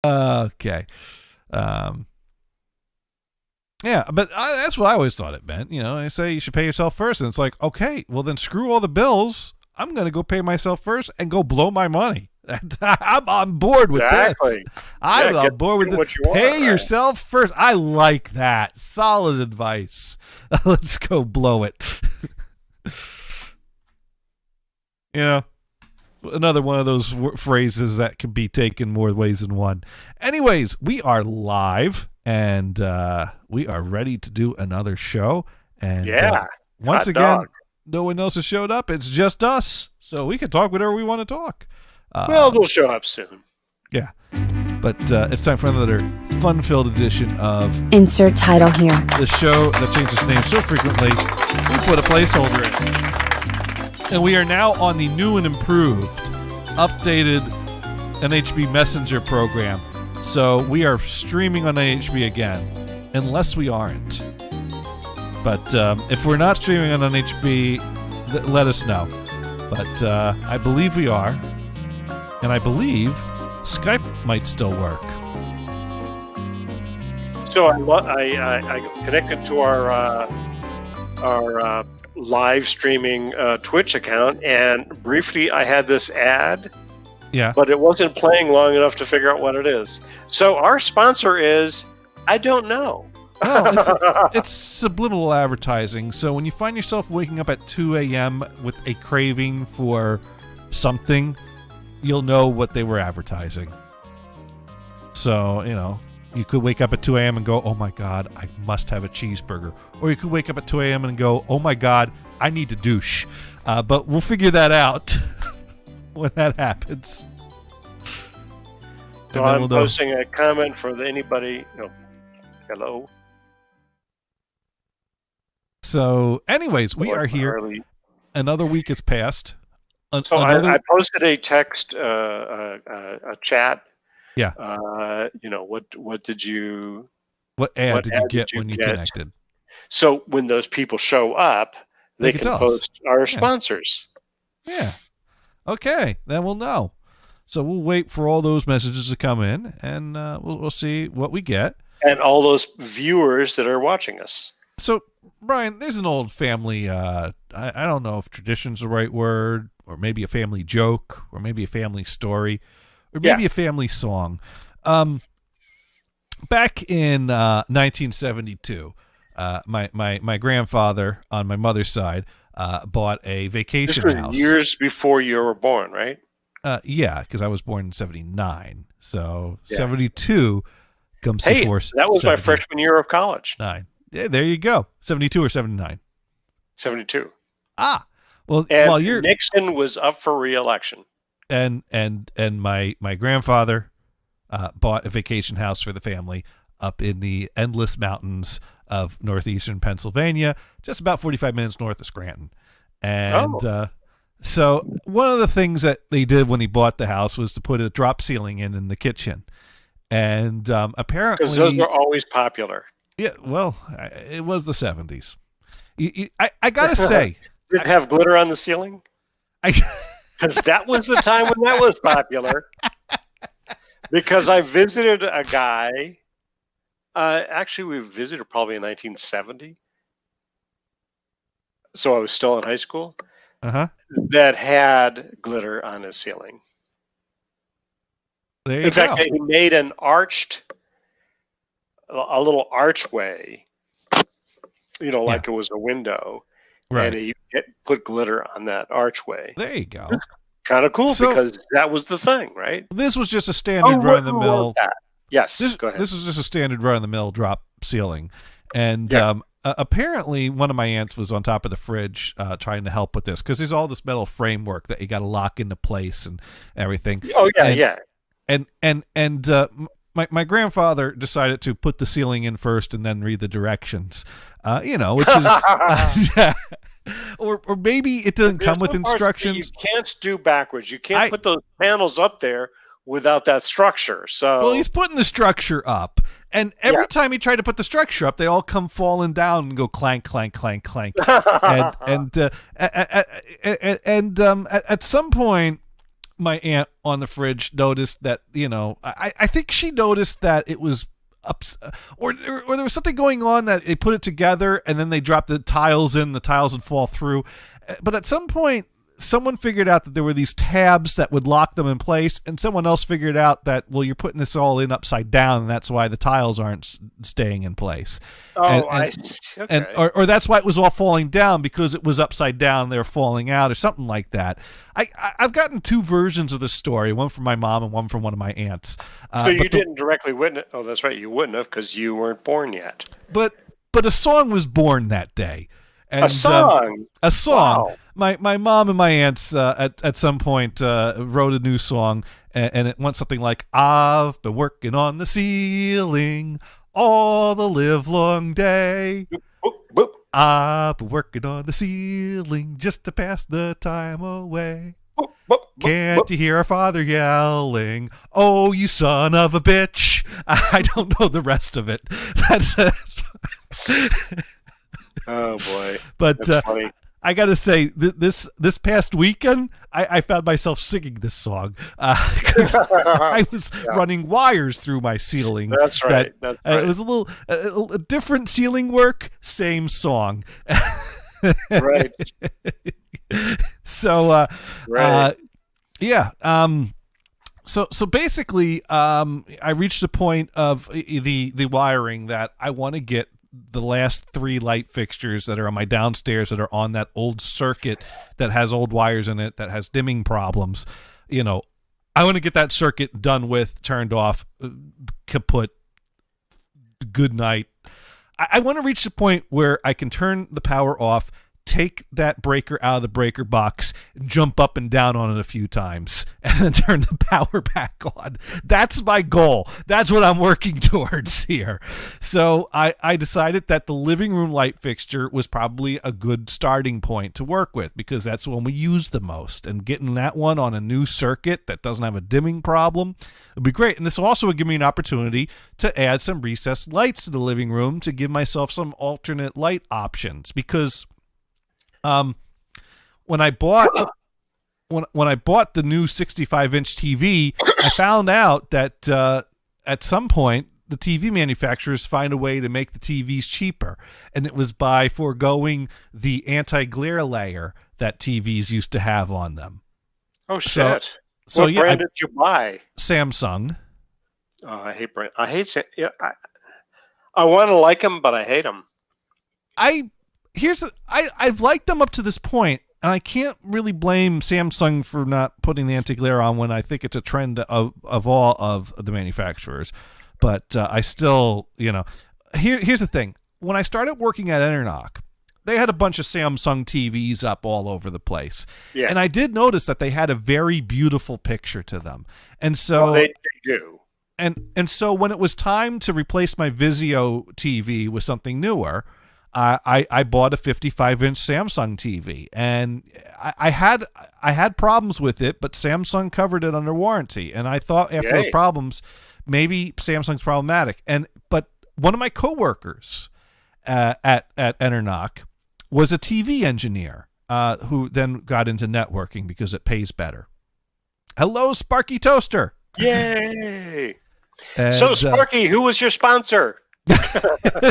Okay. Um, yeah, but that's what I always thought it meant. They say you should pay yourself first, and it's like, okay, well then screw all the bills. I'm gonna go pay myself first and go blow my money. I'm on board with Exactly. this. I'm on board with what this. you want, Pay right? yourself first. I like that. Solid advice. Let's go blow it. Another one of those phrases that can be taken more ways than one. Anyways, we are live and we are ready to do another show. And once again, no one else has showed up. It's just us. So we can talk whatever we want to talk. Well, they'll show up soon. Yeah. But it's time for another fun-filled edition of Insert Title Here. The show that changes name so frequently, we put a placeholder in. And we are now on the new and improved, updated NHB Messenger program. So we are streaming on NHB again, unless we aren't. But if we're not streaming on NHB, let us know. But I believe we are. And I believe Skype might still work. So I connected to our live streaming Twitch account, and briefly I had this ad. Yeah. But it wasn't playing long enough to figure out what it is. So our sponsor is, I don't know. It's subliminal advertising. So when you find yourself waking up at 2 a.m. with a craving for something, you'll know what they were advertising. So, you could wake up at 2 a.m. and go, oh my God, I must have a cheeseburger. Or you could wake up at 2 a.m. and go, oh my God, I need to douche. But we'll figure that out when that happens. So I'm posting a comment for anybody. No. Hello. So, anyways, we are here. Early. Another week has passed. I posted a text, a chat. Yeah. What did you? What ad did you get when you connected? So when those people show up, they can post our sponsors. Yeah. Okay, then we'll know. So we'll wait for all those messages to come in, and we'll see what we get. And all those viewers that are watching us. So, Brian, there's an old family, I don't know if tradition's the right word, or maybe a family joke, or maybe a family story, or maybe a family song. Back in 1972, my grandfather on my mother's side bought a vacation house. This was years before you were born, right? Yeah, because I was born in 79. So 72 comes before. That was my freshman year of college. 9. Yeah, there you go. 72 or 79? 72. Ah, well, and Nixon was up for re-election. And my grandfather bought a vacation house for the family up in the endless mountains of northeastern Pennsylvania, just about 45 minutes north of Scranton. And so one of the things that they did when he bought the house was to put a drop ceiling in the kitchen. And apparently... Because those were always popular. Yeah, well, it was the 70s. I got to say... Did it have glitter on the ceiling? Because that was the time when that was popular. Because I visited a guy... actually, we visited probably in 1970. So I was still in high school. That had glitter on his ceiling. There you in fact, he made a little archway, like it was a window. Right. And he put glitter on that archway. There you go. Kind of cool because that was the thing, right? This was just a standard run-of-the-mill. Yes, go ahead. This was just a standard run-of-the-mill drop ceiling. And apparently one of my aunts was on top of the fridge trying to help with this because there's all this metal framework that you got to lock into place and everything. Oh, yeah, And my grandfather decided to put the ceiling in first and then read the directions, which is... or maybe it doesn't come with instructions. You can't do backwards. You can't put those panels up there without that structure. So well, he's putting the structure up, and every time he tried to put the structure up, they all come falling down and go clank, clank, clank, clank. and at some point, my aunt on the fridge noticed that, I think she noticed that it was or there was something going on that they put it together and then they dropped the tiles would fall through. But at some point, someone figured out that there were these tabs that would lock them in place, and someone else figured out that, well, you're putting this all in upside down, and that's why the tiles aren't staying in place. I see. Okay. Or that's why it was all falling down, because it was upside down, they were falling out, or something like that. I've gotten two versions of the story, one from my mom and one from one of my aunts. So you didn't directly witness. Oh, that's right, you wouldn't have, because you weren't born yet. But a song was born that day. And, a song. A song. Wow. My mom and my aunts at some point wrote a new song, and it went something like, "I've been working on the ceiling all the livelong day. Boop, boop. I've been working on the ceiling just to pass the time away. Boop, boop, boop, Can't boop. you hear our father yelling, 'Oh, you son of a bitch'?" I don't know the rest of it. That's Oh boy. But That's funny. I got to say, this past weekend, I found myself singing this song because I was running wires through my ceiling. That's right. That's right. It was a different ceiling work, same song. Right. So, Right. yeah. So basically, I reached a point of the wiring that I want to get the last 3 light fixtures that are on my downstairs that are on that old circuit that has old wires in it, that has dimming problems. I want to get that circuit done with, turned off, kaput, good night. I want to reach the point where I can turn the power off, take that breaker out of the breaker box, jump up and down on it a few times, and then turn the power back on. That's my goal. That's what I'm working towards here. So I decided that the living room light fixture was probably a good starting point to work with, because that's when we use the most. And getting that one on a new circuit that doesn't have a dimming problem would be great. And this also would give me an opportunity to add some recessed lights to the living room to give myself some alternate light options, because when I bought the new 65-inch TV, I found out that at some point the TV manufacturers find a way to make the TVs cheaper, and it was by foregoing the anti-glare layer that TVs used to have on them. Oh shit! So what brand did you buy? Samsung. Oh, I hate brand. I hate. Yeah, I want to like them, but I hate them. I've liked them up to this point, and I can't really blame Samsung for not putting the anti-glare on when I think it's a trend of all of the manufacturers. But I still, here's the thing. When I started working at Enernoc, they had a bunch of Samsung TVs up all over the place. Yeah. And I did notice that they had a very beautiful picture to them. And so they do. And so when it was time to replace my Vizio TV with something newer, I bought a 55-inch Samsung TV, and I had problems with it, but Samsung covered it under warranty, and I thought after those problems, maybe Samsung's problematic. But one of my coworkers at Enernoc was a TV engineer who then got into networking because it pays better. Hello, Sparky Toaster. Yay! And, so, Sparky, who was your sponsor?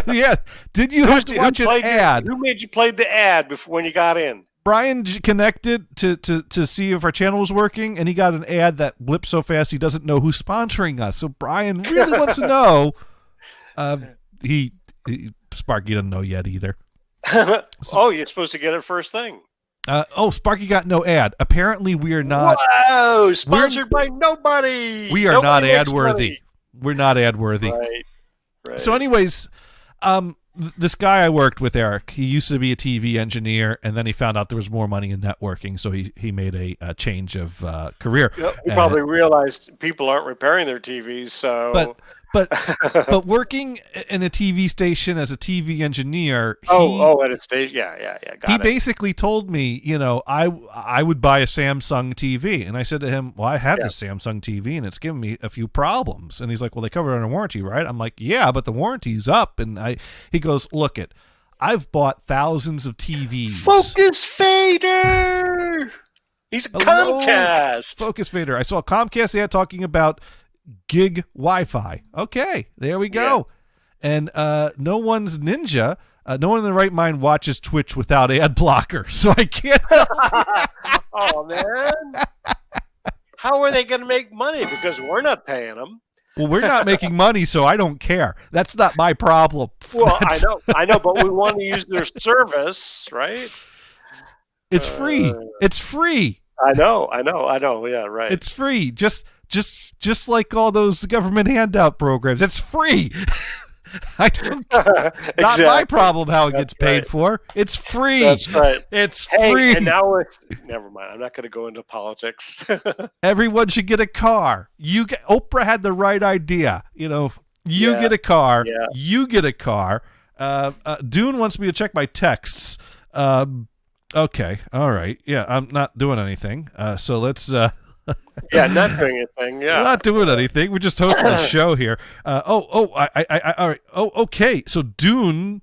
Yeah. Did you have to watch an ad? Who made you play the ad when you got in? Brian connected to see if our channel was working, and he got an ad that blipped so fast he doesn't know who's sponsoring us. So Brian really wants to know. Sparky doesn't know yet either. Oh, you're supposed to get it first thing. Sparky got no ad. Apparently, we are not. Whoa! Sponsored by nobody. We are not ad worthy. We're not ad worthy. Right. So, anyways, this guy I worked with, Eric, he used to be a TV engineer, and then he found out there was more money in networking, so he made a change of career. He probably realized people aren't repairing their TVs, so. But working in a TV station as a TV engineer, at a station, yeah, got he basically told me, I would buy a Samsung TV, and I said to him, well, I have this Samsung TV, and it's given me a few problems, and he's like, well, they cover it under warranty, right? I'm like, yeah, but the warranty's up, and he goes, look it, I've bought thousands of TVs. Focus fader. He's a Hello, Comcast. Focus Vader. I saw a Comcast ad talking about gig Wi-Fi. Okay, there we go. Yeah. And no one's ninja. No one in the right mind watches Twitch without ad blocker, so I can't. Oh man, how are they going to make money? Because we're not paying them. Well, we're not making money, so I don't care. That's not my problem. Well, I know, but we want to use their service, right? It's free. It's free. I know. Yeah, right. It's free. Just like all those government handout programs. It's free. I don't. Exactly. Not my problem how it gets paid for. It's free. That's right. It's free. And now never mind. I'm not going to go into politics. Everyone should get a car. Oprah had the right idea. Get a car. Yeah. You get a car. Dune wants me to check my texts. Okay. All right. Yeah, I'm not doing anything. So let's. Yeah, not doing anything. Yeah, not doing anything. We're just hosting a show here. All right. Oh, okay. So Dune,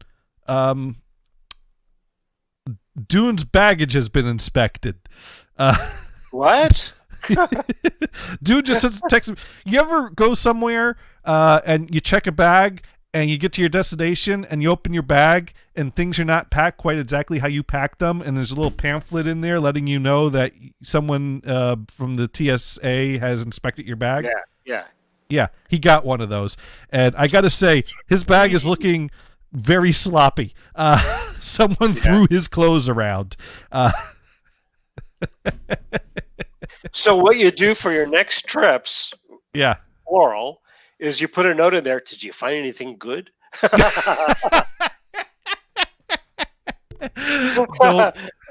Dune's baggage has been inspected. What? Dune just text me. You ever go somewhere and you check a bag and you get to your destination and you open your bag and things are not packed quite exactly how you packed them, and there's a little pamphlet in there letting you know that someone from the TSA has inspected your bag? Yeah, he got one of those. And I got to say, his bag is looking very sloppy. Someone threw his clothes around. So what you do for your next trips, plural, is you put a note in there, did you find anything good?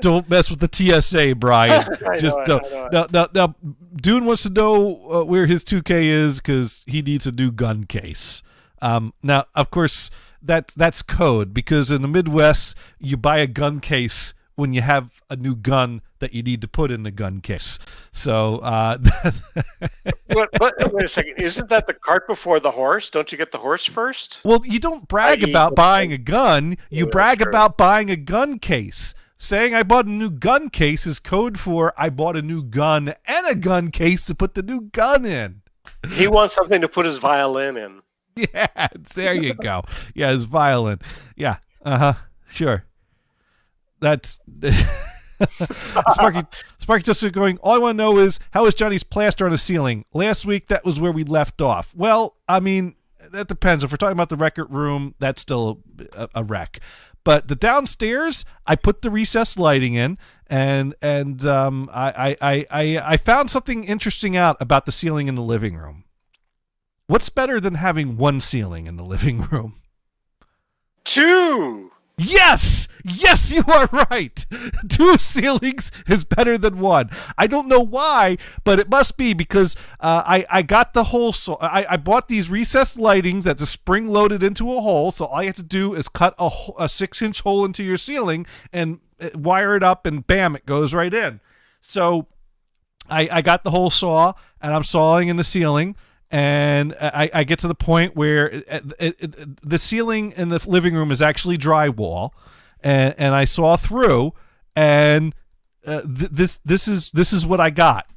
Don't mess with the TSA, Brian. Just now, Dune wants to know where his 2K is because he needs a new gun case. Now, of course, that's code, because in the Midwest, you buy a gun case when you have a new gun that you need to put in the gun case. So, but wait a second. Isn't that the cart before the horse? Don't you get the horse first? Well, you don't brag about buying a gun. You brag about buying a gun case. Saying I bought a new gun case is code for I bought a new gun and a gun case to put the new gun in. He wants something to put his violin in. Yeah, there you go. Yeah, his violin. Yeah, sure. That's Sparky just going, all I want to know is, how is Johnny's plaster on the ceiling? Last week, that was where we left off. Well, I mean, that depends. If we're talking about the record room, that's still a wreck. But the downstairs, I put the recessed lighting in, and I found something interesting out about the ceiling in the living room. What's better than having one ceiling in the living room? Two. Yes, you are right. Two ceilings is better than one. I don't know why, but it must be because I got the hole. So I bought these recessed lightings that's a spring loaded into a hole. So all you have to do is cut a 6-inch hole into your ceiling and wire it up, and bam, it goes right in. So I got the hole saw, and I'm sawing in the ceiling. And I get to the point where the ceiling in the living room is actually drywall, and I saw through, and this is what I got.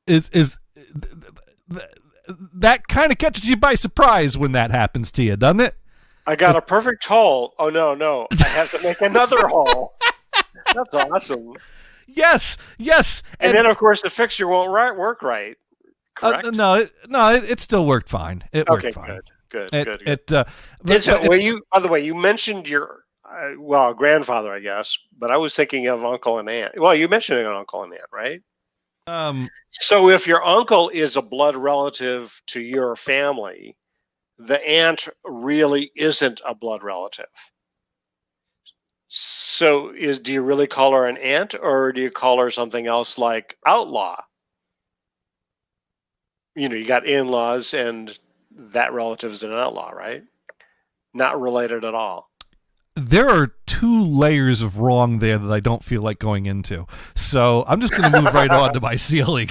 Is that kind of catches you by surprise when that happens to you, doesn't it? I got a perfect hole. Oh no! I have to make another hole. That's awesome. Yes. And then of course the fixture won't work right. Correct? It still worked fine. It worked fine. Good. By the way, you mentioned your grandfather, I guess, but I was thinking of uncle and aunt. Well, you mentioned an uncle and aunt, right? So if your uncle is a blood relative to your family, the aunt really isn't a blood relative. So do you really call her an aunt, or do you call her something else like outlaw? You got in-laws, and that relative is an outlaw, right? Not related at all. There are 2 layers of wrong there that I don't feel like going into. So I'm just going to move right on to my ceiling.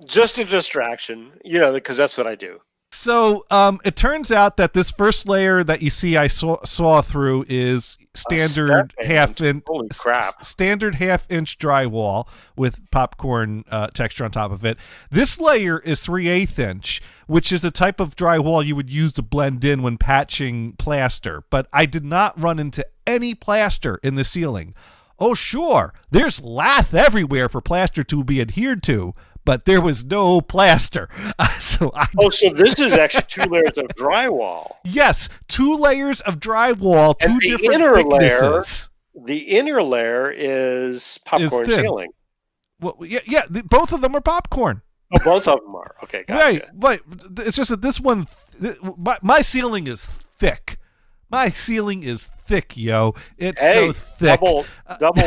Just a distraction, because that's what I do. So it turns out that this first layer that you see I saw through is standard half-inch drywall with popcorn texture on top of it. This layer is 3/8 inch, which is the type of drywall you would use to blend in when patching plaster. But I did not run into any plaster in the ceiling. Oh, sure, there's lath everywhere for plaster to be adhered to, but there was no plaster. So this is actually 2 layers of drywall. Yes, 2 layers of drywall, and 2 different thicknesses. The inner layer is popcorn ceiling. Well, yeah, both of them are popcorn. Oh, both of them are. Okay, gotcha. Right. It's just that this one, my ceiling is thick. My ceiling is thick, yo. It's so thick. Double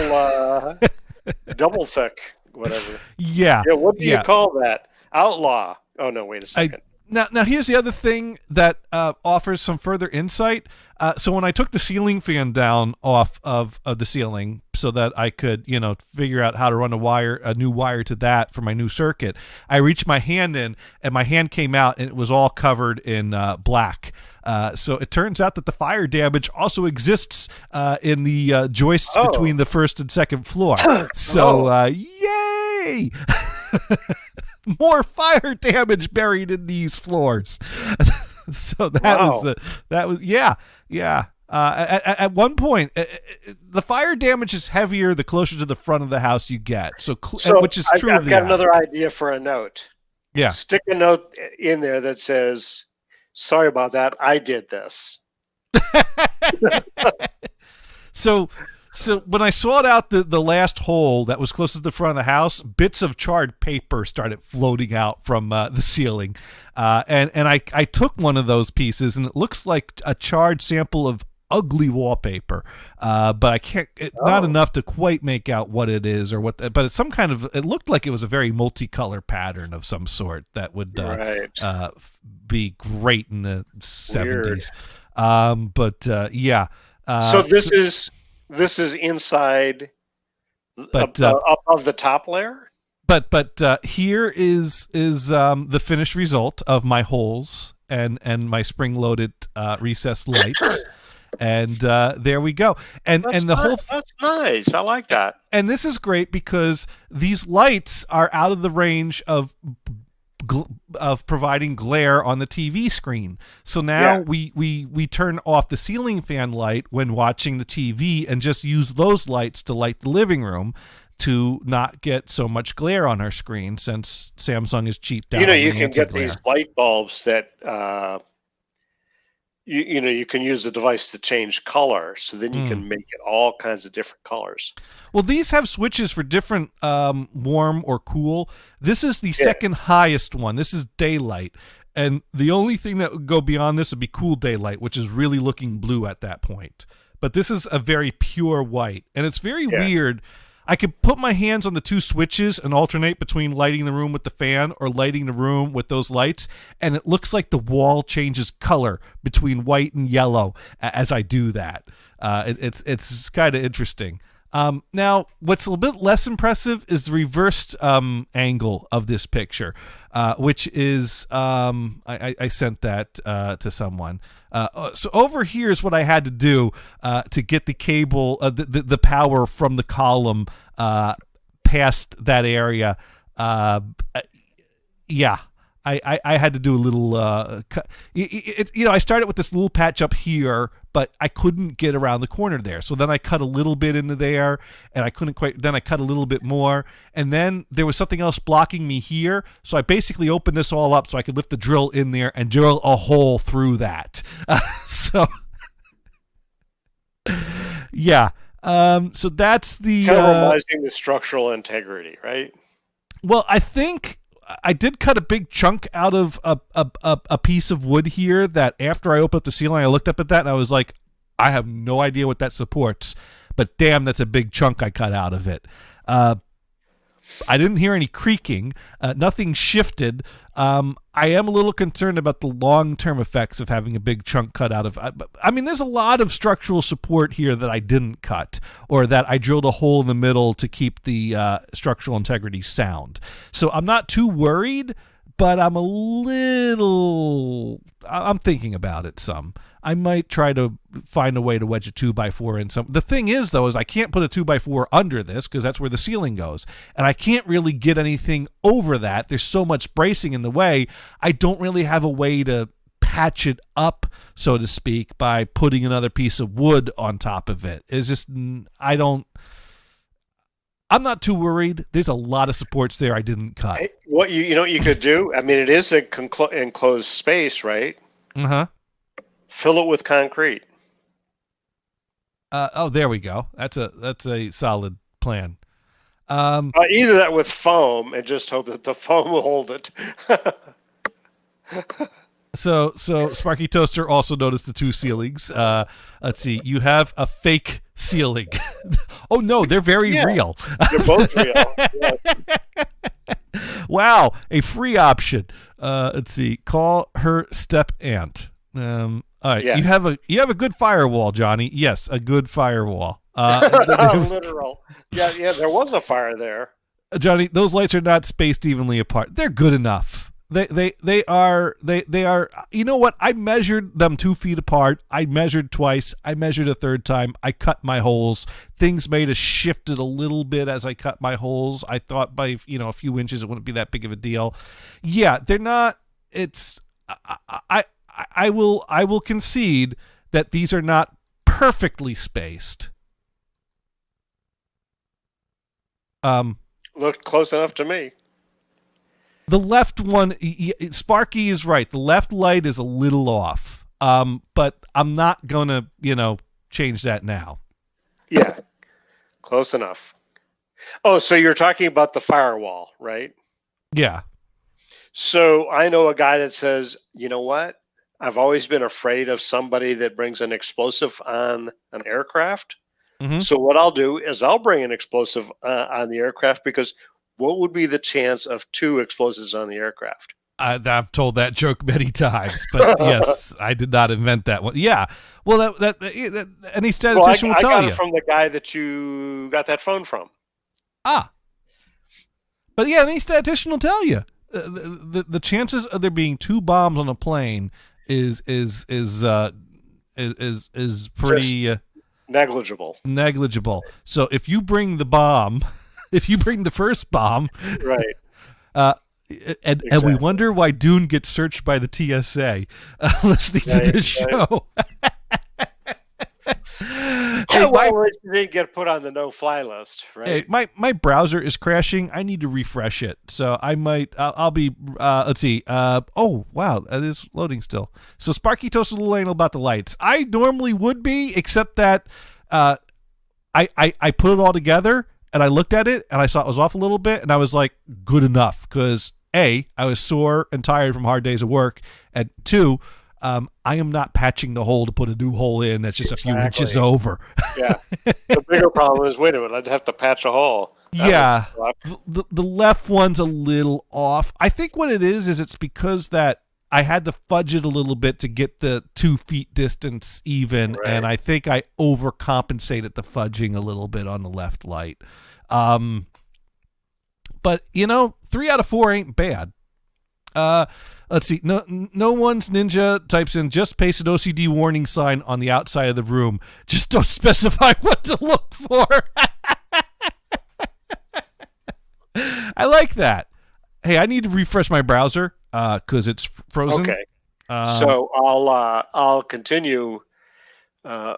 thick. Whatever. Yeah. What do you call that? Outlaw. Oh no! Wait a second. Now here's the other thing that offers some further insight. So when I took the ceiling fan down off of the ceiling so that I could, figure out how to run a new wire to that for my new circuit, I reached my hand in, and my hand came out, and it was all covered in black. So it turns out that the fire damage also exists in the joists between the first and second floor. So yay! More fire damage buried in these floors. So that was at one point the fire damage is heavier the closer to the front of the house you get. So which is true. I've got another idea for a note. Yeah. Stick a note in there that says, "Sorry about that. I did this." So when I sawed out the last hole that was closest to the front of the house, bits of charred paper started floating out from the ceiling. And I took one of those pieces, and it looks like a charred sample of ugly wallpaper. But I can't, not enough to quite make out what it is or what, but it's some kind of, it looked like it was a very multicolor pattern of some sort that would be great in the 70s. So this is inside, above the top layer. But here is the finished result of my holes and my spring-loaded recessed lights, and there we go. And that's nice. I like that. And this is great because these lights are out of the range of providing glare on the TV screen. So now we turn off the ceiling fan light when watching the TV and just use those lights to light the living room to not get so much glare on our screen, since Samsung is cheaped out. You can get these light bulbs that you can use the device to change color, so then you can make it all kinds of different colors. Well, these have switches for different warm or cool. This is the second highest one. This is daylight. And the only thing that would go beyond this would be cool daylight, which is really looking blue at that point. But this is a very pure white. And it's very weird. I could put my hands on the 2 switches and alternate between lighting the room with the fan or lighting the room with those lights, and it looks like the wall changes color between white and yellow as I do that. It's kind of interesting. Now, what's a little bit less impressive is the reversed angle of this picture, which is I sent that to someone. So over here is what I had to do to get the cable, the power from the column past that area. I had to do a little cut. I started with this little patch up here, but I couldn't get around the corner there. So then I cut a little bit into there, and I couldn't quite. Then I cut a little bit more, and then there was something else blocking me here. So I basically opened this all up so I could lift the drill in there and drill a hole through that. So that's the compromising the structural integrity, right? Well, I think I did cut a big chunk out of a piece of wood here that after I opened up the ceiling, I looked up at that and I was like, I have no idea what that supports, but damn, that's a big chunk I cut out of it. I didn't hear any creaking. Nothing shifted. I am a little concerned about the long-term effects of having a big chunk cut out of. I mean, there's a lot of structural support here that I didn't cut, or that I drilled a hole in the middle to keep the structural integrity sound. So I'm not too worried, but I'm thinking about it some. I might try to find a way to wedge a 2x4 in some. The thing is, though, is I can't put a 2x4 under this because that's where the ceiling goes. And I can't really get anything over that. There's so much bracing in the way. I don't really have a way to patch it up, so to speak, by putting another piece of wood on top of it. It's just, I'm not too worried. There's a lot of supports there I didn't cut. What you could do? I mean, it is an enclosed space, right? Uh-huh. Fill it with concrete. There we go. That's a solid plan. Either that with foam and just hope that the foam will hold it. So Sparky Toaster also noticed the two ceilings. Let's see. You have a fake ceiling. Oh no, they're very real. They're both real. Yes. Wow, a free option. Let's see. Call her step aunt. All right. Yeah. You have a good firewall, Johnny. Yes, a good firewall. Literal. Yeah. There was a fire there. Johnny, those lights are not spaced evenly apart. They're good enough. They are. You know what? I measured them 2 feet apart. I measured twice. I measured a third time. I cut my holes. Things may have shifted a little bit as I cut my holes. I thought by a few inches it wouldn't be that big of a deal. Yeah, they're not. It's. I will concede that these are not perfectly spaced. Looked close enough to me. The left one, Sparky is right. The left light is a little off. But I'm not gonna, change that now. Yeah, close enough. Oh, so you're talking about the firewall, right? Yeah. So I know a guy that says, you know what? I've always been afraid of somebody that brings an explosive on an aircraft. Mm-hmm. So what I'll do is I'll bring an explosive on the aircraft, because what would be the chance of 2 explosives on the aircraft? I've told that joke many times, but yes, I did not invent that one. Yeah, well, that any statistician will tell you. I got it from the guy that you got that phone from. But yeah, any statistician will tell you the chances of there being 2 bombs on a plane is pretty negligible. Negligible. So if you bring the bomb. If you bring the first bomb, right, and we wonder why Dune gets searched by the TSA listening to this show. It didn't get put on the no-fly list, right? Hey, my browser is crashing. I need to refresh it, so I might. I'll be. Let's see. Oh wow, it is loading still. So Sparky toasted a little anal about the lights. I normally would be, except that I put it all together. And I looked at it, and I saw it was off a little bit, and I was like, good enough, because A, I was sore and tired from hard days of work, and 2, I am not patching the hole to put a new hole in that's just a few inches over. Yeah. The bigger problem is, wait a minute, I'd have to patch a hole. Yeah. The left one's a little off. I think what it is it's because that I had to fudge it a little bit to get the 2 feet distance even, right. And I think I overcompensated the fudging a little bit on the left light. But 3 out of 4 ain't bad. Let's see. No one's ninja types in, just paste an OCD warning sign on the outside of the room. Just don't specify what to look for. I like that. Hey, I need to refresh my browser because it's frozen. Okay. So I'll continue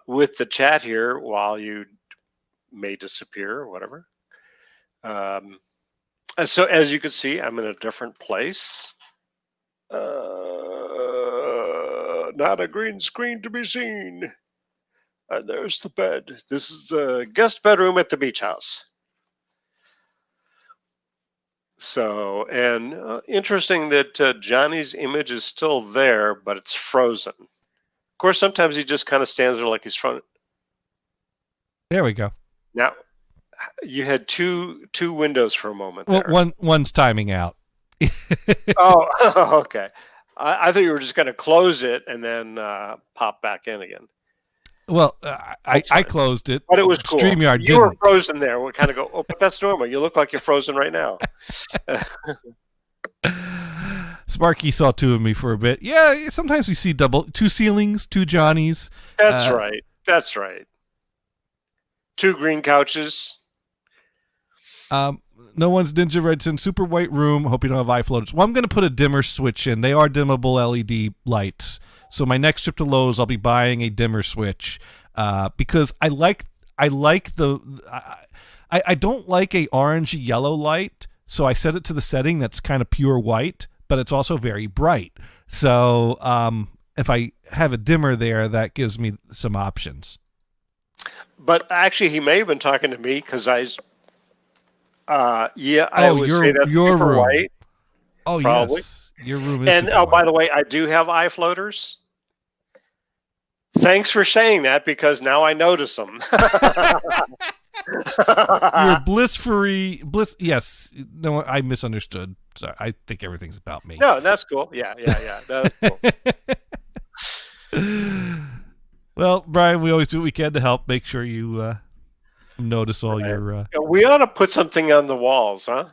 with the chat here while you may disappear or whatever. So as you can see, I'm in a different place. Not a green screen to be seen. There's the bed. This is the guest bedroom at the beach house. So, and interesting that Johnny's image is still there, but it's frozen. Of course, sometimes he just kind of stands there like he's frozen. There we go. Now, you had two windows for a moment there. Well, one's timing out. Oh, okay. I thought you were just going to close it and then pop back in again. Well, I closed it, but it was cool. StreamYard you were frozen there. We kind of go, oh, but that's normal. You look like you're frozen right now. Sparky saw two of me for a bit. Yeah, sometimes we see two ceilings, two Johnnies. That's right. That's right. Two green couches. No One's Ninja writes in, super white room. Hope you don't have eye floaters. Well, I'm going to put a dimmer switch in. They are dimmable LED lights. So my next trip to Lowe's, I'll be buying a dimmer switch because I like the. I don't like a orange yellow light, so I set it to the setting that's kind of pure white, but it's also very bright. So if I have a dimmer there, that gives me some options. But actually, he may have been talking to me because I would say that's your super room. white. Oh, probably. Yes. Your room is And by the way, I do have eye floaters. Thanks for saying that because now I notice them. You're bliss-free. Yes. No, I misunderstood. Sorry. I think everything's about me. No, that's cool. Yeah. That's cool. Well, Brian, we always do what we can to help. Make sure you notice all your... We ought to put something on the walls, huh?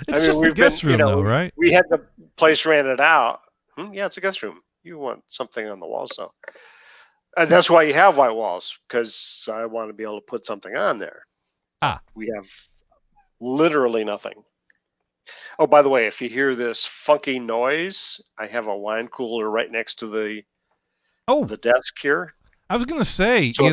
It's just a guest room, though, right? We had the place rented out. Yeah, it's a guest room. You want something on the walls, so. And that's why you have white walls, because I want to be able to put something on there. We have literally nothing. Oh, by the way, if you hear this funky noise, I have a wine cooler right next to the desk here. I was going to say, so I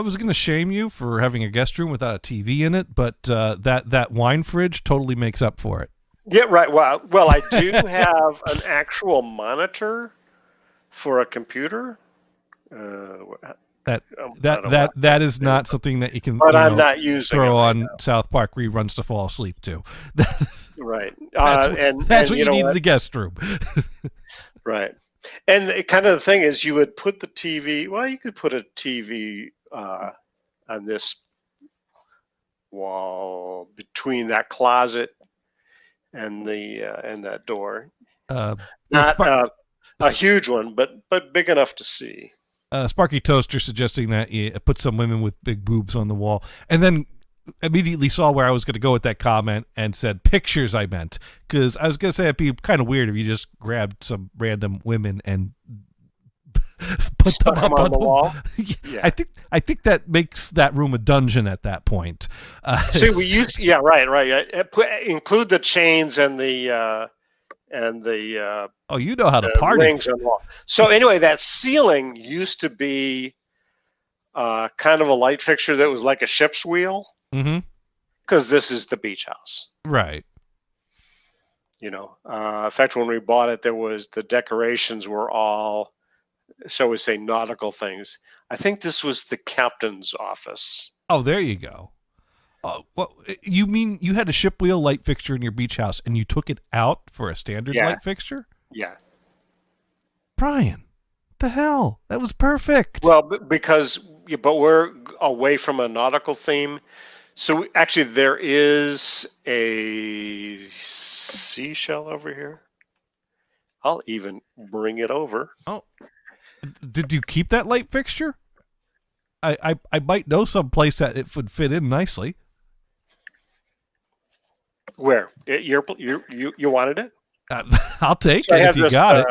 was going to shame you for having a guest room without a TV in it, but that wine fridge totally makes up for it. Yeah, right. Well, I do have an actual monitor for a computer. That is not something that you can. But I'm not using. Throw on South Park reruns to fall asleep to. Right. That's what you need in the guest room. Right. And kind of the thing is, you would put the TV. Well, you could put a TV on this wall between that closet and that door. Not a huge one, but big enough to see. Sparky Toaster suggesting that you put some women with big boobs on the wall, and then immediately saw where I was going to go with that comment and said pictures I meant, because I was going to say it'd be kind of weird if you just grabbed some random women and put them up on the wall. Yeah. I think that makes that room a dungeon at that point. See, we used right. Include the chains and the oh, you know how to party. Rings on the wall. So anyway, that ceiling used to be kind of a light fixture that was like a ship's wheel. Mm-hmm. Because this is the beach house, right? In fact, when we bought it, the decorations were all, shall we say, nautical things. I think this was the captain's office. Oh, there you go. Oh, well, you mean you had a ship wheel light fixture in your beach house and you took it out for a standard light fixture? Yeah. Brian, the hell? That was perfect. Well, but we're away from a nautical theme. So actually there is a seashell over here. I'll even bring it over. Oh, did you keep that light fixture? I might know some place that it would fit in nicely. Where? You wanted it? I'll take it if you got it.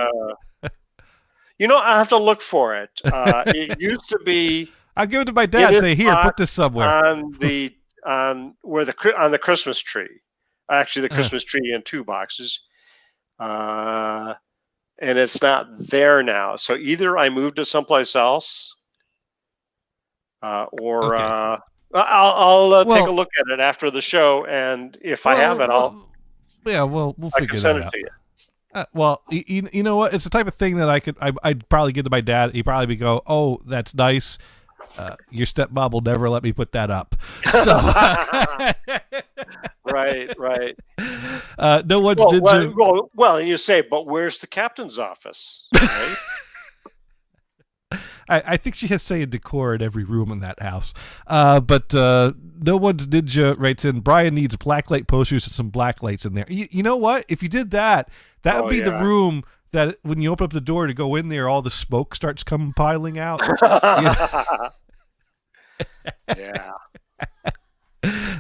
I have to look for it. It used to be. I'll give it to my dad. Say, here, put this somewhere on the Christmas tree. Actually, the Christmas tree in 2 boxes, and it's not there now. So either I moved to someplace else, or I'll take a look at it after the show, and if I have it, we'll figure that out. To you. Well, you know what? It's the type of thing that I'd probably give to my dad. He'd probably go, "Oh, that's nice. Your stepmom will never let me put that up." So, right. No one's ninja. Well, and you say, but where's the captain's office? Right? I think she has say in decor in every room in that house. But No One's Ninja writes in, Brian needs black light posters and some black lights in there. You know what? If you did that, would be the room that when you open up the door to go in there, all the smoke starts piling out. Yeah.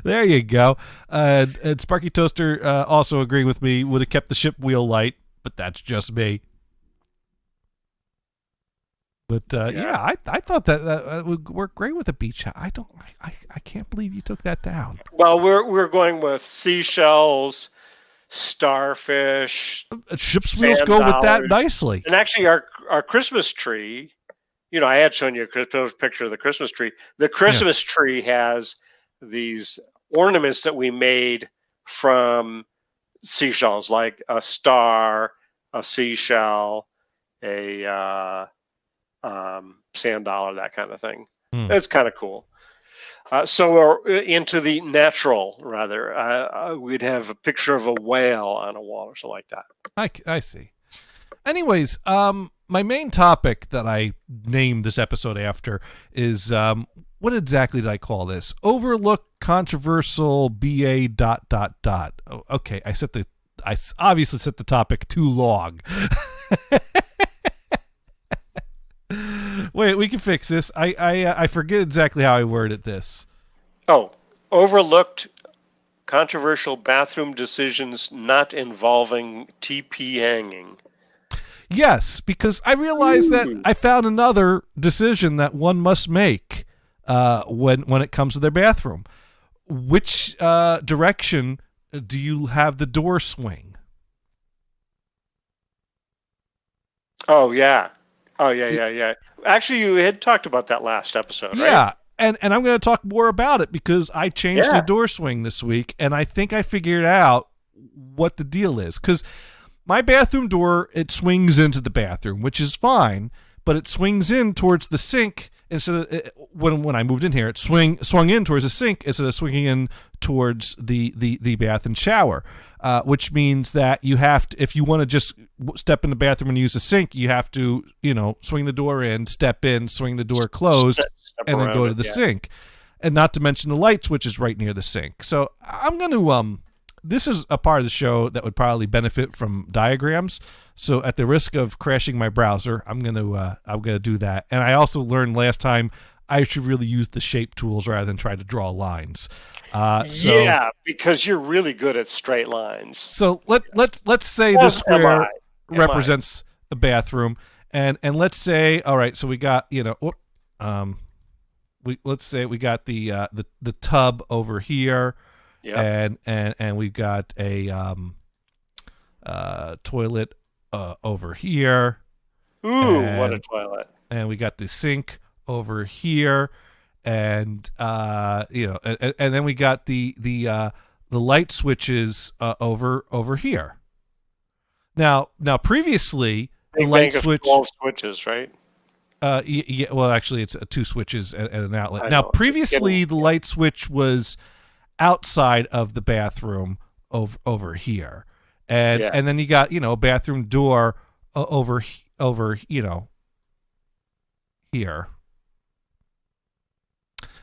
There you go. And Sparky Toaster also agreeing with me, would have kept the ship wheel light, but that's just me. But I thought that would work great with a beach hat. I can't believe you took that down. Well, we're going with seashells, starfish. Ship's wheels go with that nicely. And actually, our Christmas tree. I had shown you a picture of the Christmas tree. The Christmas tree has these ornaments that we made from seashells, like a star, a seashell, a sand dollar, that kind of thing. It's kind of cool. So we're into the natural, rather. We'd have a picture of a whale on a wall or something like that. I see. Anyways, my main topic that I named this episode after is what exactly did I call this? Overlooked controversial BA ... Oh, okay, I obviously set the topic too long. Wait, we can fix this. I forget exactly how I worded this. Oh, overlooked controversial bathroom decisions not involving TP hanging. Yes, because I realized that I found another decision that one must make when it comes to their bathroom. Which direction do you have the door swing? Oh, yeah. Actually, you had talked about that last episode, right? Yeah, and I'm going to talk more about it because I changed the door swing this week, and I think I figured out what the deal is. Because my bathroom door, it swings into the bathroom, which is fine, but it swings in towards the sink instead of when I moved in here, it swung in towards the sink instead of swinging in towards the bath and shower, which means that you have to, if you want to just step in the bathroom and use the sink, you have to, swing the door in, step in, swing the door closed, and then go to the sink. And not to mention the light switch is right near the sink. So I'm going to this is a part of the show that would probably benefit from diagrams. So at the risk of crashing my browser, I'm gonna do that. And I also learned last time I should really use the shape tools rather than try to draw lines. Yeah, because you're really good at straight lines. So let's say this square represents a bathroom, and let's say, all right, so we got let's say we got the tub over here. Yep. And we've got a toilet over here. Ooh, what a toilet! And we got the sink over here, and and then we got the light switches over here. Now previously the light switch 12 switches, right? Yeah. Well, actually, it's 2 switches and an outlet. Now previously the light switch was outside of the bathroom over here, and then you got a bathroom door over here.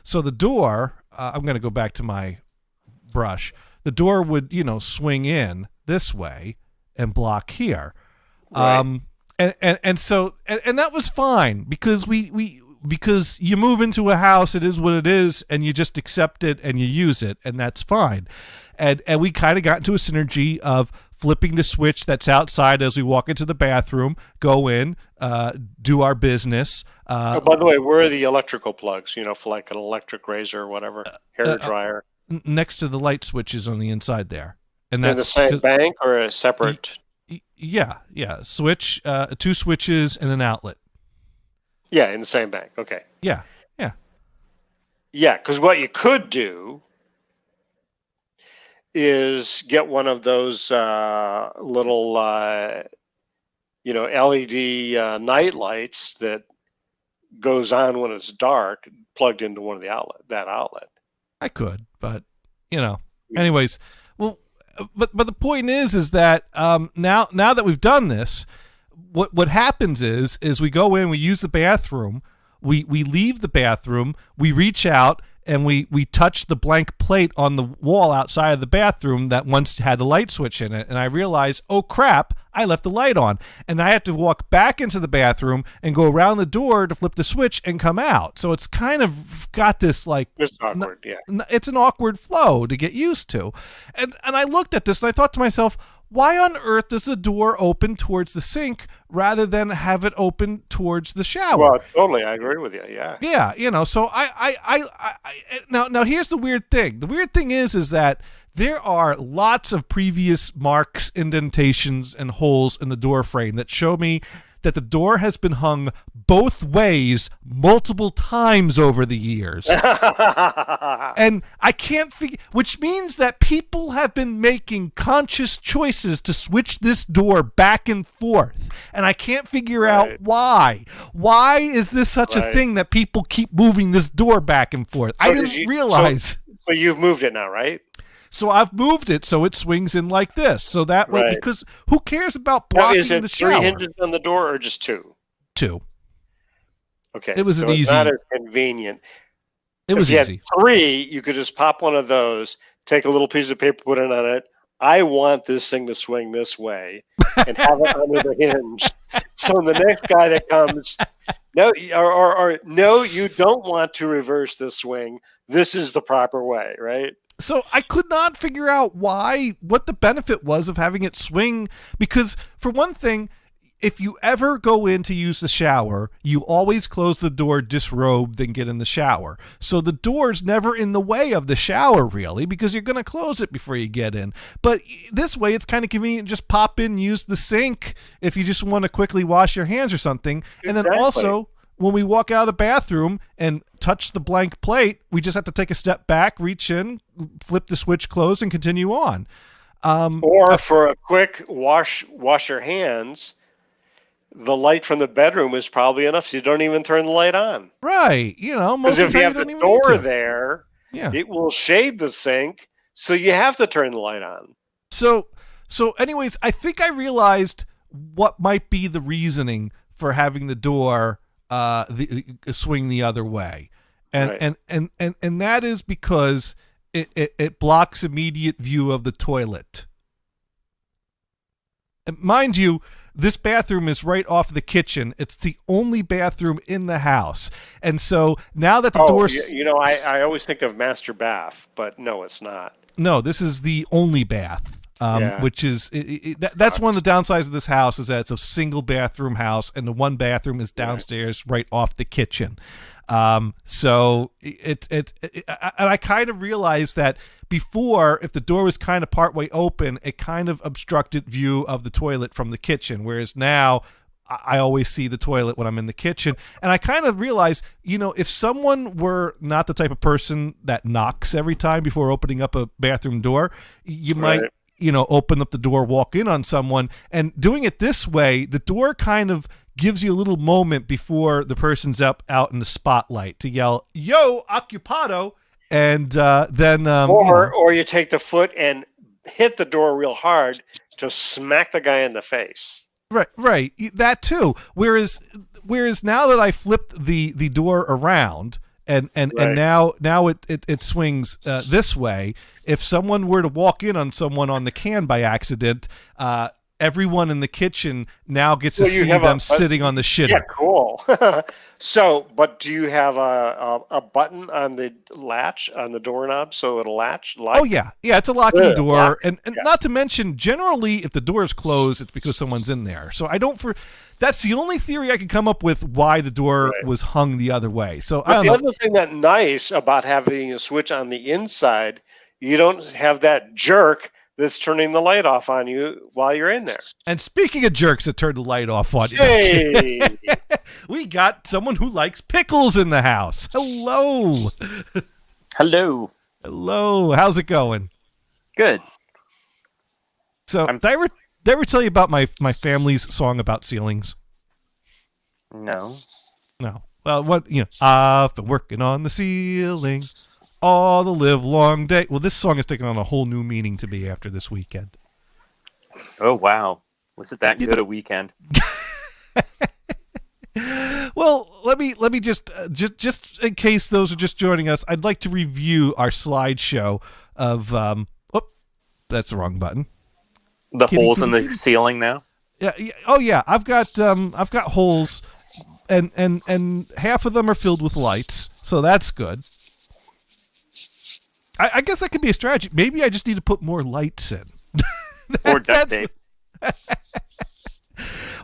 So the door, I'm going to go back to my brush. The door would swing in this way and block here, right. And so that was fine because because you move into a house, it is what it is, and you just accept it and you use it, and that's fine. And we kind of got into a synergy of flipping the switch that's outside as we walk into the bathroom, go in, do our business. By the way, where are the electrical plugs, for like an electric razor or whatever, hair dryer? Next to the light switches on the inside there. And that's in the same bank or a separate? Yeah. Switch, 2 switches and an outlet. Yeah, in the same bank. Okay. Yeah. Yeah, because what you could do is get one of those little, LED night lights that goes on when it's dark, plugged into one of that outlet. I could, but anyways, well, but the point is that now that we've done this. What happens is we go in, we use the bathroom, we leave the bathroom, we reach out and we touch the blank plate on the wall outside of the bathroom that once had a light switch in it, and I realized, oh crap, I left the light on, and I had to walk back into the bathroom and go around the door to flip the switch and come out. So it's kind of got this like It's awkward, yeah. it's an awkward flow to get used to, and I looked at this and I thought to myself, why on earth does the door open towards the sink rather than have it open towards the shower? Well, totally, I agree with you. Yeah. Yeah, so now here's the weird thing. The weird thing is that there are lots of previous marks, indentations, and holes in the door frame that show me that the door has been hung both ways multiple times over the years. And I can't figure, which means that people have been making conscious choices to switch this door back and forth. And I can't figure out why. Why is this such a thing that people keep moving this door back and forth? So I didn't realize. So you've moved it now, right? So I've moved it so it swings in like this. So that way, because who cares about blocking now, is it the shower? 3 hinges on the door or just 2? 2. Okay. It was so an it's easy. not as convenient. It was if easy. you had 3, you could just pop one of those, take a little piece of paper, put it on it. I want this thing to swing this way, and have it under the hinge. So the next guy that comes, no, or no, you don't want to reverse this swing. This is the proper way, right? So I could not figure out what the benefit was of having it swing, because for one thing, if you ever go in to use the shower, you always close the door disrobed and get in the shower. So the door's never in the way of the shower, really, because you're going to close it before you get in. But this way, it's kind of convenient. Just pop in, use the sink if you just want to quickly wash your hands or something. And then also, when we walk out of the bathroom and touch the blank plate, we just have to take a step back, reach in, flip the switch close, and continue on. Or for a quick wash your hands, the light from the bedroom is probably enough, so you don't even turn the light on. Right. Most of the time if you have don't the even need door to. there, Yeah. it will shade the sink, so you have to turn the light on. So anyways, I think I realized what might be the reasoning for having the door swing the other way. And and that is because it blocks immediate view of the toilet. And mind you, this bathroom is right off the kitchen. It's the only bathroom in the house. And so now that the door's... I always think of master bath, but no, it's not. No, this is the only bath. Which is that's one of the downsides of this house, is that it's a single bathroom house, and the one bathroom is downstairs right off the kitchen. So and I kind of realized that before, if the door was kind of partway open, it kind of obstructed view of the toilet from the kitchen, whereas now I always see the toilet when I'm in the kitchen. And I kind of realized, if someone were not the type of person that knocks every time before opening up a bathroom door, you might open up the door, walk in on someone, and doing it this way, the door kind of gives you a little moment before the person's out in the spotlight to yell, "Yo, occupado," and then or you take the foot and hit the door real hard to smack the guy in the face. Right, that too. Whereas now that I flipped the door around, and now it swings this way. If someone were to walk in on someone on the can by accident, everyone in the kitchen now gets to see them sitting on the shitter. Yeah, cool. But do you have a button on the latch on the doorknob so it'll latch? Oh yeah, it's a locking door, and not to mention, generally, if the door is closed, it's because someone's in there. So that's the only theory I can come up with why the door was hung the other way. So I don't know. Other thing that's nice about having a switch on the inside, you don't have that jerk that's turning the light off on you while you're in there. And speaking of jerks that turn the light off on you, hey, we got someone who likes pickles in the house. Hello. Hello. How's it going? Good. So, did I ever tell you about my family's song about ceilings? No. Well, I've been working on the ceiling all the live long day. Well, this song has taken on a whole new meaning to me after this weekend. Oh, wow. Was it that good a weekend? Well, let me just in case those are just joining us, I'd like to review our slideshow of that's the wrong button. The holes in the ceiling now. Yeah. Oh yeah. I've got holes, and half of them are filled with lights, so that's good. I guess that could be a strategy. Maybe I just need to put more lights in. Or duct tape.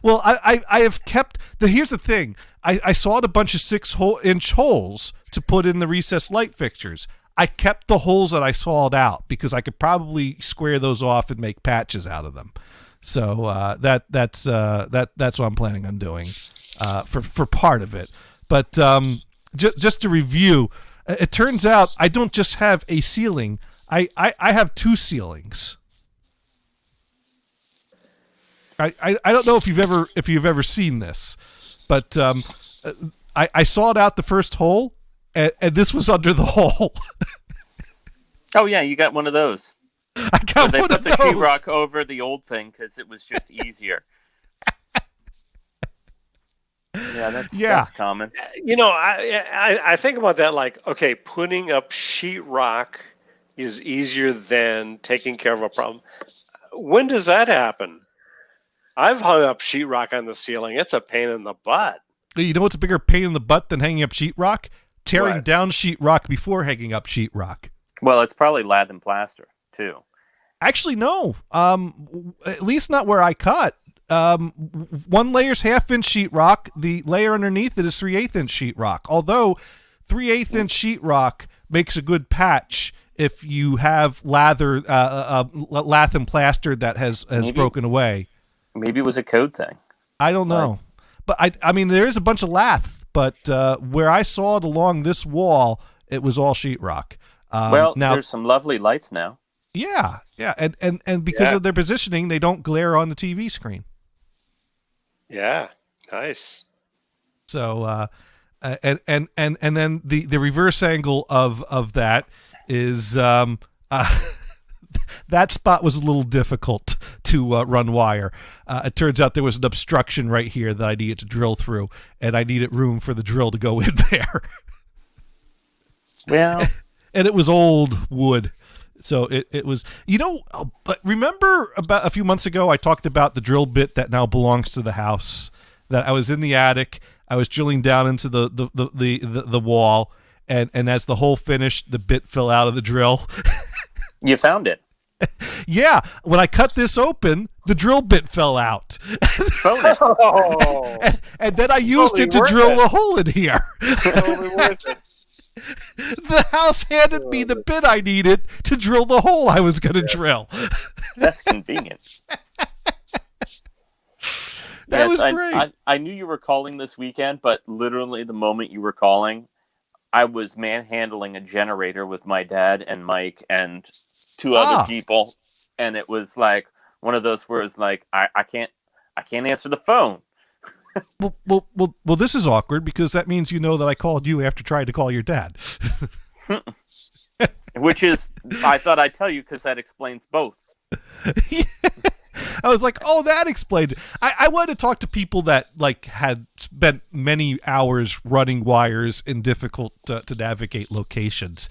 Well, I have kept here's the thing. I sawed a bunch of 6-inch holes to put in the recessed light fixtures. I kept the holes that I sawed out because I could probably square those off and make patches out of them. So that's what I'm planning on doing for part of it. But just to review, it turns out I don't just have a ceiling. I have 2 ceilings. I don't know if you've ever seen this, but I sawed out the first hole, and this was under the hole. Oh yeah, you got one of those. I got They one put of the those. sheetrock over the old thing because it was just easier. Yeah, that's common. I think about that like, okay, putting up sheetrock is easier than taking care of a problem. When does that happen? I've hung up sheetrock on the ceiling. It's a pain in the butt. You know what's a bigger pain in the butt than hanging up sheetrock? Tearing What? down sheetrock before hanging up sheetrock. Well, it's probably lath and plaster too. Actually, no. At least not where I cut. One layer's 1/2-inch sheetrock. The layer underneath it is 3/8-inch sheetrock. Although 3/8-inch sheetrock makes a good patch if you have lath and plaster that has broken away. Maybe it was a code thing. I don't know. But I mean, there is a bunch of lath, but where I sawed along this wall, it was all sheetrock. Well, now, there's some lovely lights now. Yeah, and because of their positioning, they don't glare on the TV screen. Yeah, nice. So, and then the reverse angle of that is that spot was a little difficult to run wire. It turns out there was an obstruction right here that I needed to drill through, and I needed room for the drill to go in there. Well, and it was old wood. So it was, but remember about a few months ago, I talked about the drill bit that now belongs to the house, that I was in the attic. I was drilling down into the wall, and as the hole finished, the bit fell out of the drill. You found it. Yeah. When I cut this open, the drill bit fell out. Bonus. Oh, and then I used it to worth drill it. a hole in here. totally worth it. The house handed me the bit I needed to drill the hole I was going to drill. That's convenient. That was great. I knew you were calling this weekend, but literally the moment you were calling, I was manhandling a generator with my dad and Mike and 2 other people, and it was like one of those where it's like I can't answer the phone. Well, this is awkward because that means you know that I called you after trying to call your dad. Which is, I thought I'd tell you because that explains both. Yeah. I was like, oh, that explained it. I wanted to talk to people that had spent many hours running wires in difficult to navigate locations.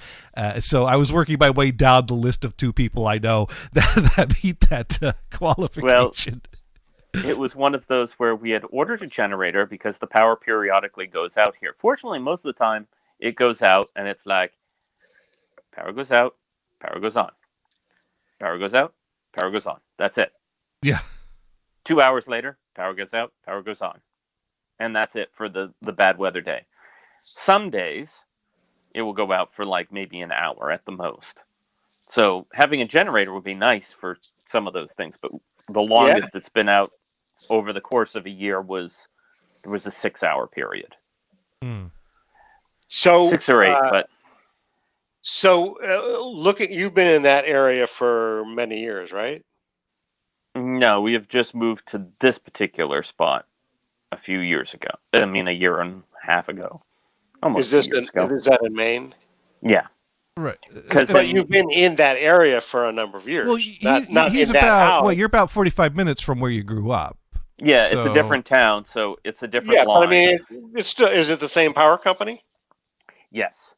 So I was working my way down the list of 2 people I know that meet that qualification. Well, it was one of those where we had ordered a generator because the power periodically goes out here. Fortunately, most of the time it goes out and it's like power goes out, power goes on. Power goes out, power goes on. That's it. Yeah. 2 hours later, power goes out, power goes on. And that's it for the bad weather day. Some days, it will go out for maybe an hour at the most. So having a generator would be nice for some of those things. But the longest it's been out over the course of a year was a 6-hour period. So 6 or 8, but... So you've been in that area for many years, right? No, we have just moved to this particular spot a few years ago. I mean, a year and a half ago. Almost Is 2 years ago. Is that in Maine? Yeah. Right. But you've been in that area for a number of years. Well, not he's in that about house. you're about 45 minutes from where you grew up. Yeah, it's a So- different town, so it's a different Yeah, line. but I mean, it's still, is it the same power company? Yes.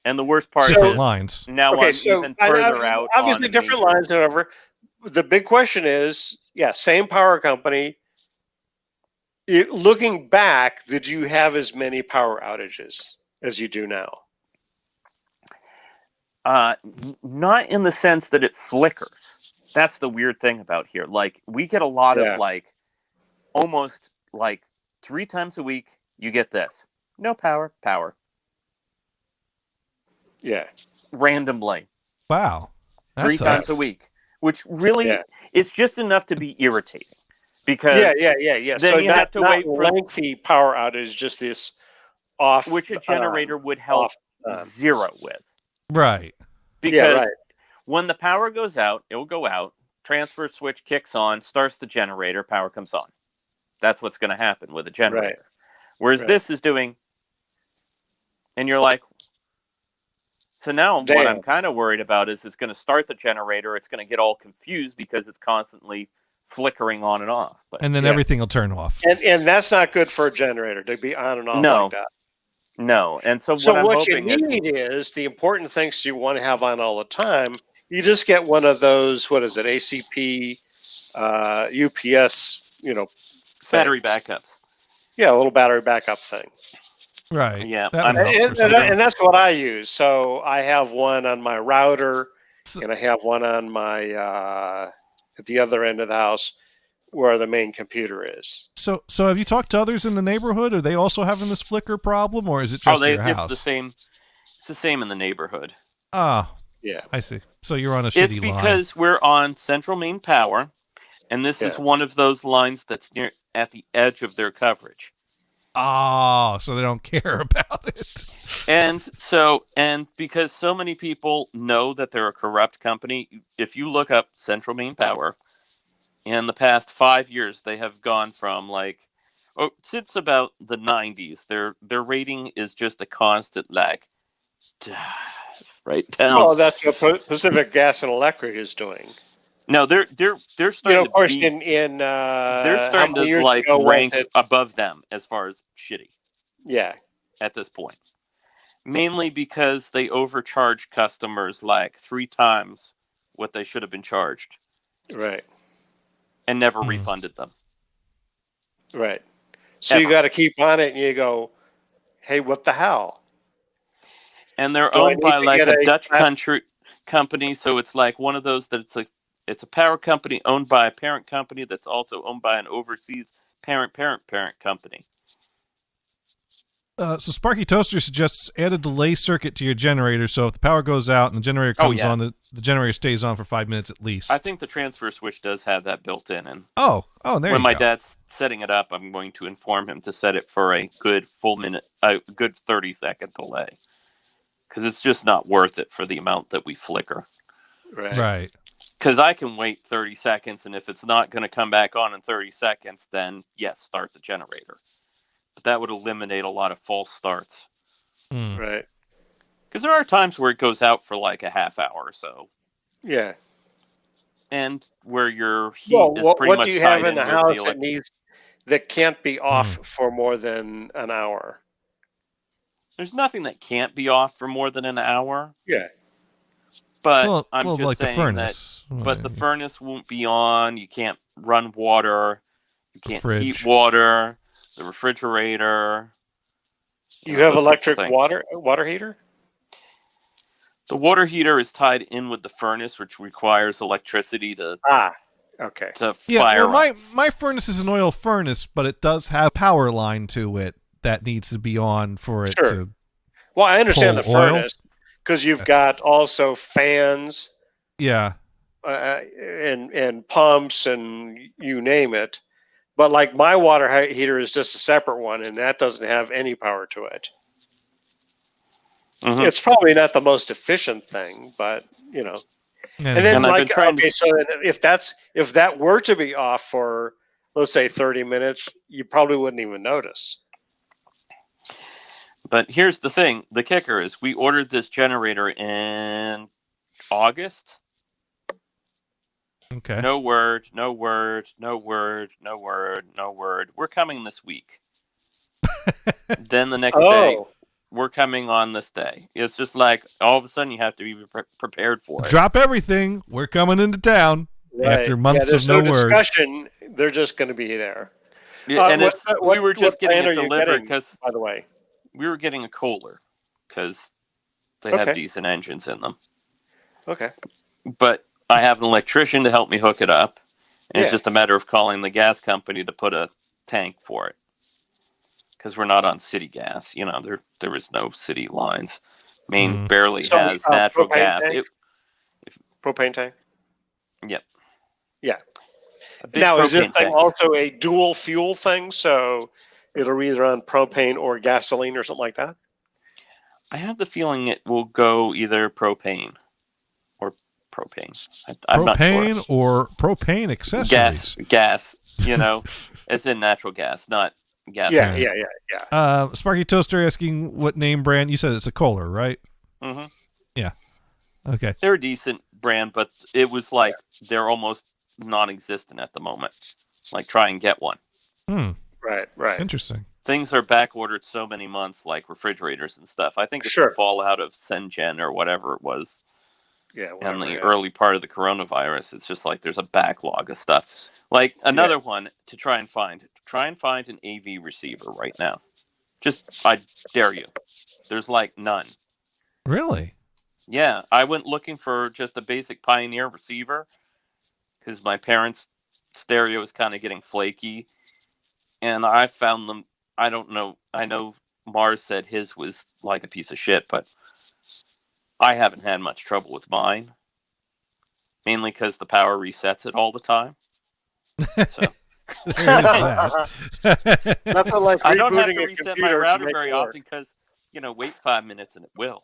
And the worst part Different is lines. now Okay, I'm so even further out. obviously on a different major- lines, however. The big question is, yeah, same power company. Looking back, did you have as many power outages as you do now? Not in the sense that it flickers. That's the weird thing about here. Like we get a lot Yeah. of like almost like 3 times a week you get this. No power. Yeah, Randomly. Wow. That 3 times sucks. a week. Which really Yeah. it's just enough to be irritating. Because yeah. then So you not, have to not wait for lengthy power outage, just this off, which a generator would help off. zero with. Right. Because Yeah, right. when the power goes out, it will go out, transfer switch kicks on, starts the generator, power comes on. That's what's going to happen with a generator. Right. Whereas Right. this is doing, and you're like, so now what Damn. I'm kind of worried about is it's going to start the generator, it's going to get all confused because it's constantly flickering on and off. But And then Yeah. everything will turn off. And that's not good for a generator to be on and off No. like that. no, and so So what I'm what you hoping is need is the important things you want to have on all the time. You just get one of those, what is it, ACP, UPS, battery things. backups. Yeah, a little battery backup thing. Right. Yeah, That I'm would help And, for and, some. and that's what I use. So I have one on my router, So- and I have one on my at the other end of the house where the main computer is. So have you talked to others in the neighborhood? Are they also having this flicker problem, or is it just your house? it's the same. It's the same in the neighborhood. Ah, Yeah. I see. So you're on a shitty It's line. because we're on Central Main Power, and this is Yeah. one of those lines that's near at the edge of their coverage. Oh, so they don't care about it. And because so many people know that they're a corrupt company, if you look up Central Main Power, in the past 5 years, they have gone from since about the 90s, their rating is just a constant right down. Well, that's what Pacific Gas and Electric is doing. No, they're starting Of course, to be, in they're how starting many to years ago was rank it? above them as far as shitty Yeah, at this point. Mainly because they overcharge customers 3 times what they should have been charged right, and never refunded them. right. So Ever. you got to keep on it, and you go, "Hey, what the hell?" And they're Do I owned by need to get a a Dutch class- company, so it's like one of those that it's a power company owned by a parent company that's also owned by an overseas parent company. So Sparky Toaster suggests add a delay circuit to your generator, so if the power goes out and the generator comes yeah. on, the generator stays on for 5 minutes at least. I think the transfer switch does have that built in, and Oh, there when you my go. dad's setting it up, I'm going to inform him to set it for a good good 30-second delay, because it's just not worth it for the amount that we flicker. Right. Because I can wait 30 seconds, and if it's not going to come back on in 30 seconds, then yes, start the generator. But that would eliminate a lot of false starts. Hmm. Right. Because there are times where it goes out for a half hour or so, Yeah. and where your heat Well, is pretty what much do you have tied in the with house that can't be off for more than an hour? There's nothing that can't be off for more than an hour. Yeah. But I'm just like saying the furnace. but the furnace won't be on. You can't run water. You can't Fridge. heat water. The refrigerator. You have those sorts of electric things. water heater? The water heater is tied in with the furnace, which requires electricity to Okay. fire. Well, my furnace is an oil furnace, but it does have power line to it that needs to be on for it Sure. to. Well, I understand the pull oil? furnace because you've got also fans Yeah. and pumps and you name it. But like my water heater is just a separate one, and that doesn't have any power to it. Mhm. It's probably not the most efficient thing, but And then, And I've been trying to- so then if that were to be off for, let's say, 30 minutes, you probably wouldn't even notice. But here's the thing. The kicker is we ordered this generator in August. Okay. No word, no word, no word, no word, no word. We're coming this week. Then the next day, we're coming on this day. It's just like all of a sudden you have to be prepared for it. Drop everything. We're coming into town after months of no word. Discussion. They're just going to be there. Yeah, and we were just getting it delivered because, by the way, we were getting a Kohler because they have decent engines in them. Okay. But I have an electrician to help me hook it up, and it's just a matter of calling the gas company to put a tank for it. Because we're not on city gas, there is no city lines. Maine barely has natural gas. Propane tank. Yep. Yeah. Now, is this thing also a dual fuel thing? So it'll either on propane or gasoline or something like that? I have the feeling it will go either propane or propane. I'm not sure. Propane or propane accessories? Gas. It's in natural gas, not gas. Yeah. Sparky Toaster asking what name brand. You said it's a Kohler, right? Mm-hmm. Yeah. Okay. They're a decent brand, but it was like they're almost non-existent at the moment. Like, try and get one. Right. Interesting. Things are back ordered so many months, like refrigerators and stuff. I think it's the fallout of Sengen or whatever it was. Yeah. And the early part of the coronavirus. It's just like there's a backlog of stuff. Like another one to try and find. Try and find an AV receiver right now. I dare you. There's like none. Really? Yeah. I went looking for just a basic Pioneer receiver because my parents' stereo is kind of getting flaky. And I found them. I don't know. I know Mars said his was like a piece of shit, but I haven't had much trouble with mine. Mainly because the power resets it all the time. So. Nothing like I don't have to reset my router very often because, wait 5 minutes and it will.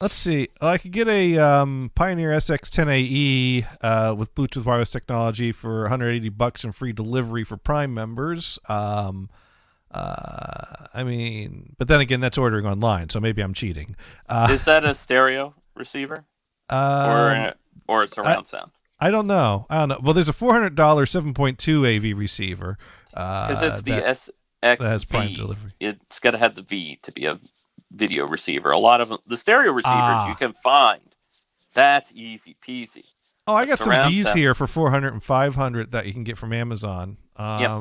Let's see. I could get a Pioneer SX10AE with Bluetooth wireless technology for $180 and free delivery for Prime members. But then again, that's ordering online, so maybe I'm cheating. Is that a stereo receiver or a surround sound? I don't know. Well, there's a $400 7.2 AV receiver. Because it's the SX that has Prime delivery. It's got to have the V to be a video receiver. A lot of them, the stereo receivers you can find. That's easy peasy. Oh, I got some V's here for $400 and $500 that you can get from Amazon. But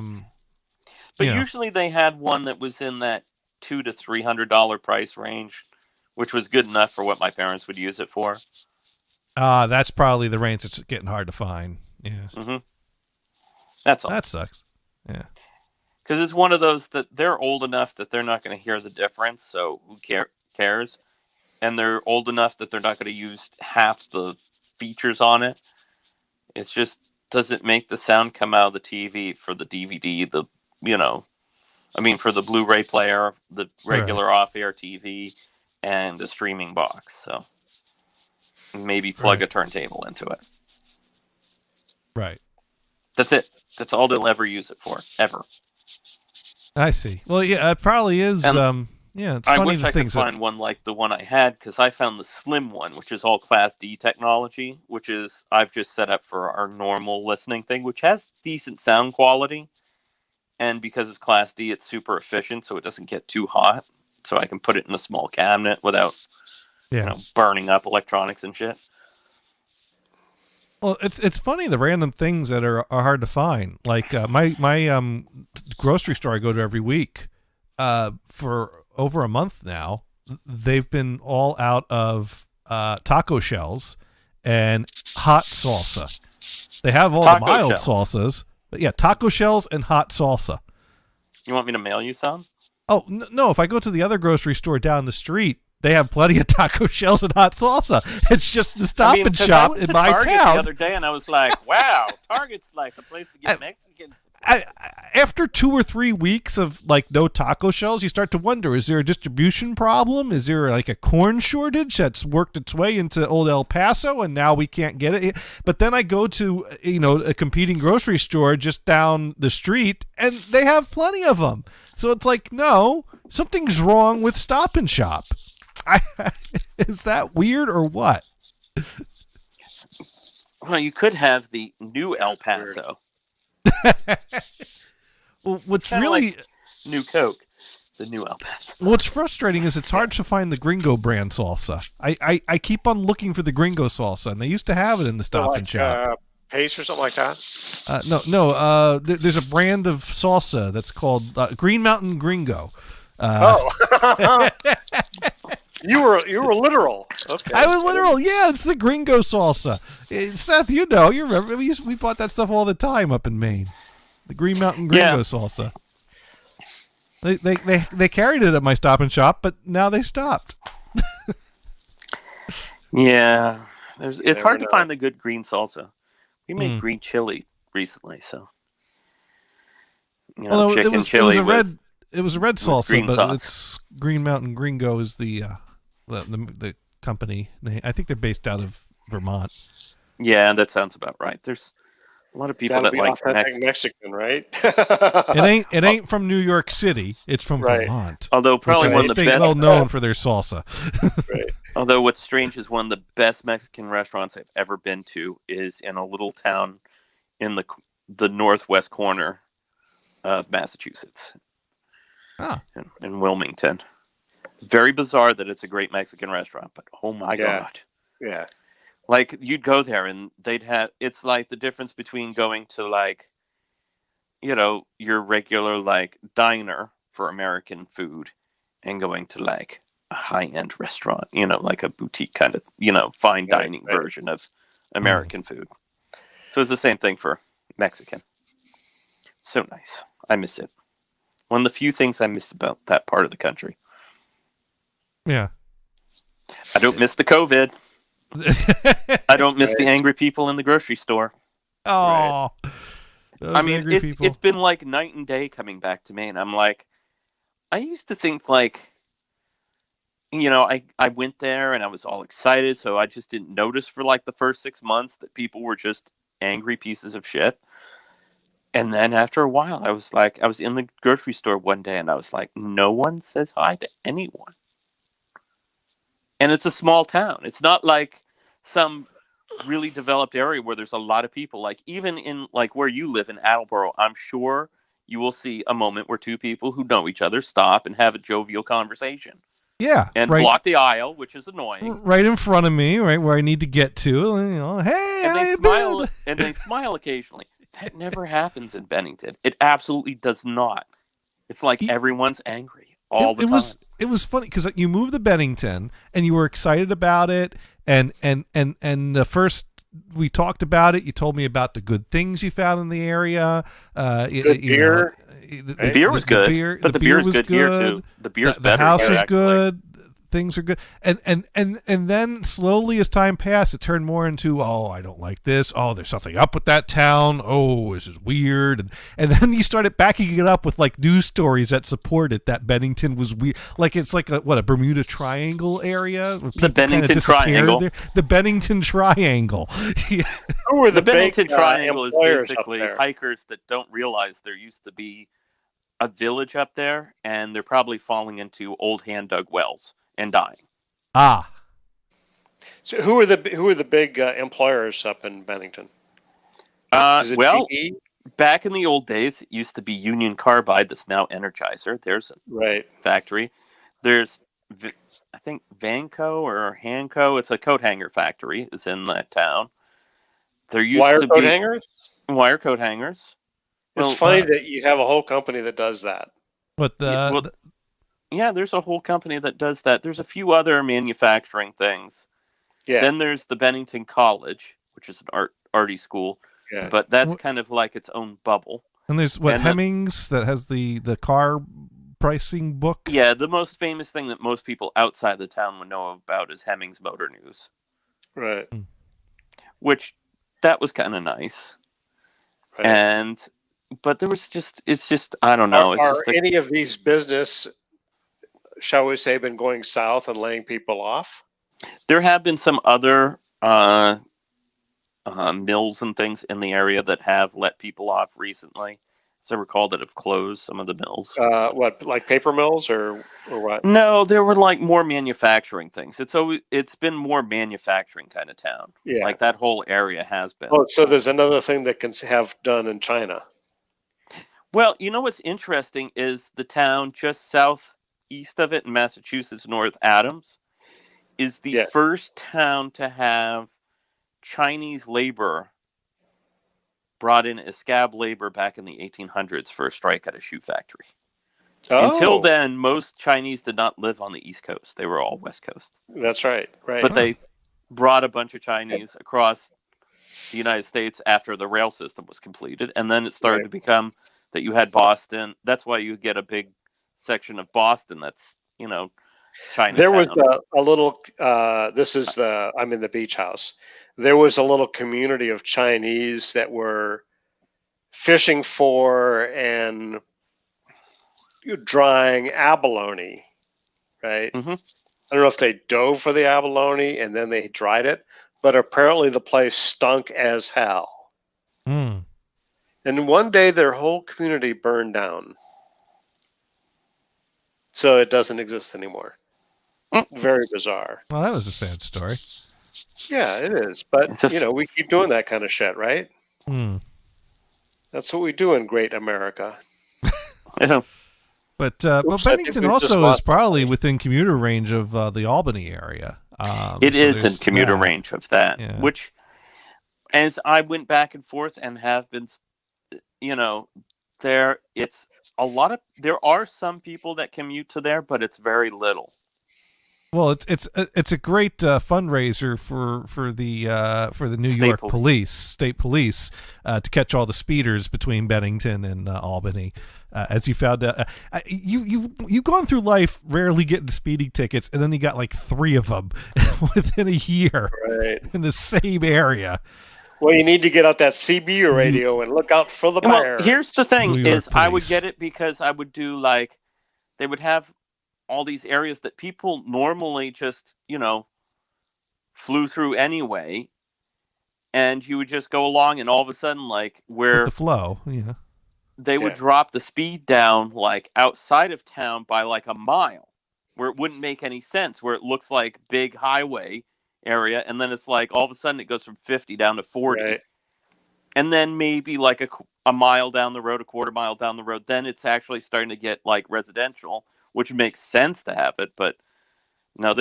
usually they had one that was in that $200 to $300 price range, which was good enough for what my parents would use it for. That's probably the range that's getting hard to find. Yeah. Mm-hmm. That's all. That sucks. Yeah. Because it's one of those that they're old enough that they're not going to hear the difference, so who cares? And they're old enough that they're not going to use half the features on it. It just doesn't make the sound come out of the TV for the DVD, for the Blu-ray player, the regular off-air TV, and the streaming box. So maybe plug a turntable into it. Right. That's it. That's all they'll ever use it for, ever. I see. Well, yeah, it probably is. It's funny I wish I could things find one like the one I had, because I found the slim one, which is all Class D technology, which is I've just set up for our normal listening thing, which has decent sound quality. And because it's Class D, it's super efficient, so it doesn't get too hot. So I can put it in a small cabinet without burning up electronics and shit. Well, it's funny the random things that are hard to find. Like my grocery store I go to every week, for over a month now, they've been all out of taco shells and hot salsa. They have all the mild salsas, but taco shells and hot salsa. You want me to mail you some? Oh no! If I go to the other grocery store down the street, they have plenty of taco shells and hot salsa. It's just the Stop and Shop in my Target town. The other day, and I was like, "Wow, Target's like a place to get Mexicans." After 2 or 3 weeks of no taco shells, you start to wonder: is there a distribution problem? Is there like a corn shortage that's worked its way into old El Paso, and now we can't get it? But then I go to a competing grocery store just down the street, and they have plenty of them. So it's like, no, something's wrong with Stop and Shop. Is that weird or what? Well, you could have the new El That's weird. Paso. Well, what's Kinda really like New Coke, the new El Paso. what's frustrating is it's hard to find the Gringo brand salsa. I keep on looking for the Gringo salsa, and they used to have it in the Stop and Shop. Pace or something like that? No. There's a brand of salsa that's called Green Mountain Gringo. Oh, you were literal. Okay, I was literal. Yeah, it's the Gringo salsa. Seth, you remember we bought that stuff all the time up in Maine. The Green Mountain Gringo salsa. They carried it at my Stop and Shop, but now they stopped. Yeah, it's hard to find the good green salsa. We made green chili recently, so chicken chili. It was a red salsa, but sauce. it's Green Mountain Gringo is the company. I think they're based out of Vermont. Yeah, that sounds about right. There's a lot of people that like Mexican, right? It ain't from New York City. It's from Vermont. Although probably one of the best, well known for their salsa. Right. Although what's strange is one of the best Mexican restaurants I've ever been to is in a little town in the northwest corner of Massachusetts. In Wilmington. Very bizarre that it's a great Mexican restaurant, but oh my God. Yeah. Like you'd go there and it's like the difference between going to your regular diner for American food and going to a high-end restaurant, like a boutique kind of, fine dining version of American food. So it's the same thing for Mexican. So nice. I miss it. One of the few things I miss about that part of the country. Yeah. I don't miss the COVID. I don't miss the angry people in the grocery store. Oh. I mean, it's been like night and day coming back to me, and I'm like, I used to think I went there and I was all excited, so I just didn't notice for the first 6 months that people were just angry pieces of shit. And then after a while, I was in the grocery store one day and I was like, no one says hi to anyone. And it's a small town. It's not like some really developed area where there's a lot of people. Like even in where you live in Attleboro, I'm sure you will see a moment where two people who know each other stop and have a jovial conversation. Yeah. And block the aisle, which is annoying. Right in front of me, right where I need to get to. Hey, and they smile and they smile occasionally. That never happens in Bennington. It absolutely does not. It's like everyone's angry all the time. It was funny because you moved to Bennington and you were excited about it, and the first we talked about it, you told me about the good things you found in the area. Good beer. The beer was good, but the beer is good here too. The beer's better. The house is actually good. Things are good, and then slowly as time passed, it turned more into, oh, I don't like this. Oh, there's something up with that town. Oh, this is weird, and then you started backing it up with news stories that support it. That Bennington was weird, it's like a Bermuda Triangle area. The Bennington Triangle. The Bennington Triangle. The Bennington Triangle is basically hikers that don't realize there used to be a village up there, and they're probably falling into old hand-dug wells and dying. Ah. So who are the big employers up in Bennington? GE? Back in the old days, it used to be Union Carbide. That's now Energizer. There's a factory. There's, I think, Vanco or Hanco. It's a coat hanger factory. Is in that town. There used to be wire coat hangers. It's funny that you have a whole company that does that. Yeah, there's a whole company that does that. There's a few other manufacturing things. Yeah. Then there's the Bennington College, which is an arty school. Yeah. But that's kind of like its own bubble. And there's Hemmings that has the car pricing book. Yeah, the most famous thing that most people outside the town would know about is Hemmings Motor News. Right. Which that was kind of nice. Right. But there was it's just I don't know. Are any of these business, shall we say, been going south and laying people off? There have been some other mills and things in the area that have let people off recently. as I recall, that have closed, some of the mills. What, like paper mills or what? No, there were like more manufacturing things. It's been more manufacturing kind of town. Yeah. Like that whole area has been. Oh, so there's another thing that can have done in China. Well, you know what's interesting is the town just southeast of it in Massachusetts, North Adams, is the first town to have Chinese labor brought in as scab labor back in the 1800s for a strike at a shoe factory. Oh. Until then, most Chinese did not live on the East Coast. They were all West Coast. That's right. But they brought a bunch of Chinese across the United States after the rail system was completed. And then it started to become that you had Boston. That's why you get a big section of Boston that's, Chinatown. There was a little, I'm in the beach house. There was a little community of Chinese that were fishing for and drying abalone, right? Mm-hmm. I don't know if they dove for the abalone and then they dried it, but apparently the place stunk as hell. Mm. And one day their whole community burned down. So it doesn't exist anymore. Very bizarre. Well, that was a sad story. Yeah, it is. But, we keep doing that kind of shit, right? Mm. That's what we do in great America. Yeah. But Bennington also is probably within commuter range of the Albany area. It is in commuter range of that, which, as I went back and forth and have been, there are some people that commute to there, but it's very little. Well, it's a great fundraiser for the New York State Police to catch all the speeders between Bennington and Albany. As you found out, you've gone through life rarely getting speeding tickets, and then you got like 3 of them within a year in the same area. Well, you need to get out that CB radio and look out for the bears. Well, here's the thing: is Police. I would get it because I would do they would have all these areas that people normally just, flew through anyway. And you would just go along and all of a sudden, where with the flow, they would drop the speed down, outside of town by a mile, where it wouldn't make any sense, where it looks like big highway area. And then it's all of a sudden it goes from 50 down to 40. Right. And then maybe a mile down the road, a quarter mile down the road, then it's actually starting to get residential, which makes sense to have it, but no,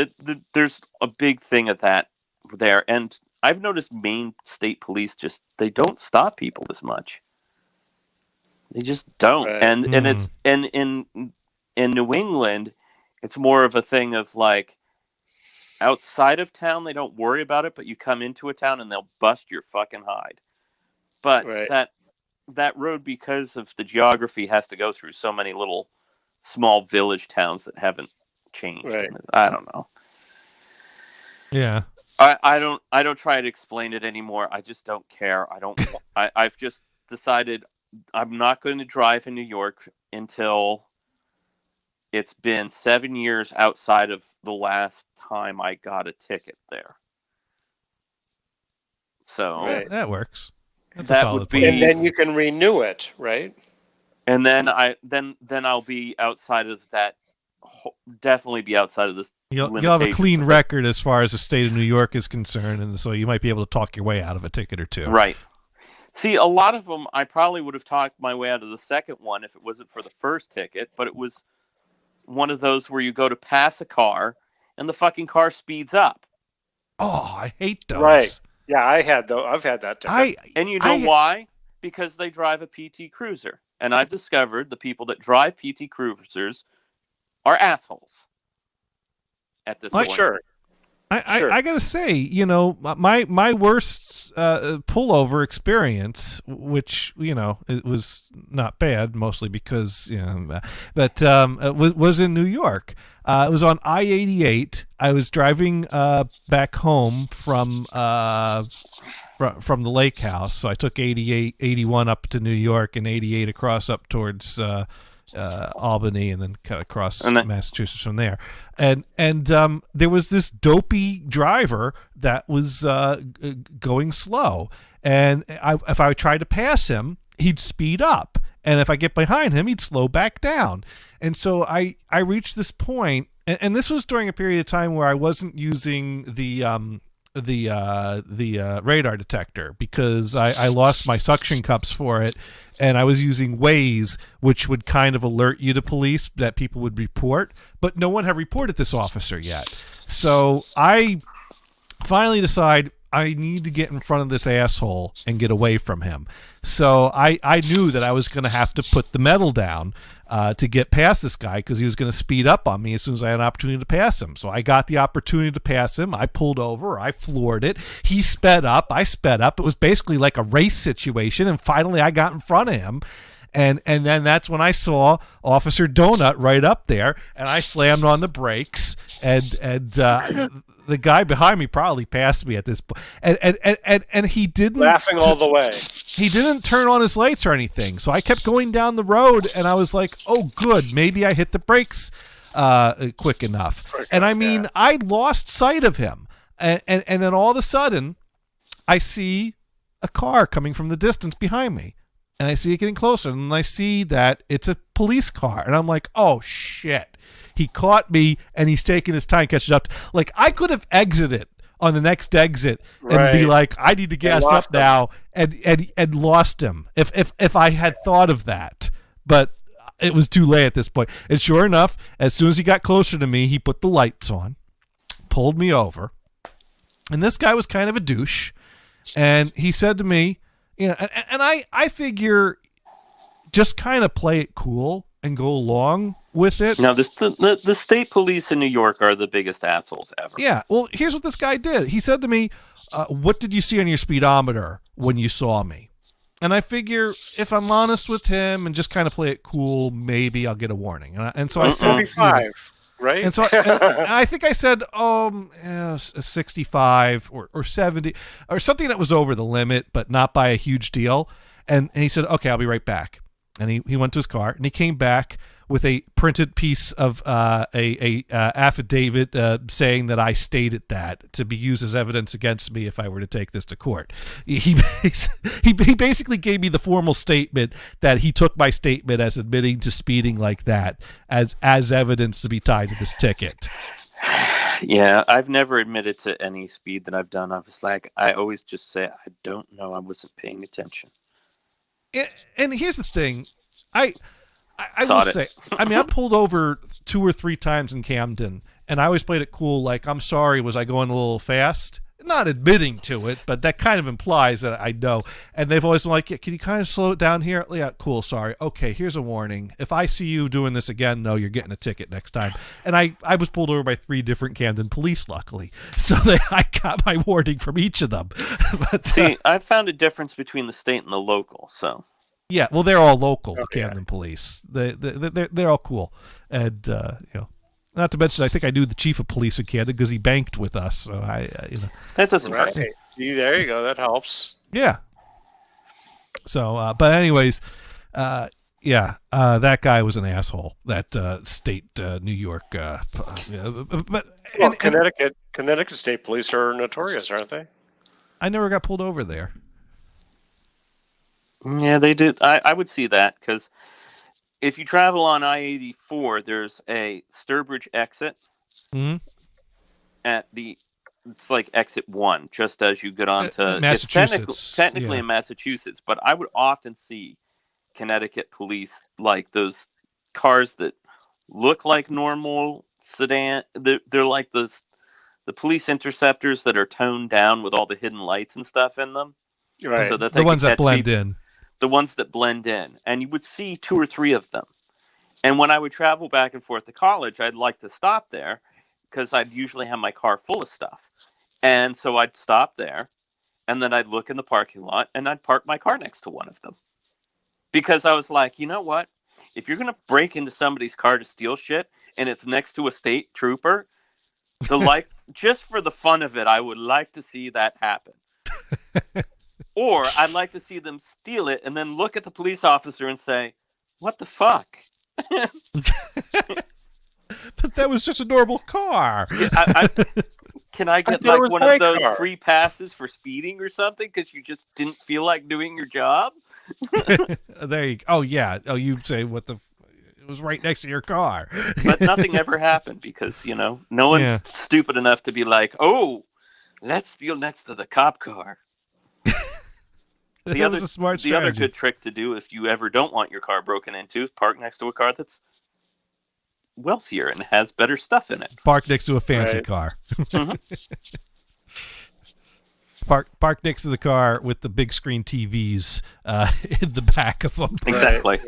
there's a big thing of that there. And I've noticed Maine State Police they don't stop people as much. They just don't. Right. And it's in New England, it's more of a thing of outside of town, they don't worry about it, but you come into a town and they'll bust your fucking hide. But that road, because of the geography, has to go through so many little small village towns that haven't changed. Right. I don't know. Yeah. I don't try to explain it anymore. I just don't care. I've just decided I'm not going to drive in New York until it's been 7 years outside of the last time I got a ticket there. So that works. That's that a solid would be, point. And then you can renew it, right? And then I'll be outside of that. Definitely be outside of this. You'll have a clean record as far as the state of New York is concerned, and so you might be able to talk your way out of a ticket or two. Right. See, a lot of them, I probably would have talked my way out of the second one if it wasn't for the first ticket, but it was one of those where you go to pass a car, and the fucking car speeds up. Oh, I hate those. Right. Yeah, I've had that ticket. And you know why? Because they drive a PT Cruiser. And I've discovered the people that drive PT Cruisers are assholes at this point. Sure. I gotta say, my worst pullover experience, which it was not bad, mostly because but was in New York. It was on I-88. I was driving back home from the lake house, so I took 81 up to New York and 88 across up towards Albany, and then cut across Massachusetts from there. And there was this dopey driver that was going slow, and if I tried to pass him, he'd speed up, And if I get behind him, he'd slow back down. And so I reached this point, and this was during a period of time where I wasn't using the radar detector because I lost my suction cups for it, and I was using Waze, which would kind of alert you to police that people would report, but no one had reported this officer yet. So I finally decide I need to get in front of this asshole and get away from him. So I knew that I was going to have to put the metal down to get past this guy because he was going to speed up on me as soon as I had an opportunity to pass him. So I got the opportunity to pass him. I pulled over. I floored it. He sped up. I sped up. It was basically like a race situation, and finally I got in front of him. And then that's when I saw Officer Donut right up there, and I slammed on the brakes, and the guy behind me probably passed me at this point, and he didn't laughing all the way. He didn't turn on his lights or anything, so I kept going down the road, and I was like, "Oh, good, maybe I hit the brakes quick enough." And I mean, yeah. I lost sight of him, and then all of a sudden, I see a car coming from the distance behind me. And I see it getting closer, and I see that it's a police car. And I'm like, oh, shit. He caught me, and he's taking his time catching up. Like, I could have exited on the next exit and be like, I need to gas up now, and lost him if I had thought of that. But it was too late at this point. And sure enough, as soon as he got closer to me, he put the lights on, pulled me over. And this guy was kind of a douche. And he said to me, you know, and I figure just kind of play it cool and go along with it. Now, the state police in New York are the biggest assholes ever. Yeah. Well, here's what this guy did. He said to me, what did you see on your speedometer when you saw me? And I figure if I'm honest with him and just kind of play it cool, maybe I'll get a warning. And so I said 45. Right? And so and I think I said 65 or 70 or something that was over the limit, but not by a huge deal. And he said, okay, I'll be right back. And he went to his car, and he came back with a printed piece of a affidavit saying that I stated that to be used as evidence against me if I were to take this to court. He basically gave me the formal statement that he took my statement as admitting to speeding like that as evidence to be tied to this ticket. Yeah, I've never admitted to any speed that I've done. I always just say, I don't know. I wasn't paying attention. And here's the thing. I will say, I mean, I pulled over 2 or 3 times in Camden, and I always played it cool, like, I'm sorry, was I going a little fast? Not admitting to it, but that kind of implies that I know. And they've always been like, yeah, can you kind of slow it down here? Yeah, cool, sorry. Okay, here's a warning. If I see you doing this again, no, you're getting a ticket next time. And I was pulled over by 3 different Camden police, luckily. So I got my warning from each of them. But, see, I've found a difference between the state and the local, so... Yeah, well, they're all local, the Camden police. They're all cool. And, you know, not to mention, I think I knew the chief of police in Camden because he banked with us. So you know. That doesn't right. See, there you go. That helps. Yeah. So, but anyways, that guy was an asshole. That state New York. Connecticut state police are notorious, aren't they? I never got pulled over there. Yeah, they did. I would see that because if you travel on I-84, there's a Sturbridge exit at it's like exit 1, just as you get on to Massachusetts. It's technically in Massachusetts, but I would often see Connecticut police, like those cars that look like normal sedan. They're like the police interceptors that are toned down with all the hidden lights and stuff in them. Right. So that the ones that blend in. The ones that blend in. And you would see 2 or 3 of them. And when I would travel back and forth to college, I'd like to stop there because I'd usually have my car full of stuff. And so I'd stop there, and then I'd look in the parking lot, and I'd park my car next to one of them. Because I was like, you know what? If you're going to break into somebody's car to steal shit, and it's next to a state trooper, just for the fun of it, I would like to see that happen. Or I'd like to see them steal it and then look at the police officer and say, what the fuck? But that was just a normal car. Can I get one of those free passes for speeding or something because you just didn't feel like doing your job? There you go. Oh, yeah. Oh, you say it was right next to your car. But nothing ever happened because, no one's stupid enough to be like, oh, let's steal next to the cop car. That was a smart strategy. The other good trick to do if you ever don't want your car broken into is park next to a car that's wealthier and has better stuff in it. Park next to a fancy car. Mm-hmm. Park next to the car with the big screen TVs in the back of them. Exactly.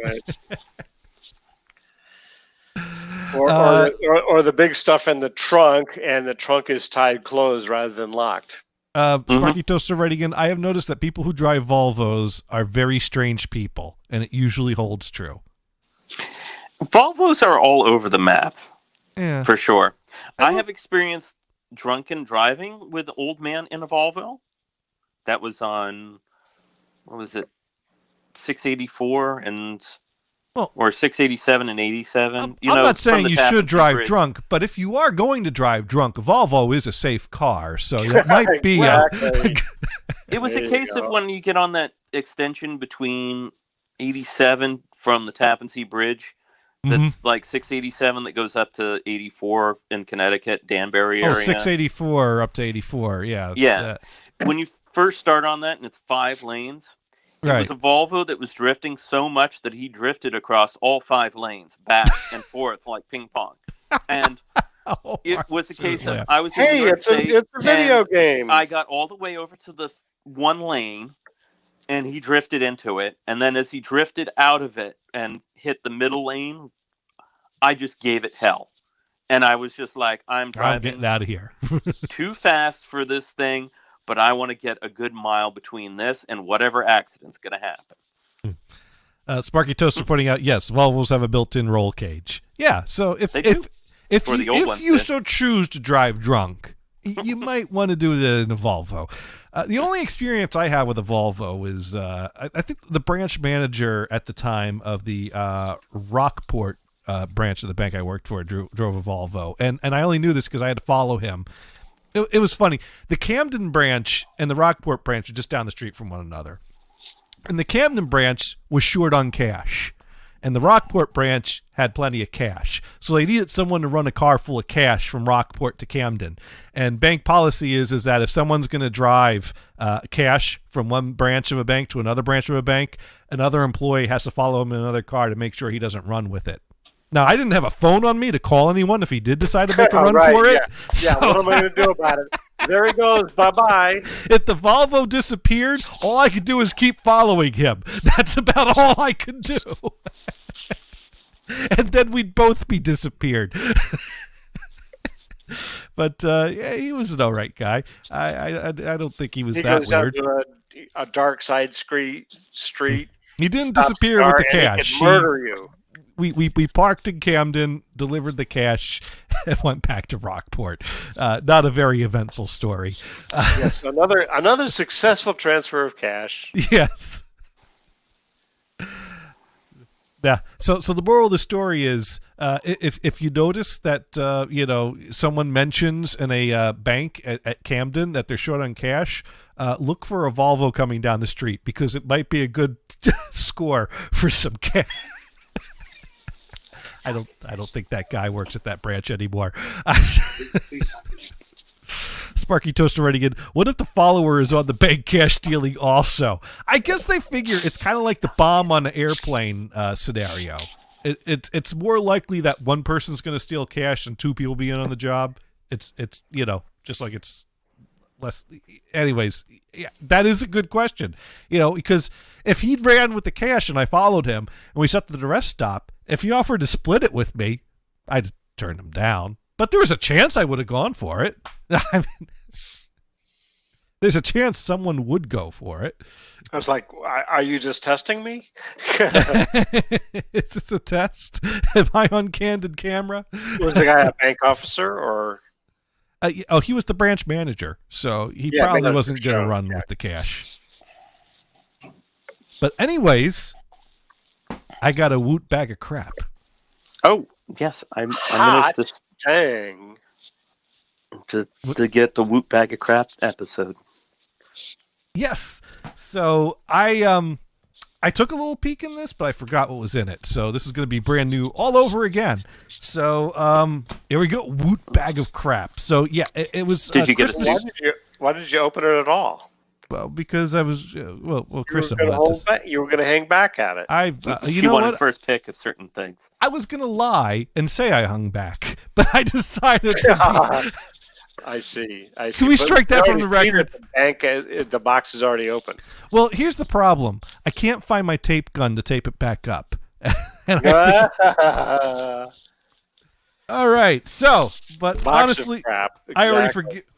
Right. Or the big stuff in the trunk, and the trunk is tied closed rather than locked. Sparky Toaster writing in, I have noticed that people who drive Volvos are very strange people, and it usually holds true. Volvos are all over the map, for sure. I have experienced drunken driving with an old man in a Volvo. That was on, 684 or 687 and 87. I'm not saying you should drive drunk, but if you are going to drive drunk, a Volvo is a safe car, so that might be. It was a case of when you get on that extension between 87 from the Tappan Zee Bridge. That's like 687 that goes up to 84 in Connecticut, Danbury area. 684 up to 84, yeah. Yeah. When you first start on that and it's 5 lanes, it was a Volvo that was drifting so much that he drifted across all 5 lanes, back and forth like ping pong. And it was a case of I was in New York State, it's a video game. I got all the way over to the one lane, and he drifted into it. And then as he drifted out of it and hit the middle lane, I just gave it hell. And I was just like, I'm getting out of here. too fast for this thing, but I want to get a good mile between this and whatever accident's going to happen. Sparky Toaster pointing out, yes, Volvos have a built-in roll cage. Yeah, so if you so choose to drive drunk, you might want to do that in a Volvo. The only experience I have with a Volvo is I think the branch manager at the time of the Rockport branch of the bank I worked for drove a Volvo, and I only knew this because I had to follow him. It was funny. The Camden branch and the Rockport branch are just down the street from one another, and the Camden branch was short on cash, and the Rockport branch had plenty of cash. So they needed someone to run a car full of cash from Rockport to Camden. And bank policy is that if someone's going to drive cash from one branch of a bank to another branch of a bank, another employee has to follow him in another car to make sure he doesn't run with it. Now, I didn't have a phone on me to call anyone if he did decide to make a run for it. Yeah, what am I going to do about it? There he goes. Bye-bye. If the Volvo disappeared, all I could do is keep following him. That's about all I could do. And then we'd both be disappeared. But, he was an all right guy. I don't think he was that weird. He goes down to a dark side street. He didn't disappear with the cash. He could murder you. We parked in Camden, delivered the cash, and went back to Rockport. Not a very eventful story. Yes, another successful transfer of cash. Yes. Yeah. So the moral of the story is, if you notice that someone mentions in a bank at Camden that they're short on cash, look for a Volvo coming down the street because it might be a good score for some cash. I don't think that guy works at that branch anymore. Sparky Toaster writing in, what if the follower is on the bank cash stealing also? I guess they figure it's kind of like the bomb on an airplane scenario. It's more likely that one person's going to steal cash and 2 people be in on the job. It's just like it's less. Anyways, yeah, that is a good question. Because if he'd ran with the cash and I followed him and we stopped at the rest stop, if he offered to split it with me, I'd turn him down. But there was a chance I would have gone for it. I mean, there's a chance someone would go for it. I was like, are you just testing me? Is this a test? Am I on candid camera? Was the guy a bank officer or? He was the branch manager, so he probably wasn't going to run with the cash. But anyways, I got a woot bag of crap. Oh, yes. I'm going to get the woot bag of crap episode. Yes. So I I took a little peek in this, but I forgot what was in it. So this is going to be brand new all over again. So here we go. Woot bag of crap. So yeah, it was. Did you get Christmas. Why did you open it at all? Well, because I was well, Chris. You were going to hang back at it. You she know wanted what? first pick of certain things. I was going to lie and say I hung back, but I decided to. I see. Can we strike that from the record? The box is already open. Well, here's the problem. I can't find my tape gun to tape it back up. And all right. So, but honestly, exactly.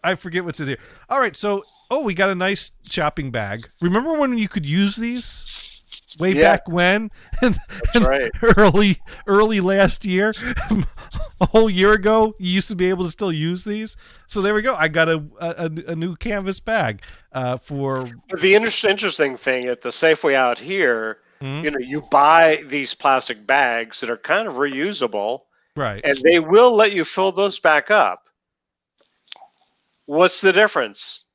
I forget what's in here. All right. So, we got a nice shopping bag. Remember when you could use these way back when? That's right. Early last year, a whole year ago, you used to be able to still use these. So there we go. I got a new canvas bag for. The interesting thing at the Safeway out here, you buy these plastic bags that are kind of reusable, right? And they will let you fill those back up. What's the difference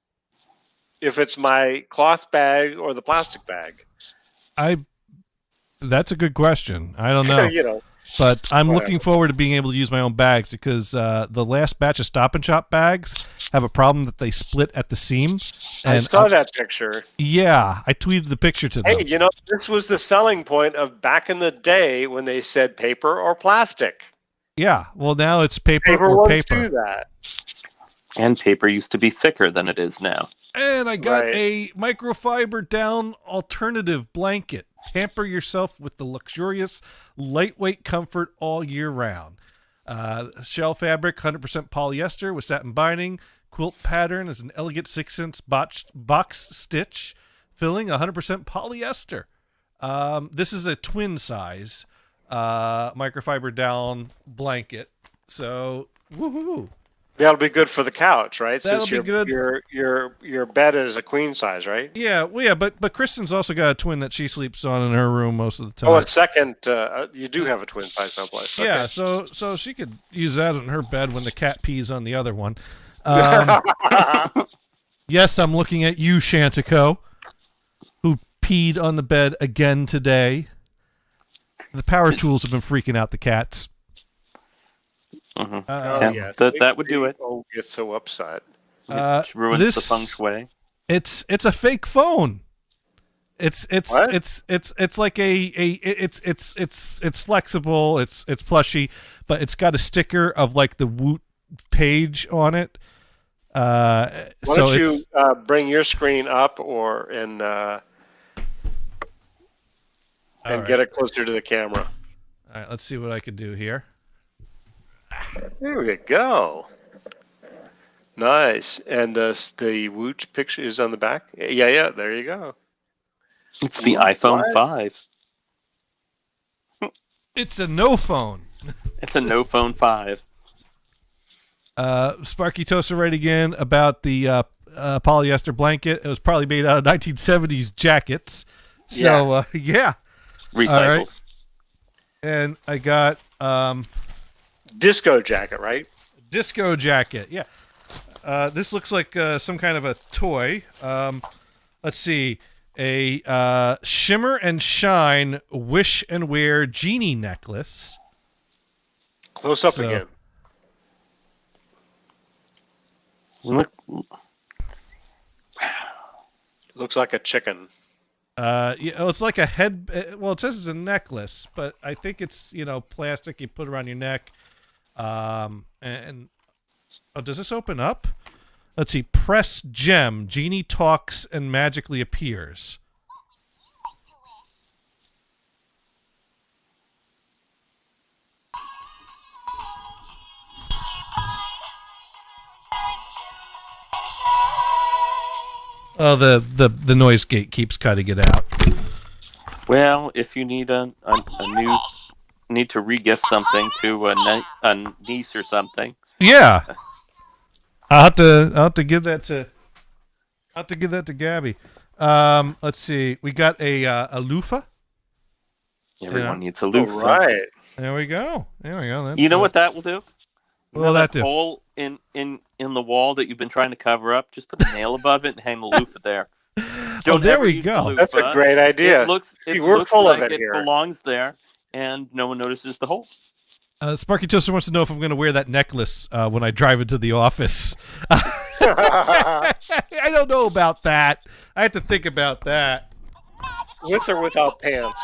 if it's my cloth bag or the plastic bag? That's a good question. I don't know. But I'm looking forward to being able to use my own bags because the last batch of Stop and Shop bags have a problem that they split at the seam. I saw that picture. Yeah, I tweeted the picture to them. Hey, this was the selling point of back in the day when they said paper or plastic. Yeah, well now it's paper or paper. Do that. And paper used to be thicker than it is now. And I got a microfiber down alternative blanket. Pamper yourself with the luxurious, lightweight comfort all year round. Shell fabric, 100% polyester with satin binding. Quilt pattern is an elegant 6-inch box stitch. Filling, 100% polyester. This is a twin size microfiber down blanket. So, woohoo! That'll be good for the couch, right? That'll Since be good. Your bed is a queen size, right? Yeah, well, yeah, but Kristen's also got a twin that she sleeps on in her room most of the time. Oh, and second, you do have a twin size someplace. Okay. Yeah, so she could use that in her bed when the cat pees on the other one. Yes, I'm looking at you, Shantico, who peed on the bed again today. The power tools have been freaking out the cats. Mm-hmm. Yes. That would do it. Oh, get so upset. It ruins the feng shui. It's a fake phone. It's what? it's like it's flexible. It's plushy, but it's got a sticker of like the Woot page on it. Why don't you bring your screen up and get it closer to the camera? All right, let's see what I can do here. There we go. Nice. And the Woot picture is on the back? Yeah, there you go. It's the iPhone 5. It's a no phone. It's a no phone 5. Sparky Toaster right again about the polyester blanket. It was probably made out of 1970s jackets. So, yeah. Recycled. All right. And I got... disco jacket, right? Disco jacket, yeah. This looks like some kind of a toy. Let's see. A shimmer and shine wish and wear genie necklace. Close up again. Looks like a chicken. Yeah, it's like a head. Well, it says it's a necklace, but I think it's plastic. You put around your neck. And does this open up? Let's see. Press gem. Genie talks and magically appears. Oh, the noise gate keeps cutting it out. Well, if you need a need to re-gift something to a niece or something. Yeah, I'll have to give that to Gabby. Let's see. We got a loofah. Everyone needs a loofah. Right. There we go. That's, you know what that will do? What will that do? Hole in the wall that you've been trying to cover up. Just put a nail above it and hang the loofah there. Don't there ever we use the go. loofah. That's a great idea. It looks We're full like of it it here. belongs there, and no one notices the hole. Sparky Toaster wants to know if I'm going to wear that necklace when I drive into the office. I don't know about that. I have to think about that. With or without pants?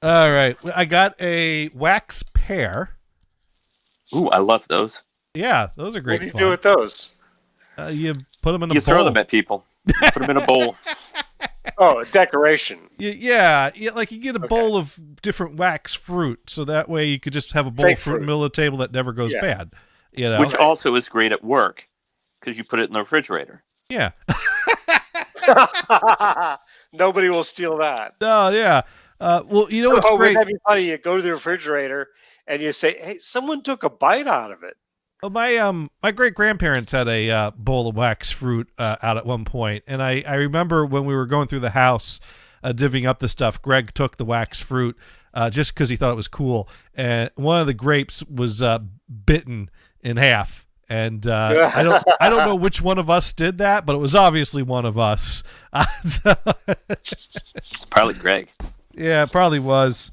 All right. I got a wax pear. Ooh, I love those. Yeah, those are great What do you fun. do with those? You put them in a You bowl. throw them at people. You put them in a bowl. Oh, a decoration. Yeah, like you get a bowl of different wax fruit, so that way you could just have a bowl Fake of fruit in the fruit. middle of the table that never goes Yeah. bad. You know? Which also is great at work because you put it in the refrigerator. Yeah. Nobody will steal that. No, yeah. Well, you know what's Oh, great? wouldn't that be funny? You go to the refrigerator and you say, "Hey, someone took a bite out of it." Well, my great grandparents had a bowl of wax fruit out at one point, and I remember when we were going through the house divvying up the stuff. Greg took the wax fruit just because he thought it was cool, and one of the grapes was bitten in half. And I don't know which one of us did that, but it was obviously one of us. It's probably Greg. Yeah, it probably was.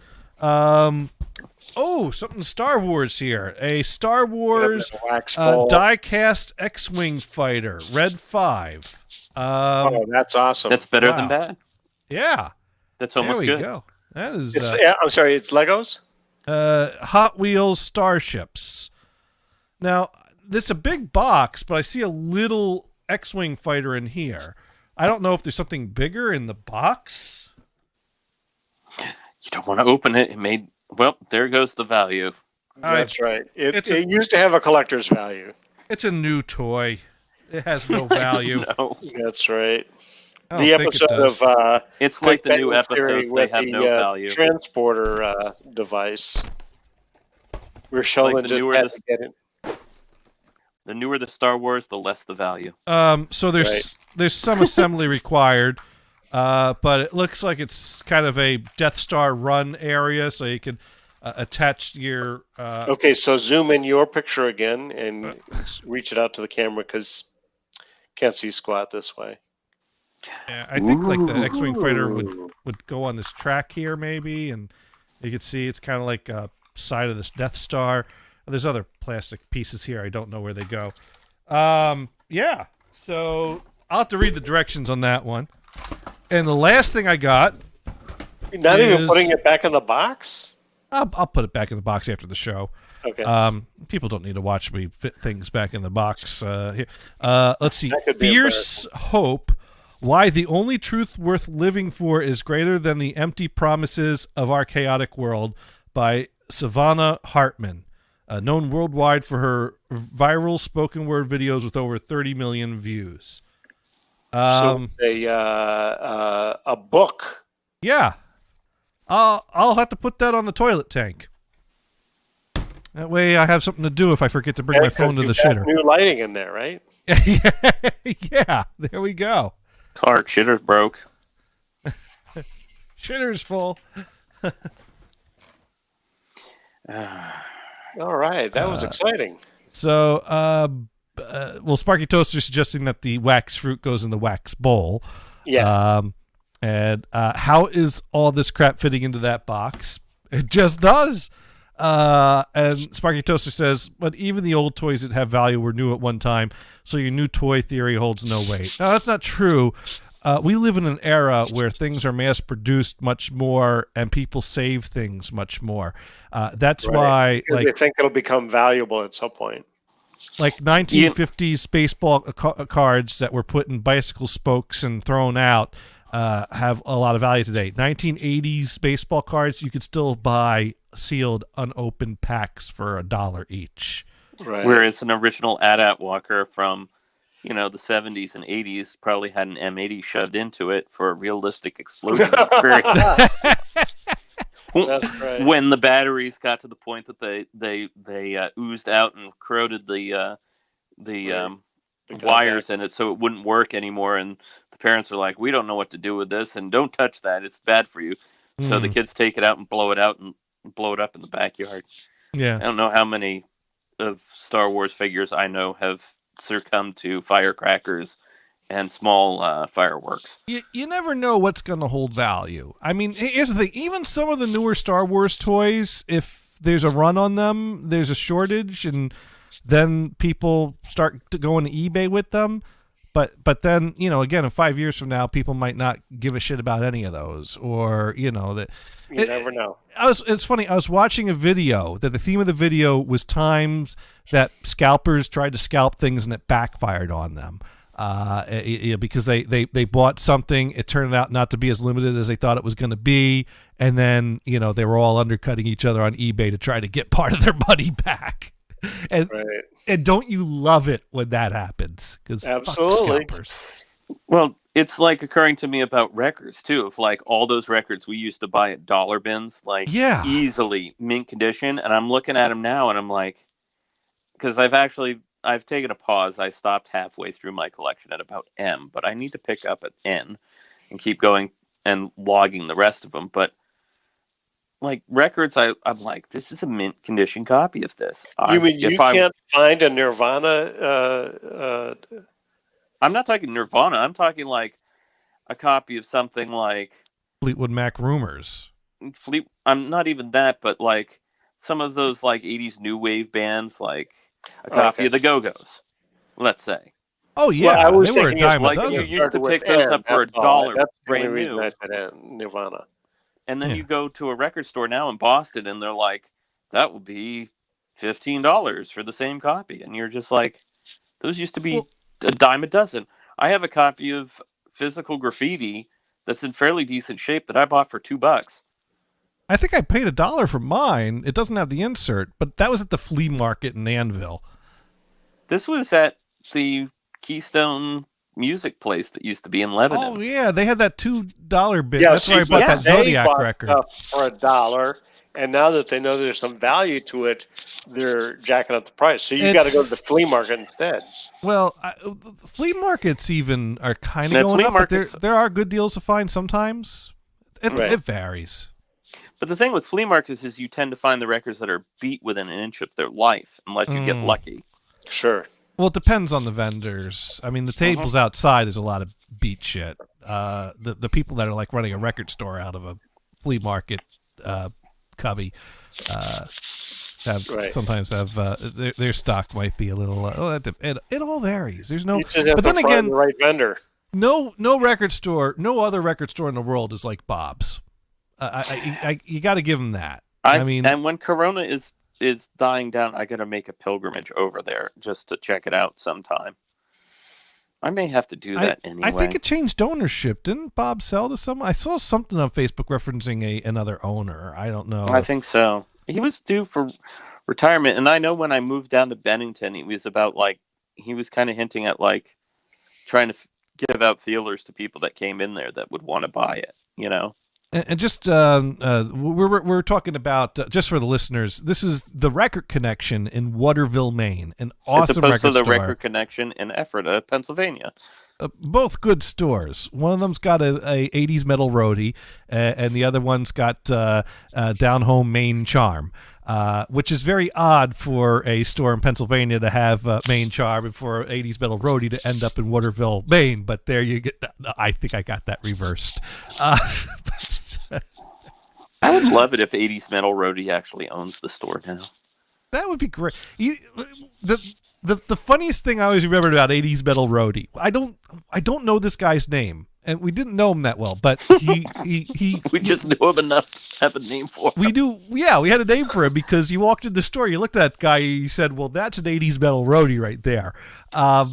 Oh, something Star Wars here. A Star Wars Wax bowl. die-cast X-Wing fighter, Red 5. Oh, that's awesome. That's better Wow. than bad. Yeah, That's there almost we good. go. That is I'm sorry, it's Legos? Hot Wheels starships. Now, this is a big box, but I see a little X-Wing fighter in here. I don't know if there's something bigger in the box. You don't want to open it. It made there goes the value. That's right. It a- used to have a collector's value. It's a new toy. It has no value. No, That's right. I don't The think it episode does. of it's like the Big new Bang Theory episodes. They with have the, no value. transporter device. Where like Sheldon the just newer had this- to get it. The newer the Star Wars, the less the value. So there's some assembly required, but it looks like it's kind of a Death Star run area, so you can attach your. Okay, so zoom in your picture again and reach it out to the camera because can't see squat this way. Yeah, I think like the X-wing fighter would go on this track here, maybe, and you can see it's kind of like a side of this Death Star. There's other plastic pieces here. I don't know where they go. Yeah, so I'll have to read the directions on that one. And the last thing I got, You're not even is- putting it back in the box? I'll put it back in the box after the show. Okay. People don't need to watch me fit things back in the box here. Let's see. That could be Fierce Hope. Why the only truth worth living for is greater than the empty promises of our chaotic world by Savannah Hartman. Known worldwide for her viral spoken word videos with over 30 million views. So it's a book. Yeah. I'll have to put that on the toilet tank. That way I have something to do if I forget to bring my phone to the shitter. New lighting in there, right? Yeah, there we go. Car shitter broke. Shitter's full. All right, that was exciting. So, Sparky Toaster suggesting that the wax fruit goes in the wax bowl. Yeah. And how is all this crap fitting into that box? It just does. And Sparky Toaster says, but even the old toys that have value were new at one time, so your new toy theory holds no weight. No, that's not true. We live in an era where things are mass produced much more and people save things much more. That's why, Because they think it'll become valuable at some point. like 1950s baseball cards that were put in bicycle spokes and thrown out have a lot of value today. 1980s baseball cards you could still buy sealed, unopened packs for $1 each. Right. Whereas an original AT-AT Walker from, the 70s and 80s probably had an M80 shoved into it for a realistic explosion experience. That's right. When the batteries got to the point that they oozed out and corroded the wires in it, so it wouldn't work anymore, and the parents are like, "We don't know what to do with this, and don't touch that; it's bad for you." So the kids take it out and blow it out and blow it up in the backyard. Yeah. I don't know how many of Star Wars figures I know have succumb to firecrackers and small fireworks. You never know what's going to hold value. I mean, here's the thing. Even some of the newer Star Wars toys, if there's a run on them, there's a shortage, and then people start to go on eBay with them. But then, again, in 5 years from now, people might not give a shit about any of those, or, that. You never know. It's funny. I was watching a video that the theme of the video was times that scalpers tried to scalp things and it backfired on them. Because they bought something, it turned out not to be as limited as they thought it was going to be, and then they were all undercutting each other on eBay to try to get part of their money back. And Right. and don't you love it when that happens? Because Absolutely. scalpers. Well, it's like occurring to me about records too. Of like all those records we used to buy at dollar bins, like Yeah. easily mint condition, and I'm looking at them now, and I'm like, because I've taken a pause. I stopped halfway through my collection at about M, but I need to pick up at N and keep going and logging the rest of them. But like records, I'm like, this is a mint condition copy of this. You mean you can't find a Nirvana? I'm not talking Nirvana. I'm talking like a copy of something like Fleetwood Mac Rumors. I'm not even that, but like some of those like 80s new wave bands, like a copy of the Go-Go's, let's say. Oh yeah, Well, I was they were a thinking it's dime a like dozen. you used to pick those up for $1, That's the brand only reason new. I said Nirvana. And then Yeah. you go to a record store now in Boston, and they're like, that would be $15 for the same copy. And you're just like, those used to be a dime a dozen. I have a copy of Physical Graffiti that's in fairly decent shape that I bought for $2. I think I paid $1 for mine. It doesn't have the insert, but that was at the flea market in Annville. This was at the Keystone music place that used to be in Lebanon. Oh yeah, they had that $2 bit. Yeah, That's where I bought that they Zodiac bought record. stuff for $1, and now that they know there's some value to it, they're jacking up the price. So you got to go to the flea market instead. Well, the flea markets even are kind The of going flea up, but markets- there are good deals to find sometimes. It Right. varies. But the thing with flea markets is you tend to find the records that are beat within an inch of their life, unless you get lucky. Sure. Well, it depends on the vendors. I mean, the tables outside, there's a lot of beat shit. The people that are like running a record store out of a flea market cubby sometimes have their stock might be a little. It all varies. There's no. You just have But to then find again, the right vendor. no record store, no other record store in the world is like Bob's. You got to give them that. I mean, and when Corona is dying down, I got to make a pilgrimage over there just to check it out sometime. I may have to do that anyway. I think it changed ownership. Didn't Bob sell to someone? I saw something on Facebook referencing another owner. I don't know. I think so. He was due for retirement, and I know when I moved down to Bennington, he was kind of hinting at like trying to give out feelers to people that came in there that would want to buy it. And just we're talking about just for the listeners. This is the Record Connection in Waterville, Maine, an awesome as opposed record to the store. Record Connection in Ephrata, Pennsylvania. Both good stores. One of them's got a 80s metal roadie, and the other one's got down home Maine charm, which is very odd for a store in Pennsylvania to have Maine charm and for an 80s metal roadie to end up in Waterville, Maine. But there you get. I think I got that reversed. I would love it if 80s Metal Roadie actually owns the store now. That would be great. The funniest thing I always remembered about 80s Metal Roadie, I don't know this guy's name, and we didn't know him that well, but he We just knew him enough to have a name for him. we do, yeah, we had a name for him because you walked in the store, you looked at that guy, you said, well, that's an 80s Metal Roadie right there. I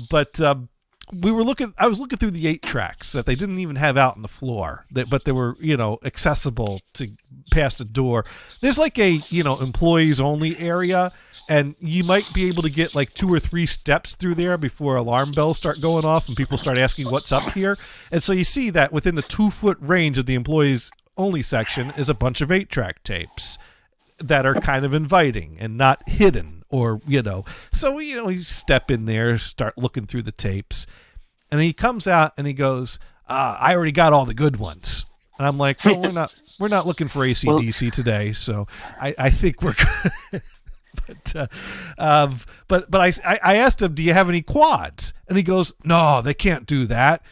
was looking through the 8 tracks that they didn't even have out on the floor, but they were, accessible to past the door. There's like a, employees only area, and you might be able to get like 2 or 3 steps through there before alarm bells start going off and people start asking what's up here. And so you see that within the 2-foot range of the employees only section is a bunch of 8-track tapes that are kind of inviting and not hidden. Or, so, you step in there, start looking through the tapes, and he comes out and he goes, I already got all the good ones. And I'm like, well, we're not looking for AC/DC today, so I think we're good. but I asked him, do you have any quads? And he goes, no, they can't do that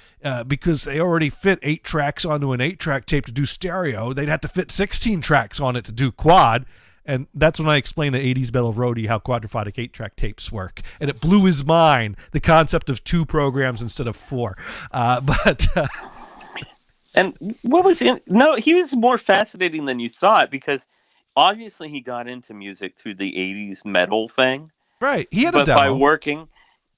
because they already fit 8 tracks onto an 8-track tape to do stereo. They'd have to fit 16 tracks on it to do quad. And that's when I explained to 80s Metal Roadie how quadraphonic 8-track tapes work. And it blew his mind, the concept of 2 programs instead of 4. And what was in? No, he was more fascinating than you thought because obviously he got into music through the 80s metal thing. Right. He had a but demo. By working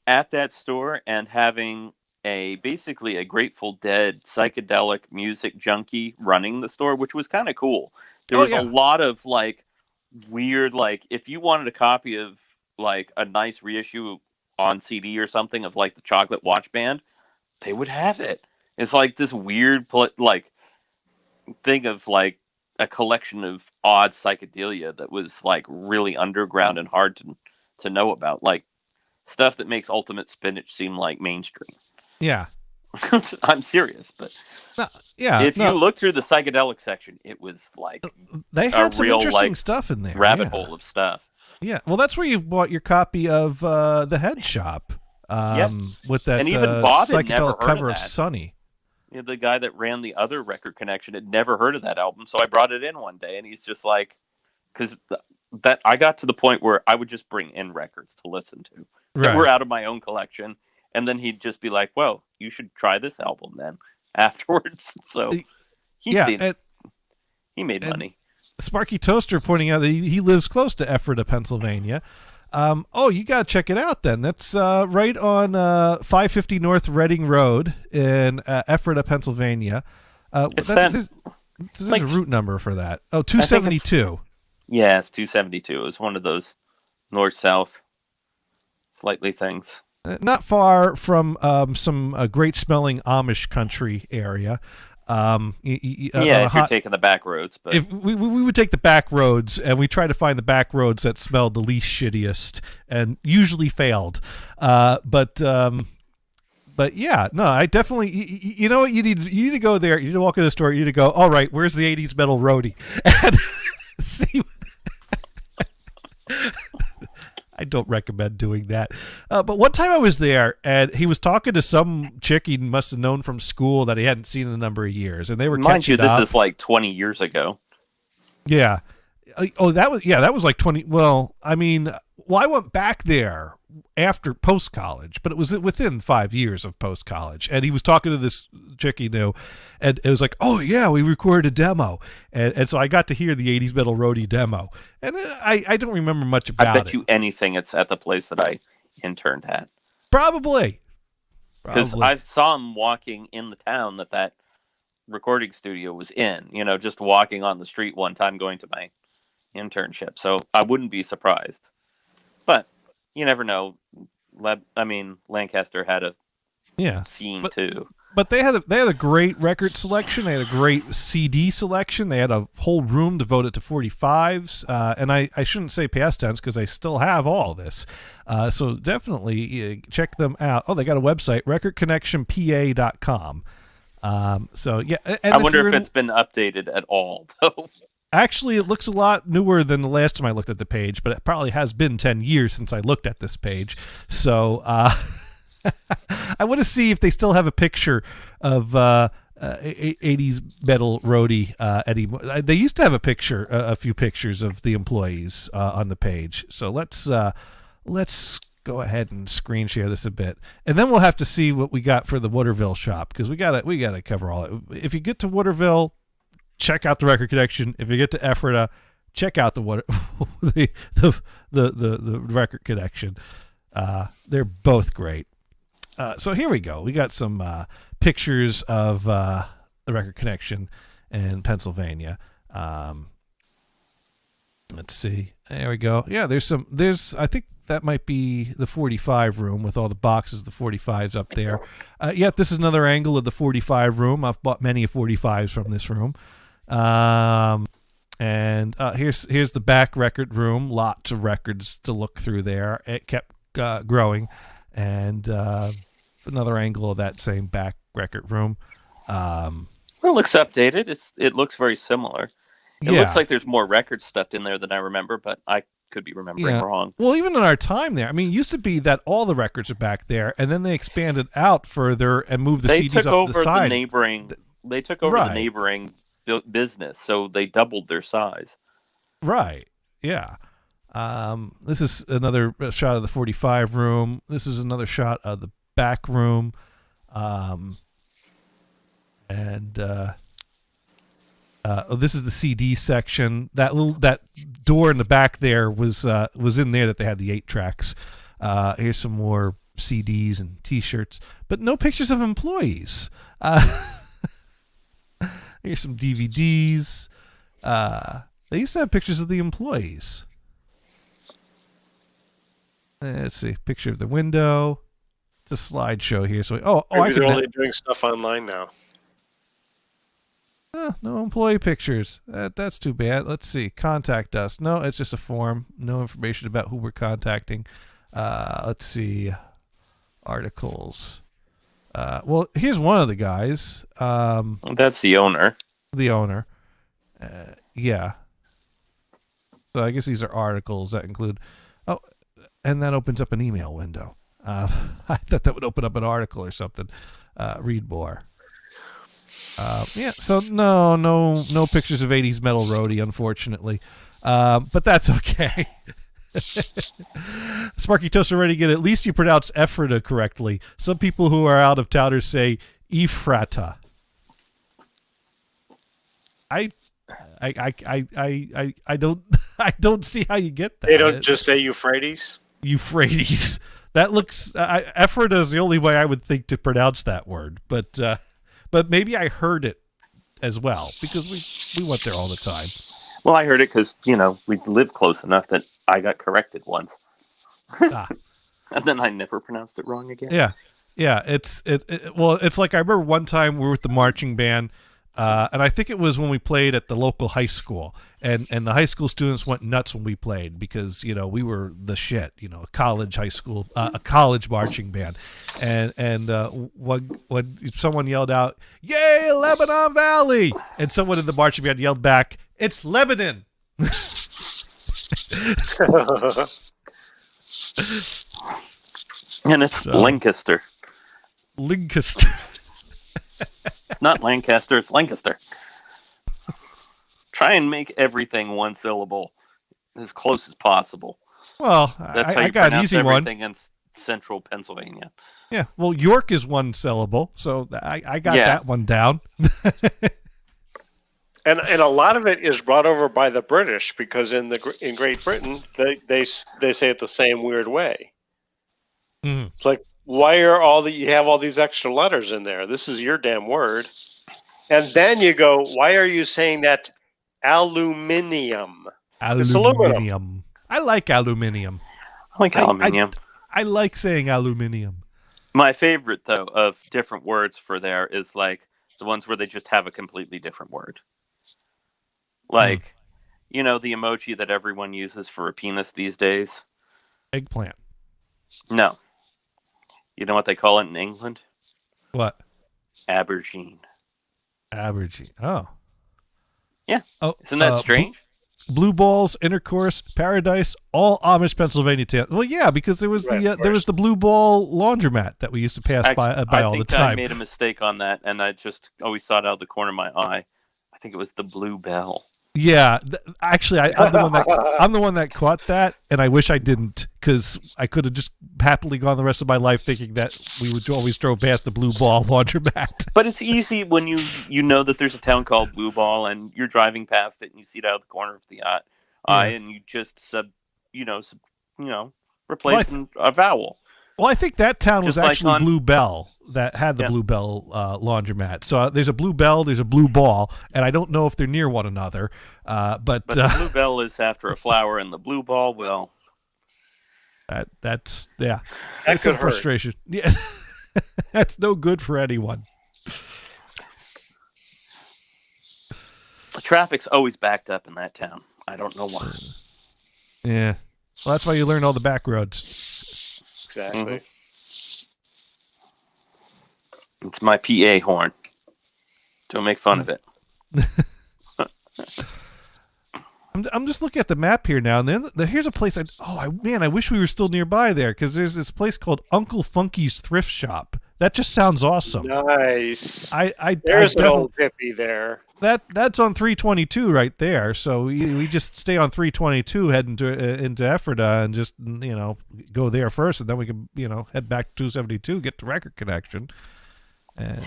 at that store and having basically a Grateful Dead psychedelic music junkie running the store, which was kind of cool. There was a lot of like weird, like if you wanted a copy of like a nice reissue on CD or something of like the Chocolate Watch Band, they would have it. It's like this weird like thing of like a collection of odd psychedelia that was like really underground and hard to know about, like stuff that makes Ultimate Spinach seem like mainstream. Yeah. I'm serious, but if you look through the psychedelic section, it was like they had some real, interesting like, stuff in there. Rabbit hole of stuff. Yeah, well, that's where you bought your copy of The Head Shop. With that and even Bob had never psychedelic heard cover of of that. Sonny. You know, the guy that ran the other Record Connection had never heard of that album, so I brought it in one day, and he's just like, because that I got to the point where I would just bring in records to listen to that were out of my own collection. And then he'd just be like, well, you should try this album then afterwards. So he made money. Sparky Toaster pointing out that he lives close to Ephrata, Pennsylvania. You got to check it out then. That's right on 550 North Reading Road in Ephrata, Pennsylvania. There's like, a route number for that. Oh, 272. Yeah, it's 272. It was one of those north-south slightly things. Not far from some great smelling Amish country area. If you're taking the back roads, but if we would take the back roads, and we try to find the back roads that smelled the least shittiest, and usually failed. But yeah, no, I definitely. You know what you need? You need to go there. You need to walk in the store. You need to go. All right, where's the '80s Metal Roadie? And see. I don't recommend doing that. But one time I was there, and he was talking to some chick he must have known from school that he hadn't seen in a number of years, and they were mind you, this up. is like 20 years ago. Yeah. Oh, that was like 20. Well, I mean, I went back there after post-college, but it was within 5 years of post-college. And he was talking to this chick he knew, and it was like, oh, yeah, we recorded a demo. And so I got to hear the 80s Metal Roadie demo. And I don't remember much about it. I bet you anything it's at the place that I interned at. Probably. Because I saw him walking in the town that recording studio was in, just walking on the street one time going to my internship. So I wouldn't be surprised. But you never know. Lancaster had a scene too. But they had a great record selection. They had a great CD selection. They had a whole room devoted to 45s. And I shouldn't say past tense because I still have all this. So definitely check them out. Oh, they got a website, recordconnectionpa.com. So yeah. And I wonder if it's been updated at all, though. Actually, it looks a lot newer than the last time I looked at the page, but it probably has been 10 years since I looked at this page. So I want to see if they still have a picture of 80s Metal Roadie anymore. They used to have a few pictures of the employees on the page. So let's go ahead and screen share this a bit, and then we'll have to see what we got for the Waterville shop, because we gotta cover all it. If you get to Waterville, check out the Record Connection. If you get to Ephrata, check out the Record Connection. They're both great. So here we go. We got some pictures of the Record Connection in Pennsylvania. Let's see. There we go. Yeah, there's I think that might be the 45 room with all the boxes of the 45s up there. This is another angle of the 45 room. I've bought many 45s from this room. And here's the back record room. Lots of records to look through there. It kept growing. And another angle of that same back record room. Well, it looks updated. It looks very similar. It looks like there's more records stuffed in there than I remember, but I could be remembering wrong. Well, even in our time there, I mean, it used to be that all the records are back there, and then they expanded out further and moved the CDs up the side. They took over the neighboring business, so they doubled their size. Right. Yeah. This is another shot of the 45 room. This is another shot of the back room. This is the CD section. That door in the back there was in there that they had the 8 tracks. Here's some more CDs and T-shirts, but no pictures of employees. Here's some DVDs. They used to have pictures of the employees. Let's see, picture of the window. It's a slideshow here. So, Maybe they're only doing stuff online now. No employee pictures. That's too bad. Let's see. Contact us. No, it's just a form. No information about who we're contacting. Let's see. Articles. Well, here's one of the guys. That's the owner. The owner. Yeah. So I guess these are articles that include. Oh, and that opens up an email window. I thought that would open up an article or something. Read more. So no pictures of 80s Metal Roadie, unfortunately. But that's okay. Sparky Toaster Ready Get. At least you pronounce Ephrata correctly. Some people who are out of towners say Ephrata. I don't see how you get that. They don't just say Euphrates? Euphrates. That looks Ephrata is the only way I would think to pronounce that word, but maybe I heard it as well because we went there all the time. Well, I heard it because we live close enough that I got corrected once, and then I never pronounced it wrong again. Yeah. It's like I remember one time we were with the marching band. And I think it was when we played at the local high school, and the high school students went nuts when we played because we were the shit, a college marching band, and when someone yelled out, "Yay, Lebanon Valley!" and someone in the marching band yelled back, "It's Lebanon." And it's Lancaster. Lancaster. It's not Lancaster, it's Lancaster. Try and make everything one syllable as close as possible. Well, that's how you got an easy one. Everything in central Pennsylvania. Yeah, well, York is one syllable, so I got that one down. And a lot of it is brought over by the British because in Great Britain they say it the same weird way. Mm. It's like, why are you have all these extra letters in there? This is your damn word. And then you go, why are you saying that aluminium? It's aluminum. I like aluminium. I like aluminium. I like saying aluminium. My favorite, though, of different words for there is like the ones where they just have a completely different word. Like, the emoji that everyone uses for a penis these days? Eggplant. No. You know what they call it in England? What? Aubergine. Aubergine. Oh. Yeah. Oh, isn't that strange? Blue Balls, Intercourse, Paradise, all Amish, Pennsylvania towns. Well, yeah, because there was the Blue Ball laundromat that we used to pass by all the time. I made a mistake on that, and I just always saw it out of the corner of my eye. I think it was the Blue Bell. Yeah, actually, I'm the one that caught that, and I wish I didn't, because I could have just happily gone the rest of my life thinking that we would always drove past the Blue Ball laundromat. But it's easy when you know that there's a town called Blue Ball, and you're driving past it, and you see it out of the corner of the eye, and you just replace a vowel. Well, I think that town was actually Blue Bell that had the Blue Bell laundromat. So there's a Blue Bell, there's a Blue Ball, and I don't know if they're near one another. But the Blue Bell is after a flower, and the Blue Ball, well, that's some frustration. Yeah, that's no good for anyone. The traffic's always backed up in that town. I don't know why. Yeah, well, that's why you learn all the back roads. Exactly. Mm-hmm. It's my PA horn. Don't make fun of it. I'm just looking at the map here now, and then here's a place. I wish we were still nearby there, because there's this place called Uncle Funky's Thrift Shop. That just sounds awesome. Nice. There's an old hippie there. That's on 322 right there. So we just stay on 322, head into Ephrata, and just go there first, and then we can head back to 272, get the record connection, and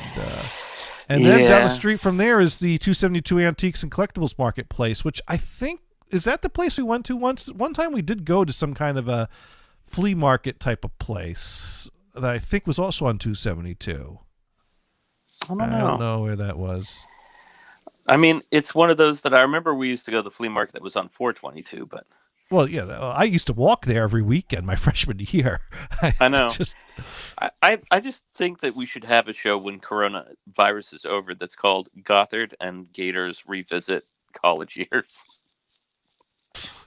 then down the street from there is the 272 Antiques and Collectibles Marketplace, which I think is that the place we went to once. One time we did go to some kind of a flea market type of place that I think was also on 272. I don't know where that was. I mean, it's one of those that I remember we used to go to the flea market that was on 422, but... Well, yeah, I used to walk there every weekend my freshman year. I know. I just think that we should have a show when coronavirus is over that's called Gothard and Gators Revisit College Years.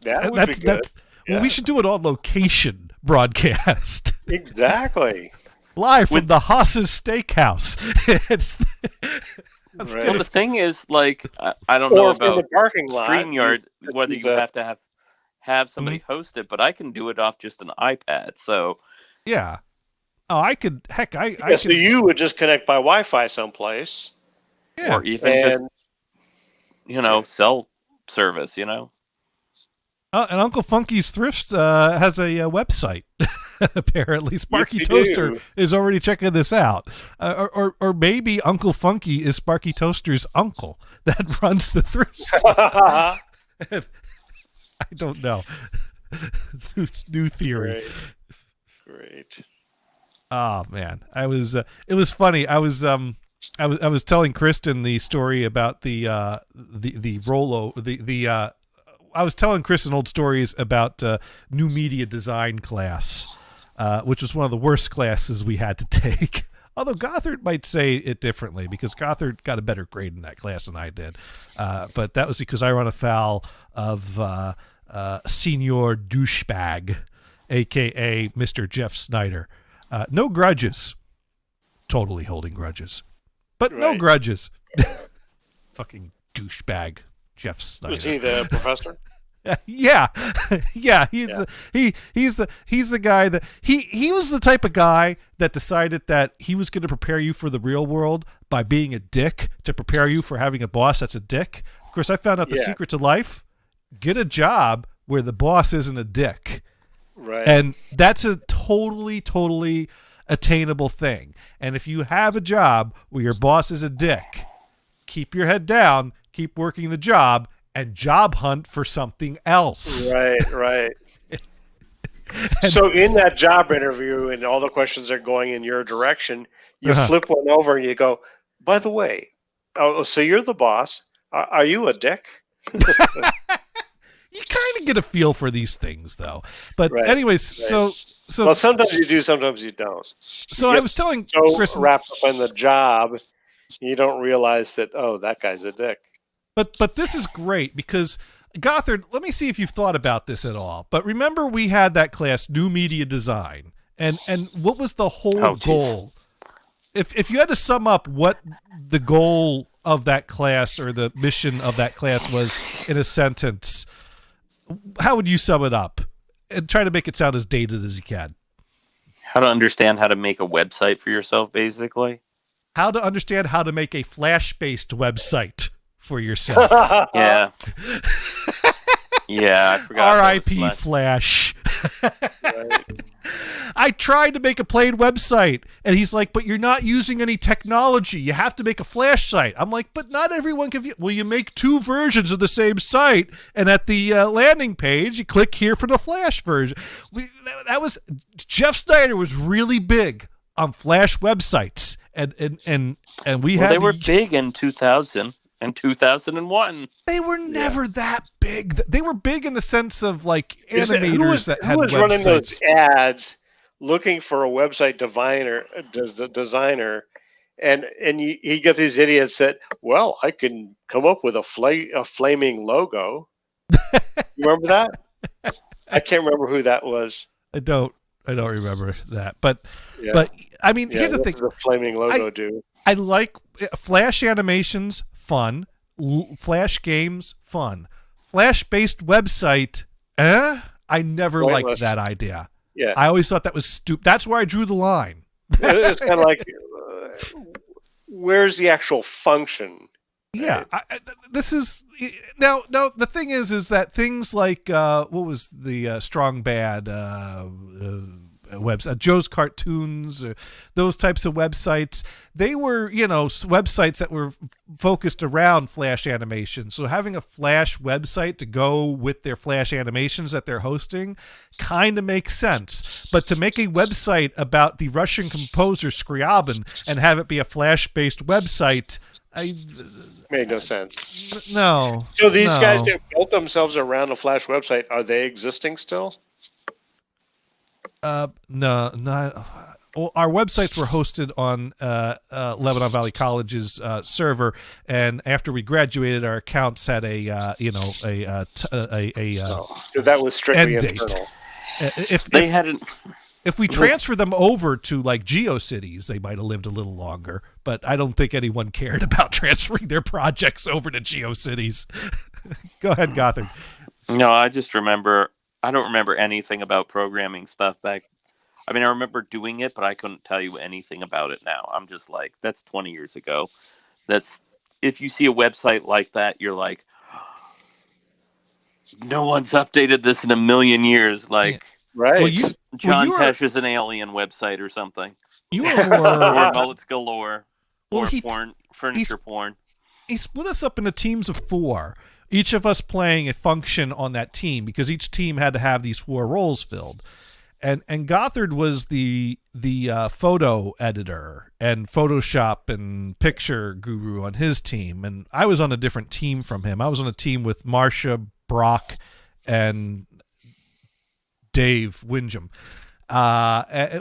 That would be good. Well, we should do it on location broadcast. Exactly. Live from the Haas's Steakhouse. Right. Well, the thing is, like, I don't know about the parking lot, StreamYard, whether you have to have somebody host it, but I can do it off just an iPad, so... Yeah. Oh, I could... Heck, so you would just connect by Wi-Fi someplace. Yeah. Or even just, cell service, And Uncle Funky's Thrifts has a website. Apparently, Sparky Toaster is already checking this out, or maybe Uncle Funky is Sparky Toaster's uncle that runs the thrift store. I don't know. New theory. Great. Oh man, it was funny. I was telling Kristen the story about the Rollo I was telling Kristen old stories about new media design class, which was one of the worst classes we had to take. Although Gothard might say it differently, because Gothard got a better grade in that class than I did. But that was because I run afoul of Senior Douchebag, a.k.a. Mr. Jeff Snyder. No grudges. Totally holding grudges. But no grudges. Fucking douchebag. Jeff Snyder. Was he the professor? Yeah. He's the guy that he was the type of guy that decided that he was going to prepare you for the real world by being a dick to prepare you for having a boss that's a dick. Of course, I found out the secret to life: get a job where the boss isn't a dick. Right. And that's a totally attainable thing. And if you have a job where your boss is a dick, keep your head down. Keep working the job and job hunt for something else. Right. So in that job interview and all the questions are going in your direction, you flip one over and you go, by the way, so you're the boss. Are you a dick? You kind of get a feel for these things, though. But anyways, so well, sometimes you do, sometimes you don't. So I was telling Chris, wrapped up in the job, you don't realize that, that guy's a dick. But this is great because Gothard, let me see if you've thought about this at all. But remember, we had that class, New Media Design, and what was the whole goal? If you had to sum up what the goal of that class or the mission of that class was in a sentence, how would you sum it up? And try to make it sound as dated as you can. How to understand how to make a website for yourself, basically. How to understand how to make a Flash-based website for yourself. Yeah. I forgot. R.I.P. Flash. Right. I tried to make a plain website, and he's like, but you're not using any technology. You have to make a Flash site. I'm like, but not everyone can view. Well, you make two versions of the same site, and at the landing page, you click here for the Flash version. That was Jeff Snyder was really big on Flash websites, and we had. They were big in 2000. And 2001. They were never that big. They were big in the sense of like animators that had websites. Who was running those ads looking for a website designer, and he got these idiots that, well, I can come up with a flaming logo. You remember that? I can't remember who that was. I don't remember that. But I mean, here's the thing. What does the flaming logo do? I like Flash animations. Fun. Flash games, fun. flash-based website. I never liked Pointless. that idea. Yeah. I always thought that was stupid. That's where I drew the line. It's kind of like, where's the actual function? Yeah, this is now. The thing is that things like what was the Strong Bad website, Joe's Cartoons, those types of websites. They were, websites that were focused around Flash animation. So having a Flash website to go with their Flash animations that they're hosting kind of makes sense. But to make a website about the Russian composer Scriabin and have it be a Flash-based website, Made no sense. No. So these guys that built themselves around a Flash website, are they existing still? No, not. Well, our websites were hosted on Lebanon Valley College's server, and after we graduated, our accounts had a So that was strictly end date. internal. If we transfer them over to like GeoCities, they might have lived a little longer. But I don't think anyone cared about transferring their projects over to GeoCities. Go ahead, Gothard. No, I just remember. I don't remember anything about programming stuff back. I mean, I remember doing it, but I couldn't tell you anything about it now. I'm just like, that's 20 years ago. That's if you see a website like that, you're like, no one's updated this in a million years. Like, Right. John Tesh is an alien website or something. You were more Or Mullets Galore. Well, or furniture porn. He split us up into teams of 4, each of us playing a function on that team because each team had to have these 4 roles filled. And Gothard was the photo editor and Photoshop and picture guru on his team, and I was on a different team from him. I was on a team with Marcia, Brock, and Dave Wingham,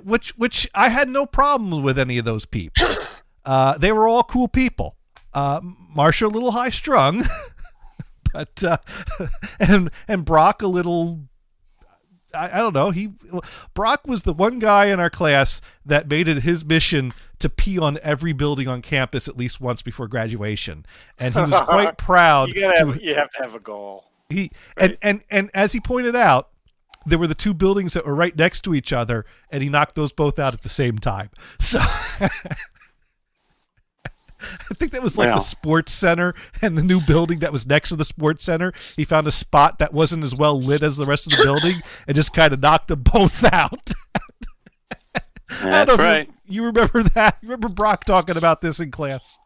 which I had no problems with any of those peeps. They were all cool people. Marcia a little high strung, but and Brock a little. I don't know. Brock was the one guy in our class that made it his mission to pee on every building on campus at least once before graduation, and he was quite proud. You have to have a goal. And as he pointed out, there were the 2 buildings that were right next to each other, and he knocked those both out at the same time. So I think that was like the sports center and the new building that was next to the sports center. He found a spot that wasn't as well lit as the rest of the building and just kind of knocked them both out. That's right. You remember that? You remember Brock talking about this in class?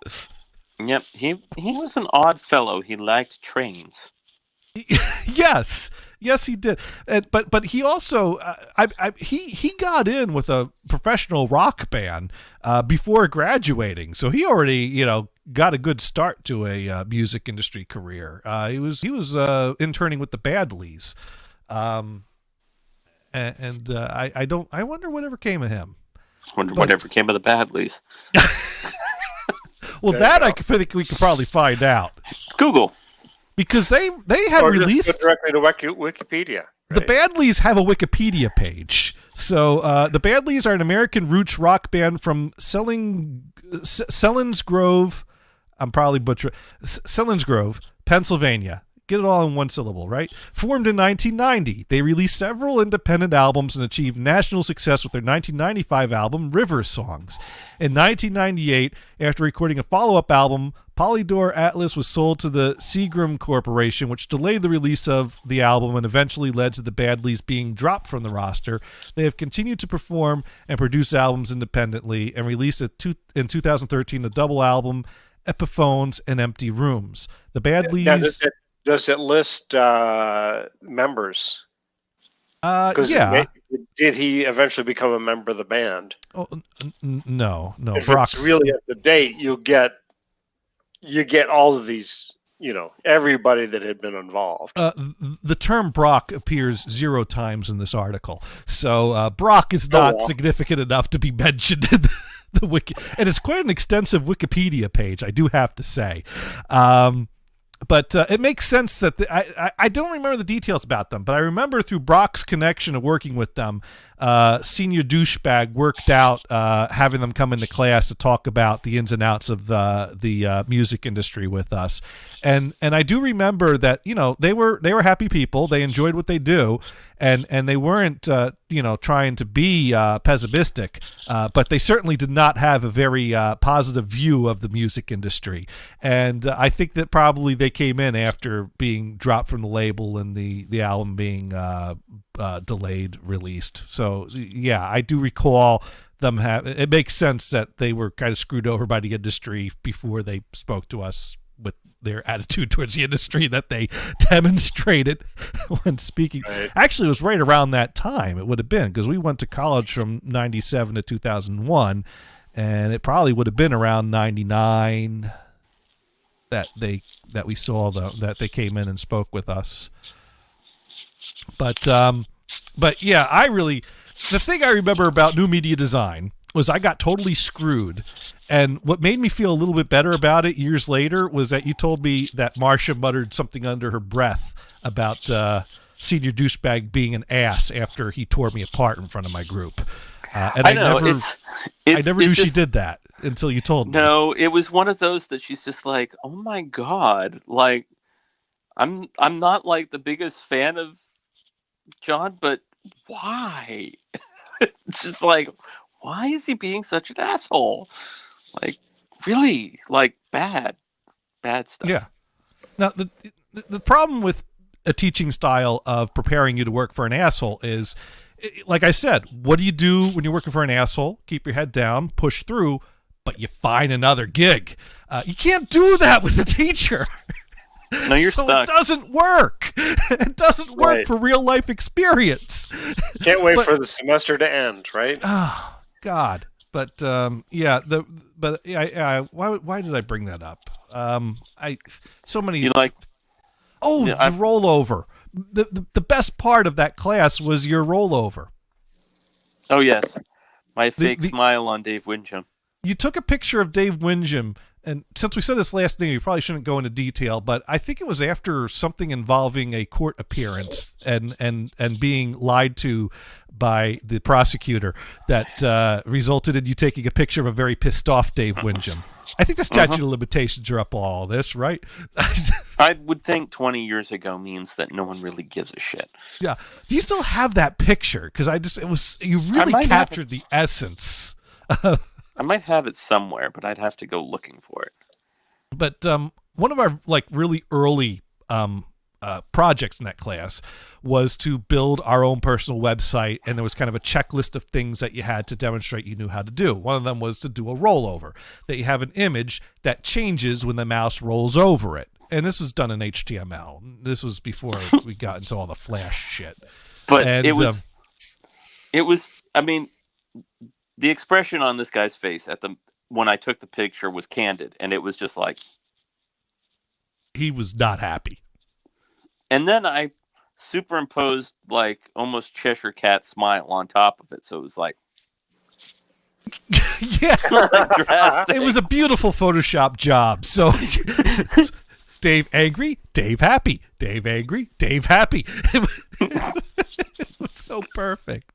Yep. He was an odd fellow. He liked trains. Yes, he did. But he also he got in with a professional rock band before graduating, so he already got a good start to a music industry career. He was interning with the Badleys, I wonder whatever came of him. Whatever came of the Badleys. Well, that I think we could probably find out. Google. Because they had released just go directly to Wikipedia. The Badleys have a Wikipedia page. So the Badleys are an American roots rock band from Selinsgrove. I'm probably butchering Selinsgrove, Pennsylvania. Get it all in one syllable, right? Formed in 1990, they released several independent albums and achieved national success with their 1995 album, River Songs. In 1998, after recording a follow-up album, Polydor Atlas was sold to the Seagram Corporation, which delayed the release of the album and eventually led to the Badleys being dropped from the roster. They have continued to perform and produce albums independently and released in 2013 a double album, Epiphones and Empty Rooms. The Badleys... Does it list members? Yeah. Did he eventually become a member of the band? Oh, no. If it's really up to date, you get all of these, everybody that had been involved. The term Brock appears 0 times in this article, so Brock is not significant enough to be mentioned in the wiki, and it's quite an extensive Wikipedia page, I do have to say. But it makes sense that I don't remember the details about them, but I remember through Brock's connection of working with them, Senior Douchebag worked out having them come into class to talk about the ins and outs of the music industry with us, and I do remember that they were happy people. They enjoyed what they do, and they weren't trying to be pessimistic, but they certainly did not have a very positive view of the music industry, and I think that probably they came in after being dropped from the label and the album being delayed released. So yeah, I do recall them it makes sense that they were kind of screwed over by the industry before they spoke to us with their attitude towards the industry that they demonstrated when speaking. Right. Actually, it was right around that time it would have been, because we went to college from 97 to 2001, and it probably would have been around 99 that we saw that they came in and spoke with us. But yeah, the thing I remember about New Media Design was I got totally screwed. And what made me feel a little bit better about it years later was that you told me that Marsha muttered something under her breath about Senior Douchebag being an ass after he tore me apart in front of my group. And I never knew she did that until you told me. No, it was one of those that she's just like, oh my God, like I'm not like the biggest fan of John, but why? It's just like, why is he being such an asshole? Like, really, like bad stuff. Yeah. Now the problem with a teaching style of preparing you to work for an asshole is, like I said, what do you do when you're working for an asshole? Keep your head down, push through, but you find another gig. You can't do that with a teacher. No, you're so stuck. It doesn't work. It doesn't work Right. for real life experience. Can't wait for the semester to end, right? Oh God! But yeah, why did I bring that up? So many. You like? Oh, Yeah, the rollover. The best part of that class was your rollover. Oh yes, my fake smile on Dave Wincham. You took a picture of Dave Wincham, and since we said this last thing, we probably shouldn't go into detail, but I think it was after something involving a court appearance and being lied to by the prosecutor that resulted in you taking a picture of a very pissed off Dave Wincham. I think the statute of limitations are up on all this, right? I would think 20 years ago means that no one really gives a shit. Yeah. Do you still have that picture? Because you really captured the essence. I might have it somewhere, but I'd have to go looking for it. But one of our really early projects in that class was to build our own personal website, and there was kind of a checklist of things that you had to demonstrate you knew how to do. One of them was to do a rollover, that you have an image that changes when the mouse rolls over it. And this was done in HTML. This was before we got into all the Flash shit. But it was. I mean, the expression on this guy's face when I took the picture was candid, and it was just like he was not happy. And then I superimposed like almost Cheshire Cat smile on top of it, so it was like, yeah, it was a beautiful Photoshop job. So Dave angry, Dave happy, Dave angry, Dave happy. It was so perfect.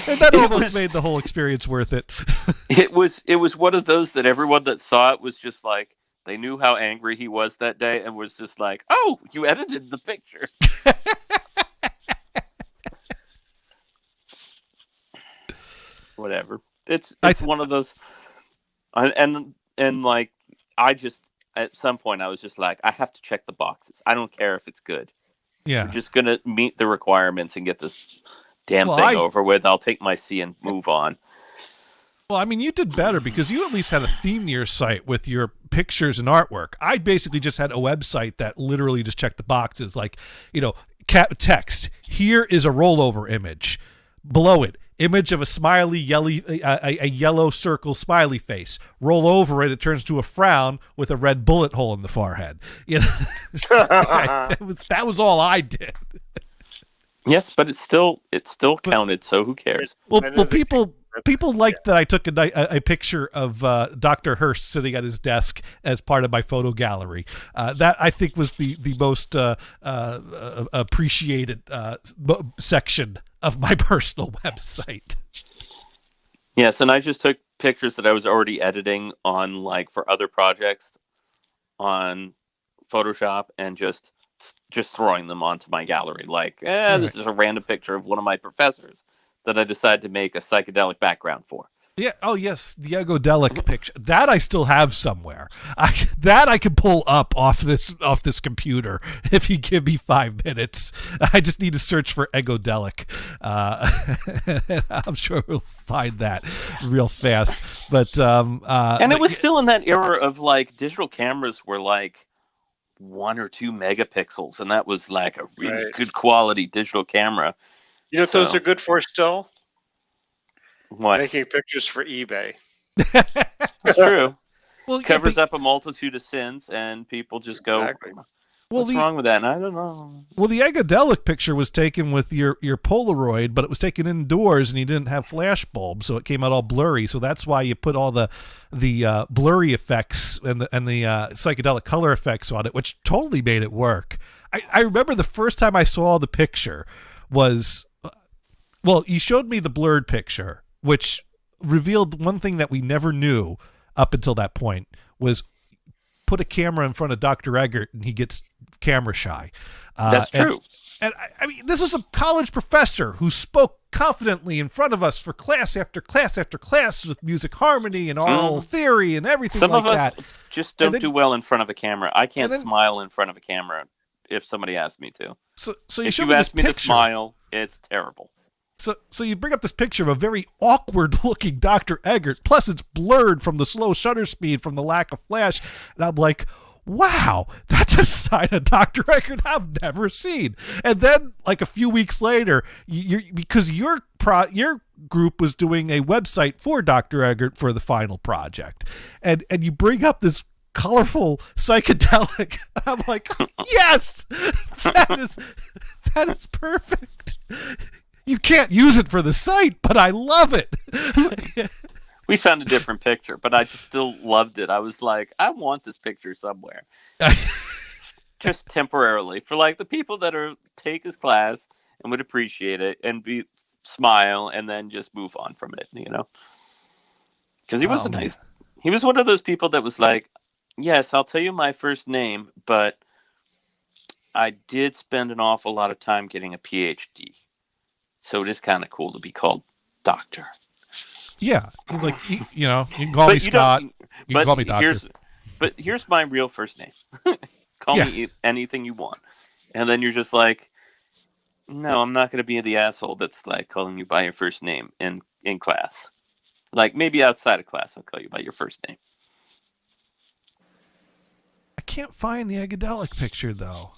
And that almost made the whole experience worth it. It was one of those that everyone that saw it was just like, they knew how angry he was that day and was just like, oh, you edited the picture. Whatever. It's one of those. And like, I just, at some point I was just like, I have to check the boxes. I don't care if it's good. Yeah. We're just going to meet the requirements and get this damn thing over with. I'll take my C and move on. Well, I mean, you did better because you at least had a theme to your site with your pictures and artwork. I basically just had a website that literally just checked the boxes, like, text. Here is a rollover image. Below it, image of a smiley, a yellow circle smiley face. Roll over it, it turns to a frown with a red bullet hole in the forehead. That was all I did. Yes, but it still counted. So who cares? Well, people liked that I took a picture of Dr. Hurst sitting at his desk as part of my photo gallery. That I think was the most appreciated section of my personal website. Yes, and I just took pictures that I was already editing on, like, for other projects on Photoshop, and just throwing them onto my gallery. Like, this is a random picture of one of my professors that I decided to make a psychedelic background for. Yeah. Oh, yes. The Egodelic picture that I still have somewhere. I can pull up off this computer if you give me 5 minutes. I just need to search for Egodelic. I'm sure we'll find that real fast. But and it was still in that era of, like, digital cameras were like 1 or 2 megapixels, and that was like a really good quality digital camera. You know what those are good for still? What? Making pictures for eBay. True. Well, covers up a multitude of sins, and people just go, Exactly. what's wrong with that? And I don't know. Well, the Egodelic picture was taken with your Polaroid, but it was taken indoors, and you didn't have flash bulbs, so it came out all blurry. So that's why you put all the blurry effects and the psychedelic color effects on it, which totally made it work. I remember the first time I saw the picture was, well, you showed me the blurred picture, which revealed one thing that we never knew up until that point, was put a camera in front of Dr. Eggert and he gets camera shy. That's true. And I mean, this was a college professor who spoke confidently in front of us for class after class after class with music harmony and oral theory and everything Some like of us that. just don't do well in front of a camera. I can't smile in front of a camera if somebody asks me to. So you if showed you me ask this me picture. to smile, it's terrible. So you bring up this picture of a very awkward-looking Dr. Eggert, plus it's blurred from the slow shutter speed from the lack of flash, and I'm like, wow, that's a side of Dr. Eggert I've never seen. And then, like a few weeks later, because your group was doing a website for Dr. Eggert for the final project, and you bring up this colorful psychedelic. I'm like, yes, that is perfect. You can't use it for the site, but I love it. We found a different picture, but I just still loved it. I was like, I want this picture somewhere. Just temporarily. For, like, the people that take his class and would appreciate it and smile and then just move on from it, you know? Because he was he was one of those people that was like, yes, I'll tell you my first name, but I did spend an awful lot of time getting a PhD. So it is kind of cool to be called Doctor. Yeah. He's like, you can call me Scott. You can call me Doctor. But here's my real first name. Call me anything you want. And then you're just like, no, I'm not going to be the asshole that's, like, calling you by your first name in class. Like, maybe outside of class, I'll call you by your first name. I can't find the Egodelic picture, though.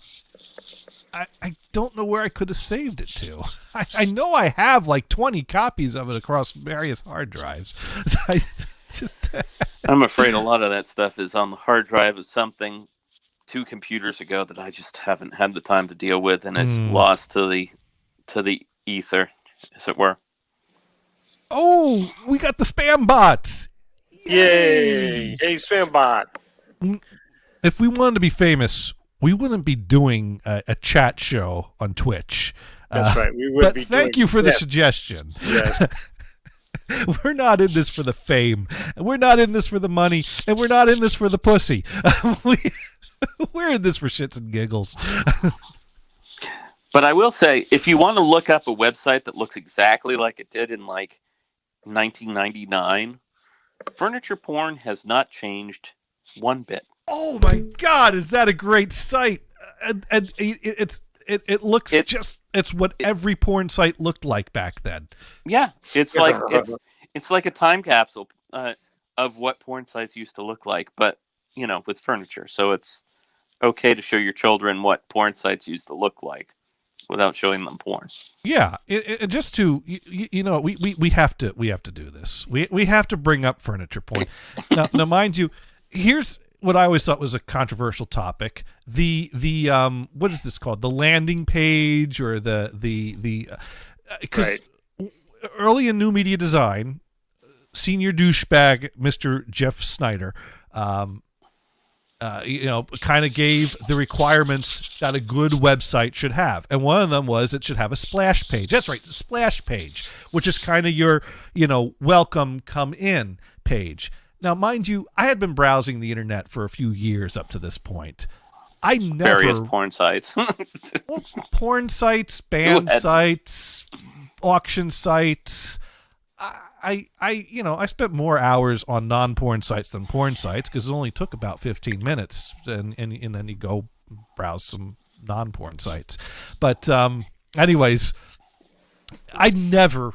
I don't know where I could have saved it to. I know I have like 20 copies of it across various hard drives. I'm afraid a lot of that stuff is on the hard drive of something 2 computers ago that I just haven't had the time to deal with, and it's lost to the ether, as it were. Oh, we got the spam bots! Yay! Hey, spam bot! If we wanted to be famous, we wouldn't be doing a chat show on Twitch. That's right. We would but be. Thank you for the suggestion. Yes. We're not in this for the fame. We're not in this for the money. And we're not in this for the pussy. We're in this for shits and giggles. But I will say, if you want to look up a website that looks exactly like it did in, like, 1999, Furniture Porn has not changed one bit. Oh my God, is that a great site? And it looks it's what every porn site looked like back then. Yeah, it's like it's like a time capsule of what porn sites used to look like, but, you know, with furniture. So it's okay to show your children what porn sites used to look like without showing them porn. Yeah, just to we have to do this. We have to bring up Furniture Porn. Now mind you, here's what I always thought was a controversial topic. The what is this called? The landing page, or the because early in new media design, senior douchebag, Mr. Jeff Snyder, kind of gave the requirements that a good website should have. And one of them was it should have a splash page. That's right, the splash page, which is kind of your, welcome, come in page. Now, mind you, I had been browsing the internet for a few years up to this point. I never... Various porn sites. Porn sites, band sites, auction sites... I spent more hours on non-porn sites than porn sites because it only took about 15 minutes, and then you go browse some non-porn sites. But anyways, I never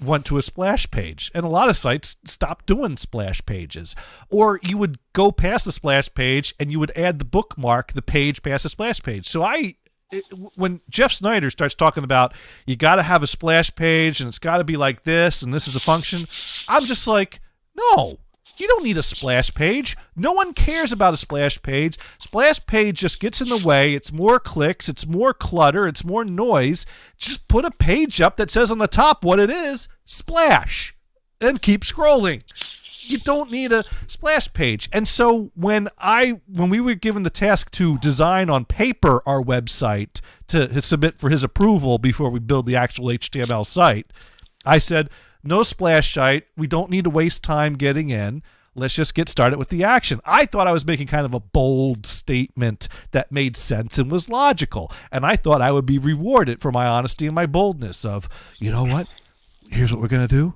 went to a splash page, and a lot of sites stopped doing splash pages. Or you would go past the splash page and you would add the bookmark, the page past the splash page. So when Jeff Snyder starts talking about you got to have a splash page and it's got to be like this and this is a function, I'm just like, no, you don't need a splash page. No one cares about a splash page. Splash page just gets in the way. It's more clicks. It's more clutter. It's more noise. Just put a page up that says on the top what it is, splash, and keep scrolling. You don't need a splash page. And so when we were given the task to design on paper our website to submit for his approval before we build the actual HTML site, I said, no splash site. We don't need to waste time getting in. Let's just get started with the action. I thought I was making kind of a bold statement that made sense and was logical. And I thought I would be rewarded for my honesty and my boldness of, you know what? Here's what we're going to do.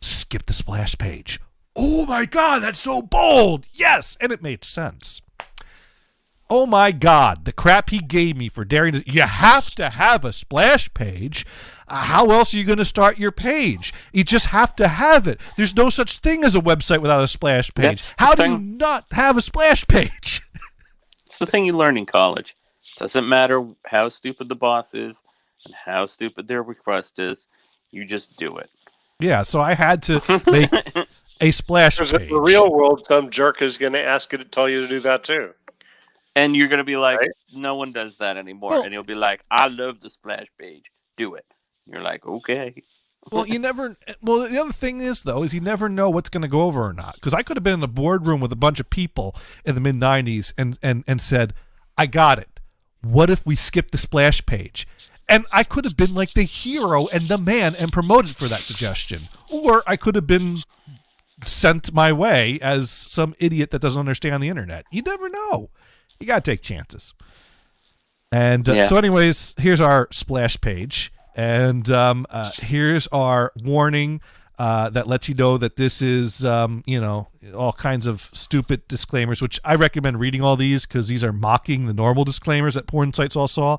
Skip the splash page. Oh my God, that's so bold. Yes, and it made sense. Oh my God, the crap he gave me for daring to... You have to have a splash page. How else are you going to start your page? You just have to have it. There's no such thing as a website without a splash page. How do you not have a splash page? It's the thing you learn in college. Doesn't matter how stupid the boss is and how stupid their request is. You just do it. Yeah, so I had to make a splash page. Because in the real world, some jerk is going to ask you to tell you to do that too. And you're going to be like, right? No one does that anymore. Well, and he'll be like, I love the splash page. Do it. You're like, okay. Well, the other thing is, though, is you never know what's going to go over or not. Because I could have been in a boardroom with a bunch of people in the mid-'90s and said, I got it. What if we skip the splash page? And I could have been like the hero and the man and promoted for that suggestion. Or I could have been sent my way as some idiot that doesn't understand the internet. You never know. You got to take chances. And so anyways, here's our splash page. And here's our warning that lets you know that this is, all kinds of stupid disclaimers, which I recommend reading all these because these are mocking the normal disclaimers that porn sites all saw.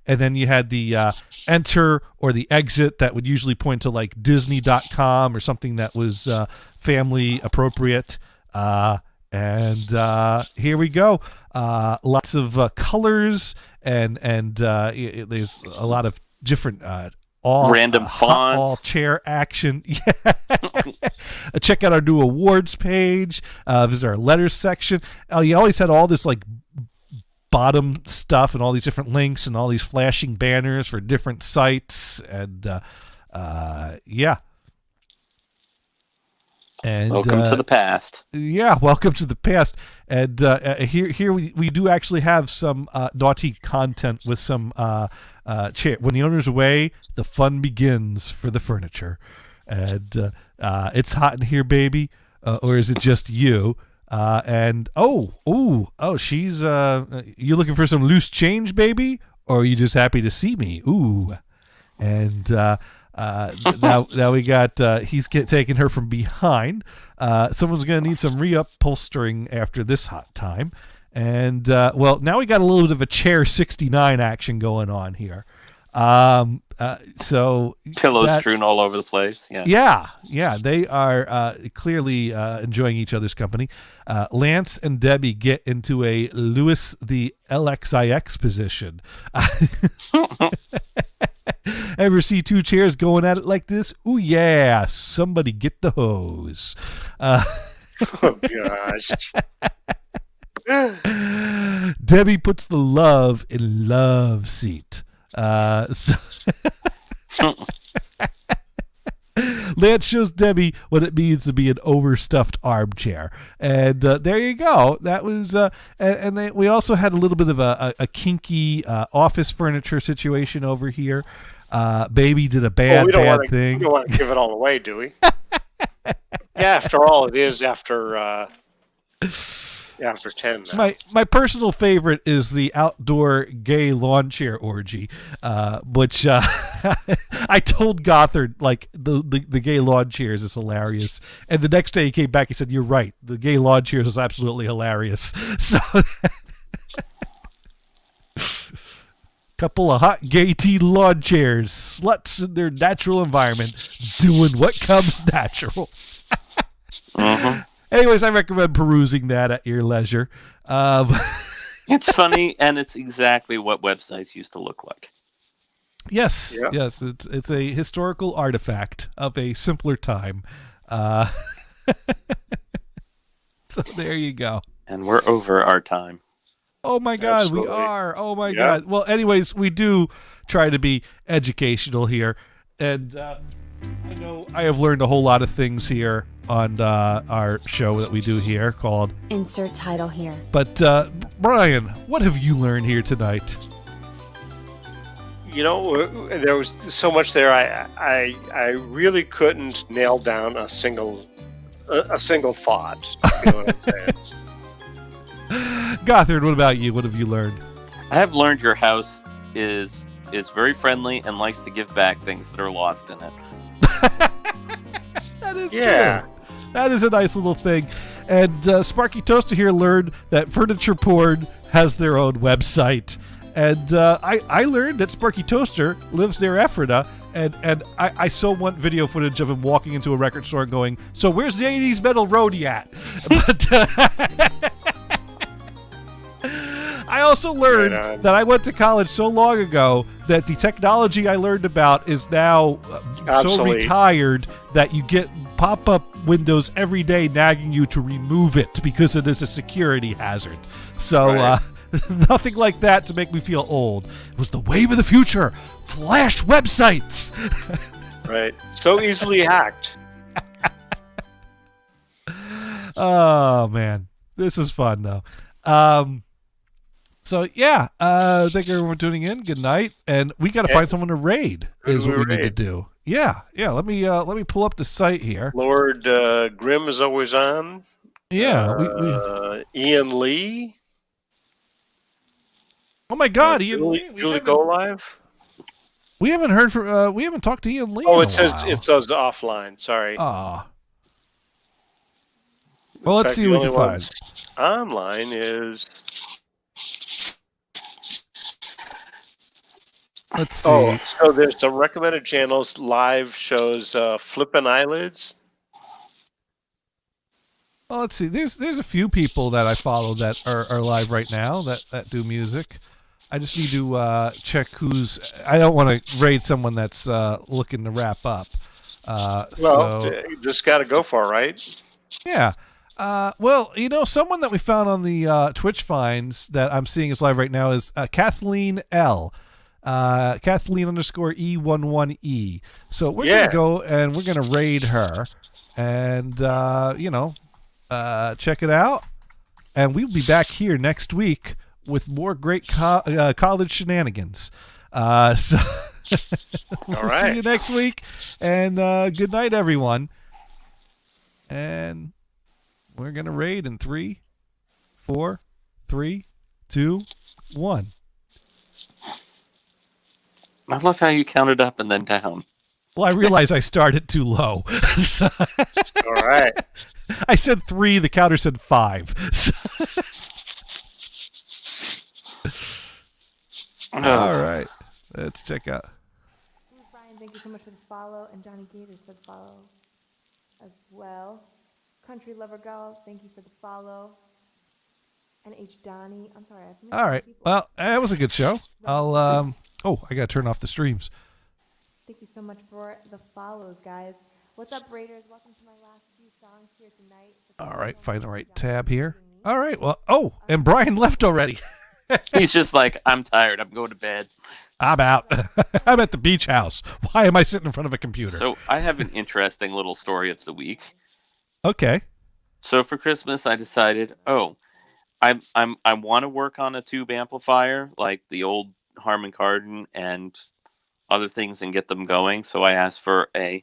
And then you had the enter or the exit that would usually point to like Disney.com or something that was family appropriate. And here we go. Lots of colors and there's a lot of different all random fonts, all chair action. Yeah. Check out our new awards page. Visit our letters section. You always had all this like bottom stuff and all these different links and all these flashing banners for different sites and And welcome to the past. Yeah, welcome to the past. And here we do actually have some naughty content with some chair. When the owner's away, the fun begins for the furniture. And it's hot in here, baby, or is it just you? And she's you looking for some loose change, baby, or are you just happy to see me? Ooh, and now we got he's taking her from behind. Someone's gonna need some reupholstering after this hot time, and now we got a little bit of a chair 69 action going on here. So pillows strewn all over the place. Yeah, they are clearly enjoying each other's company. Lance and Debbie get into a Lewis the LXIX position. Ever see two chairs going at it like this? Ooh, yeah, somebody get the hose. Oh, gosh. Debbie puts the love in love seat. Lance shows Debbie what it means to be an overstuffed armchair. And there you go. That was, we also had a little bit of a kinky office furniture situation over here. Baby did a bad thing. We don't want to give it all away, do we? Yeah, after all, it is after 10. Now. My personal favorite is the outdoor gay lawn chair orgy, which I told Gothard, like, the gay lawn chairs is hilarious. And the next day he came back, he said, "You're right. The gay lawn chairs is absolutely hilarious." So couple of hot gay tea lawn chairs, sluts in their natural environment, doing what comes natural. Anyways, I recommend perusing that at your leisure. It's funny, and it's exactly what websites used to look like. Yes, yes, it's a historical artifact of a simpler time. So there you go. And we're over our time. Oh my God, Absolutely. We are. Oh my God. Well, anyways, we do try to be educational here, and I know I have learned a whole lot of things here on our show that we do here called Insert Title here. But Brian, what have you learned here tonight? You know, there was so much there. I really couldn't nail down a single thought. You know what I'm saying? Gothard, what about you? What have you learned? I have learned your house is very friendly and likes to give back things that are lost in it. That is true. That is a nice little thing. And Sparky Toaster here learned that Furniture Porn has their own website. And I learned that Sparky Toaster lives near Ephrata, and I so want video footage of him walking into a record store and going, "So where's the 80s metal roadie at?" But I also learned that I went to college so long ago that the technology I learned about is now so retired that you get pop-up windows every day nagging you to remove it because it is a security hazard. So nothing like that to make me feel old. It was the wave of the future. Flash websites. Right. So easily hacked. Oh, man. This is fun, though. So, yeah, thank you everyone for tuning in. Good night. And we got to find someone to raid is what we need to do. Yeah. Let me pull up the site here. Lord Grimm is always on. Yeah. Ian Lee. Oh, my God. Ian Lee. Julie Go Live. We haven't heard from, we haven't talked to Ian Lee. Oh, it says offline. Sorry. Well, let's see what we can find. Online is. Let's see. So there's some recommended channels, live shows, Flippin' Eyelids. Well, let's see. There's a few people that I follow that are live right now that do music. I just need to check who's. I don't want to raid someone that's looking to wrap up. Just got to go for it, right? Yeah. Well, someone that we found on the Twitch finds that I'm seeing is live right now is Kathleen L. Kathleen _E11E. So we're going to go and we're going to raid her and, check it out. And we'll be back here next week with more great college shenanigans. So we'll see you next week. And good night, everyone. And we're going to raid in 3, 4, 3, 2, 1. I love how you counted up and then down. Well, I realized I started too low. So all right. I said 3, the counter said 5. So all right. Let's check out. Brian, thank you so much for the follow, and Johnny Gators for the follow as well. Country Lover Girl, thank you for the follow. And H. Donnie, I'm sorry. All right. Well, that was a good show. I'll I got to turn off the streams. Thank you so much for the follows, guys. What's up, Raiders? Welcome to my last few songs here tonight. All right. Find the right tab here. All right. Well, and Brian left already. He's just like, I'm tired. I'm going to bed. I'm out. I'm at the beach house. Why am I sitting in front of a computer? So I have an interesting little story of the week. Okay. So for Christmas, I decided, I want to work on a tube amplifier like the old Harman Kardon and other things and get them going. So I asked for a